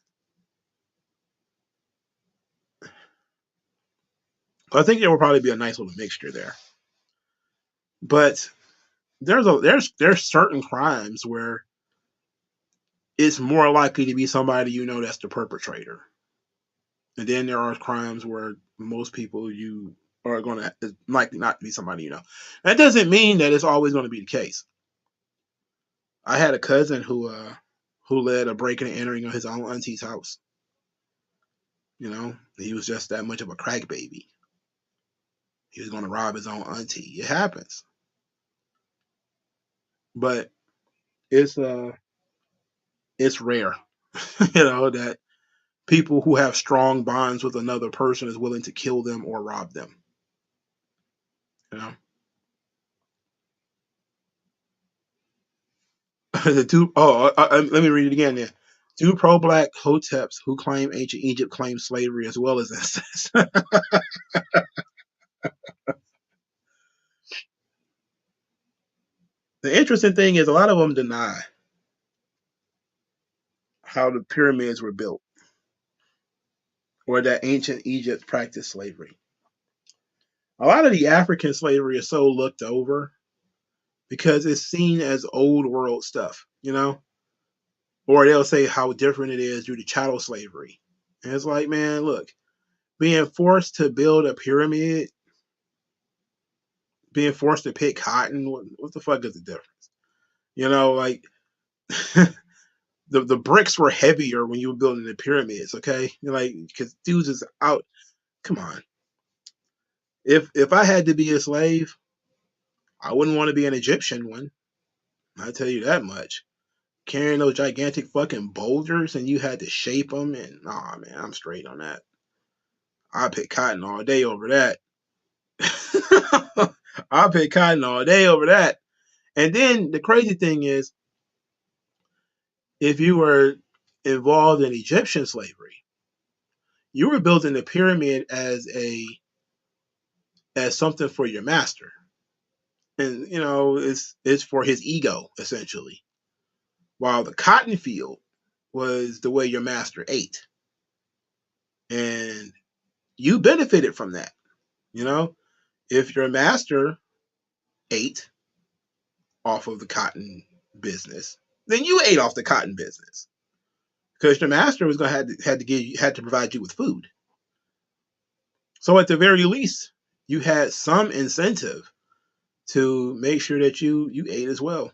I think there will probably be a nice little mixture there. But there's certain crimes where it's more likely to be somebody you know that's the perpetrator. And then there are crimes where most people you are going to likely not to be somebody you know. That doesn't mean that it's always going to be the case. I had a cousin who led a breaking and entering of his own auntie's house. You know, he was just that much of a crack baby. He was going to rob his own auntie. It happens, but it's it's rare, you know, that people who have strong bonds with another person is willing to kill them or rob them. You know, the two let me read it again. There, two pro-black hoteps who claim ancient Egypt claimed slavery as well as incest. The interesting thing is a lot of them deny how the pyramids were built or that ancient Egypt practiced slavery. A lot of the African slavery is so looked over because it's seen as old world stuff, you know? Or they'll say how different it is due to chattel slavery. And it's like, man, look, being forced to build a pyramid, being forced to pick cotton, what the fuck is the difference? You know, like the bricks were heavier when you were building the pyramids, okay? You're like, because dudes is out. Come on. If I had to be a slave, I wouldn't want to be an Egyptian one. I'll tell you that much. Carrying those gigantic fucking boulders and you had to shape them, and nah, man, I'm straight on that. I pick cotton all day over that. I pick cotton all day over that. And then the crazy thing is, if you were involved in Egyptian slavery, you were building the pyramid as something for your master, and you know it's for his ego essentially. While the cotton field was the way your master ate, and you benefited from that. You know, if your master ate off of the cotton business, then you ate off the cotton business because your master was going to had to provide you with food. So at the very least, you had some incentive to make sure that you ate as well.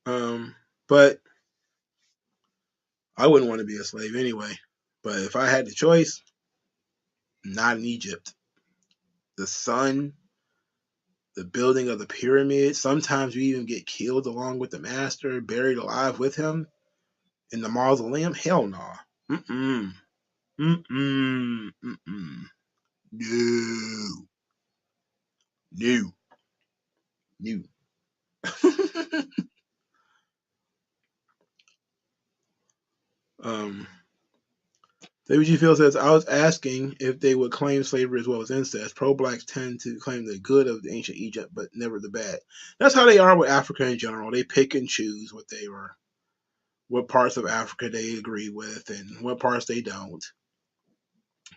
But I wouldn't want to be a slave anyway. But if I had the choice, not in Egypt. The sun, the building of the pyramid. Sometimes you even get killed along with the master, buried alive with him in the mausoleum. Hell no. Mm-mm. Mm-mm. Mm-mm. No. No. No. um, WG says, I was asking if they would claim slavery as well as incest. Pro blacks tend to claim the good of the ancient Egypt, but never the bad. That's how they are with Africa in general. They pick and choose what parts of Africa they agree with and what parts they don't.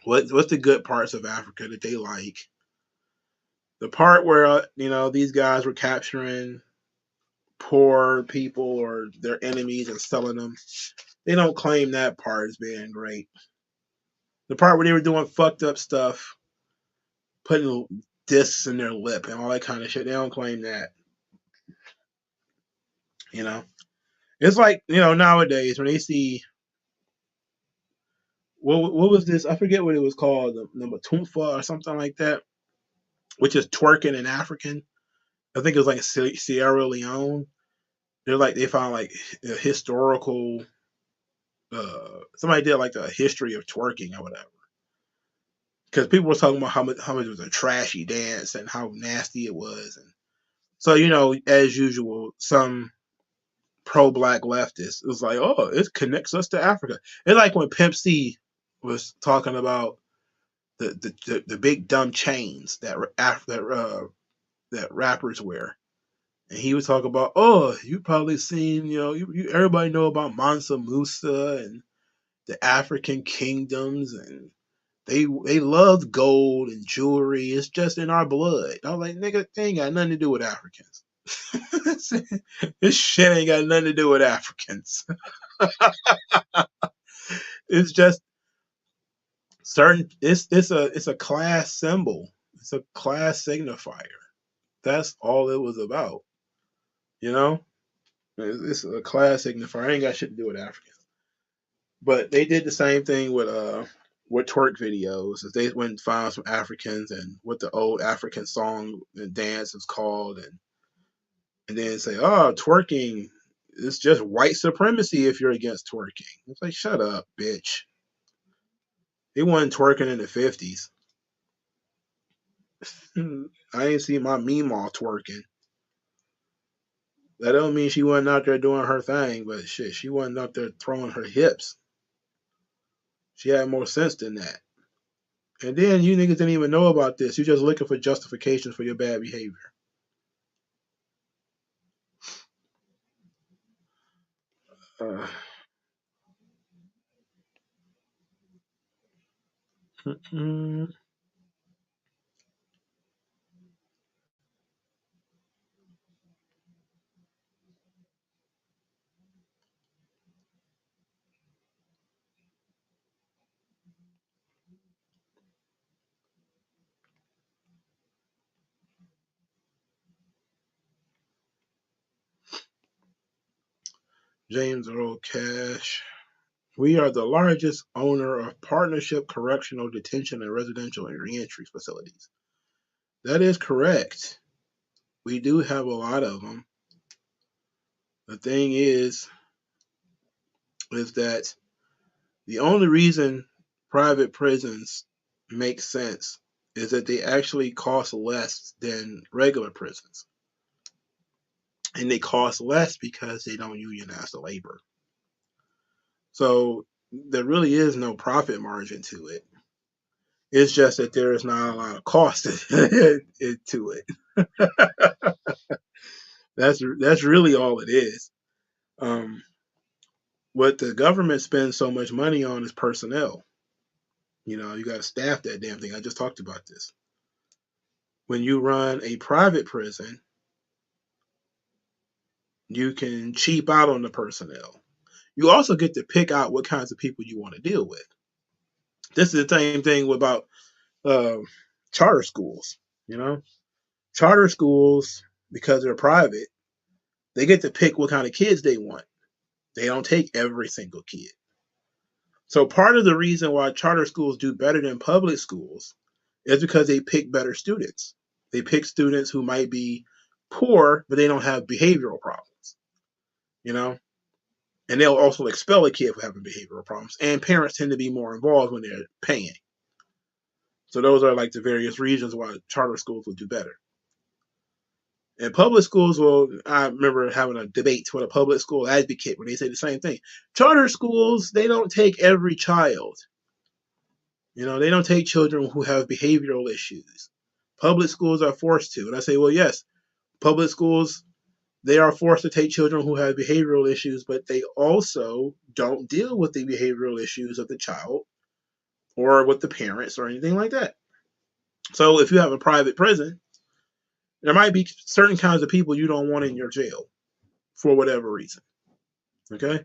What's the good parts of Africa that they like? The part where these guys were capturing poor people or their enemies and selling them, they don't claim that part as being great. The part where they were doing fucked up stuff, putting discs in their lip and all that kind of shit, they don't claim that. You know, it's like nowadays when they see what was this? I forget what it was called, the number Tumfa or something like that, which is twerking in African. I think it was like Sierra Leone. They found like a historical somebody did like a history of twerking or whatever. Because people were talking about how much it was a trashy dance and how nasty it was, and so as usual, some pro-black leftists was like, "Oh, it connects us to Africa." It's like when Pimp C was talking about the big dumb chains that rappers wear, And he would talk about, oh, you probably seen, everybody know about Mansa Musa and the African kingdoms, and they love gold and jewelry. It's just in our blood. I was like, nigga, they ain't got nothing to do with Africans. This shit ain't got nothing to do with Africans. It's just certain. It's a class symbol. It's a class signifier. That's all it was about. You know, it's a class signifier. It ain't got shit to do with Africans. But they did the same thing with twerk videos. They went and found some Africans and what the old African song and dance is called, and then say, oh, twerking is just white supremacy if you're against twerking. It's like, shut up, bitch. They wasn't twerking in the 50s. I ain't see my Meemaw twerking. That don't mean she wasn't out there doing her thing, but shit, she wasn't out there throwing her hips. She had more sense than that. And then you niggas didn't even know about this. You're just looking for justifications for your bad behavior. Uh, James Earl Cash. We are the largest owner of partnership correctional detention and residential and reentry facilities. That is correct. We do have a lot of them. The thing is that the only reason private prisons make sense is that they actually cost less than regular prisons. And they cost less because they don't unionize the labor. So there really is no profit margin to it. It's just that there is not a lot of cost to it. That's really all it is. What the government spends so much money on is personnel. You got to staff that damn thing. I just talked about this. When you run a private prison, you can cheap out on the personnel. You also get to pick out what kinds of people you want to deal with. This is the same thing about uh, charter schools. Charter schools, because they're private, they get to pick what kind of kids they want. They don't take every single kid. So part of the reason why charter schools do better than public schools is because they pick better students. They pick students who might be poor, but they don't have behavioral problems. You know, and they'll also expel a kid for having behavioral problems. And parents tend to be more involved when they're paying. So those are like the various reasons why charter schools will do better. And public schools I remember having a debate with a public school advocate where they say the same thing. Charter schools, they don't take every child. They don't take children who have behavioral issues. Public schools are forced to. And I say, well, yes, public schools, they are forced to take children who have behavioral issues, but they also don't deal with the behavioral issues of the child or with the parents or anything like that. So if you have a private prison, there might be certain kinds of people you don't want in your jail for whatever reason. Okay?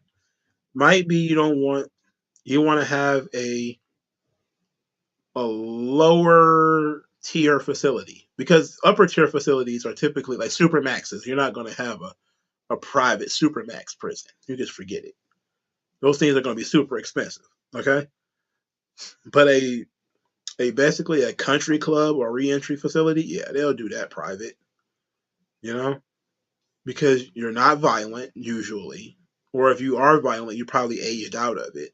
Might be you want to have a lower tier facility, because upper tier facilities are typically like supermaxes. You're not going to have a private supermax prison. You just forget it. Those things are going to be super expensive. Okay? But basically a country club or reentry facility, yeah, they'll do that private. Because you're not violent usually, or if you are violent, you're probably aged out of it.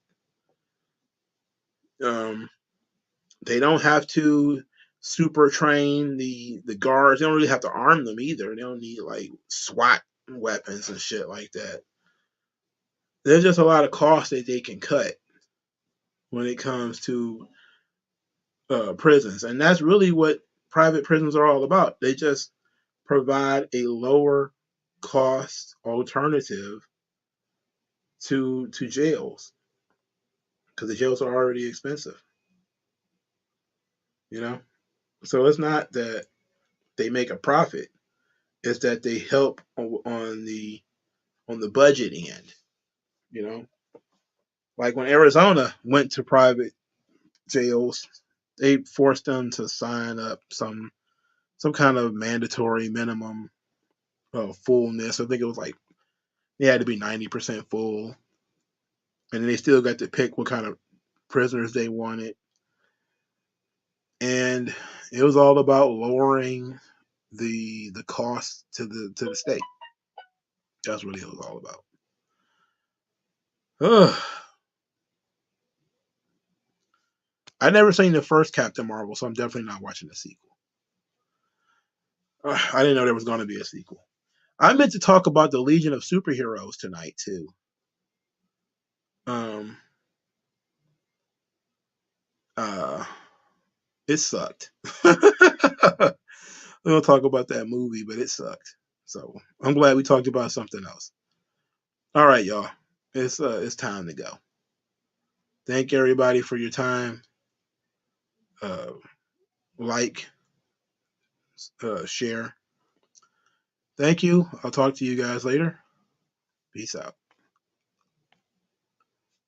They don't have to super train the guards. They don't really have to arm them either. They don't need like SWAT weapons and shit like that. There's just a lot of costs that they can cut when it comes to prisons, and that's really what private prisons are all about. They just provide a lower cost alternative to jails, because the jails are already expensive, you know. So it's not that they make a profit; it's that they help on the budget end, you know. Like when Arizona went to private jails, they forced them to sign up some kind of mandatory minimum fullness. I think it was like they had to be 90% full, and then they still got to pick what kind of prisoners they wanted. And it was all about lowering the cost to the state. That's what it was all about. Ugh. I never seen the first Captain Marvel, so I'm definitely not watching the sequel. I didn't know there was going to be a sequel. I meant to talk about the Legion of Superheroes tonight too. Um, uh, it sucked. We don't talk about that movie, but it sucked. So I'm glad we talked about something else. All right, y'all. It's time to go. Thank everybody for your time. Uh, like, share. Thank you. I'll talk to you guys later. Peace out.